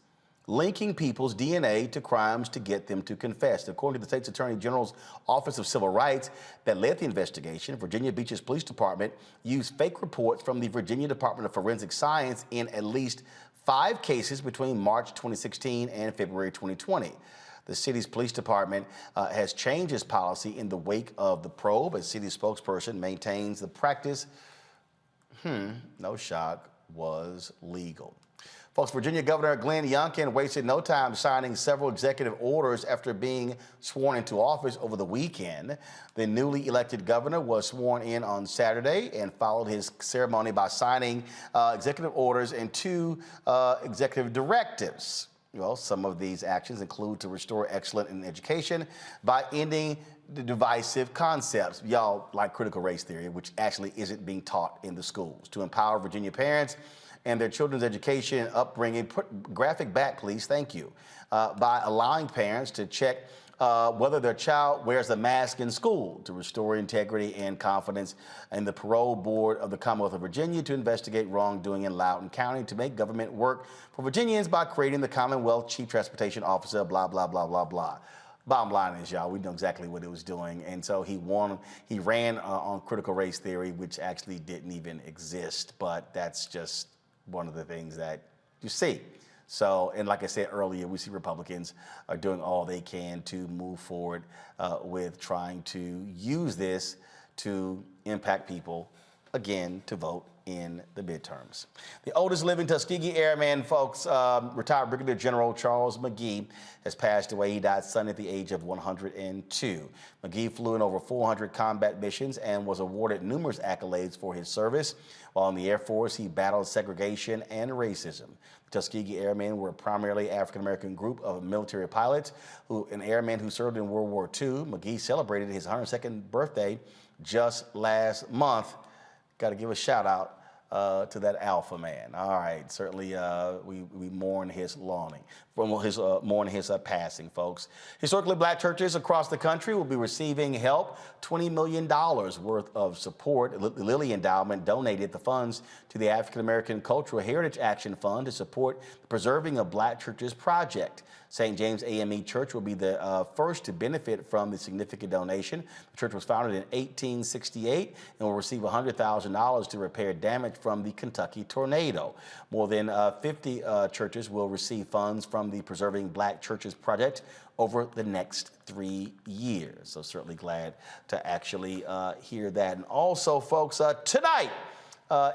linking people's DNA to crimes to get them to confess. According to the state's Attorney General's Office of Civil Rights that led the investigation, Virginia Beach's police department used fake reports from the Virginia Department of Forensic Science in at least 5 cases between March 2016 and February 2020. The city's police department has changed its policy in the wake of the probe. A city spokesperson maintains the practice, no shock, was legal. Folks, Virginia Governor Glenn Youngkin wasted no time signing several executive orders after being sworn into office over the weekend. The newly elected governor was sworn in on Saturday and followed his ceremony by signing executive orders and 2 executive directives. Well, some of these actions include to restore excellence in education by ending the divisive concepts, y'all, like critical race theory, which actually isn't being taught in the schools, to empower Virginia parents and their children's education and upbringing. Put graphic back, please, thank you, by allowing parents to check whether their child wears a mask in school, to restore integrity and confidence in the parole board of the Commonwealth of Virginia, to investigate wrongdoing in Loudoun County, to make government work for Virginians by creating the Commonwealth Chief Transportation Officer, blah, blah, blah, blah, blah. Bottom line is, y'all, we know exactly what it was doing. And so he ran on critical race theory, which actually didn't even exist. But that's just one of the things that you see. So, and like I said earlier, we see Republicans are doing all they can to move forward with trying to use this to impact people, again, to vote in the midterms. The oldest living Tuskegee Airman, folks, retired Brigadier General Charles McGee, has passed away. He died Sunday at the age of 102. McGee flew in over 400 combat missions and was awarded numerous accolades for his service. While in the Air Force, he battled segregation and racism. The Tuskegee Airmen were a primarily African-American group of military pilots and airmen who served in World War II. McGee celebrated his 102nd birthday just last month. Got to give a shout out to that alpha man. All right, certainly we mourn his passing, folks. Historically black churches across the country will be receiving help. $20 million worth of support. The Lilly Endowment donated the funds to the African American Cultural Heritage Action Fund to support the Preserving of Black Churches project. St. James AME Church will be the first to benefit from the significant donation. The church was founded in 1868 and will receive $100,000 to repair damage from the Kentucky tornado. More than 50 churches will receive funds from the Preserving Black Churches project over the next 3 years. So certainly glad to actually hear that. And also, folks, tonight,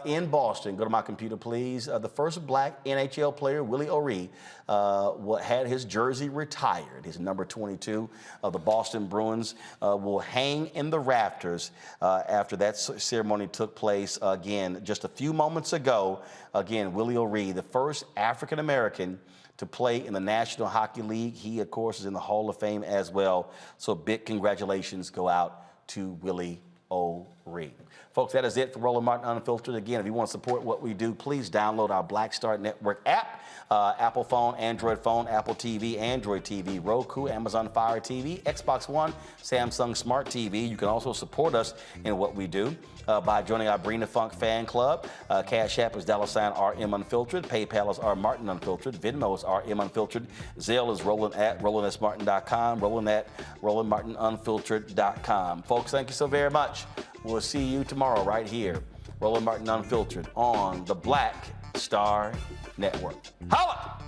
in Boston, go to my computer, please. The first black NHL player, Willie O'Ree, had his jersey retired. His number 22 of the Boston Bruins will hang in the rafters after that ceremony took place again just a few moments ago. Again, Willie O'Ree, the first African-American to play in the National Hockey League. He, of course, is in the Hall of Fame as well. So big congratulations go out to Willie O'Ree. free. Folks, that is it for Roland Martin Unfiltered. Again, if you want to support what we do, please download our Black Star Network app. Apple phone, Android phone, Apple TV, Android TV, Roku, Amazon Fire TV, Xbox One, Samsung Smart TV. You can also support us in what we do by joining our Bring the Funk fan club. Cash App is $RM Unfiltered. PayPal is R Martin Unfiltered. Venmo is RM Unfiltered. Zelle is Roland at RolandSMartin.com. Roland at RolandMartinUnfiltered.com. Folks, thank you so very much. We'll see you tomorrow right here. Roland Martin Unfiltered on the Black Star Network. Holla!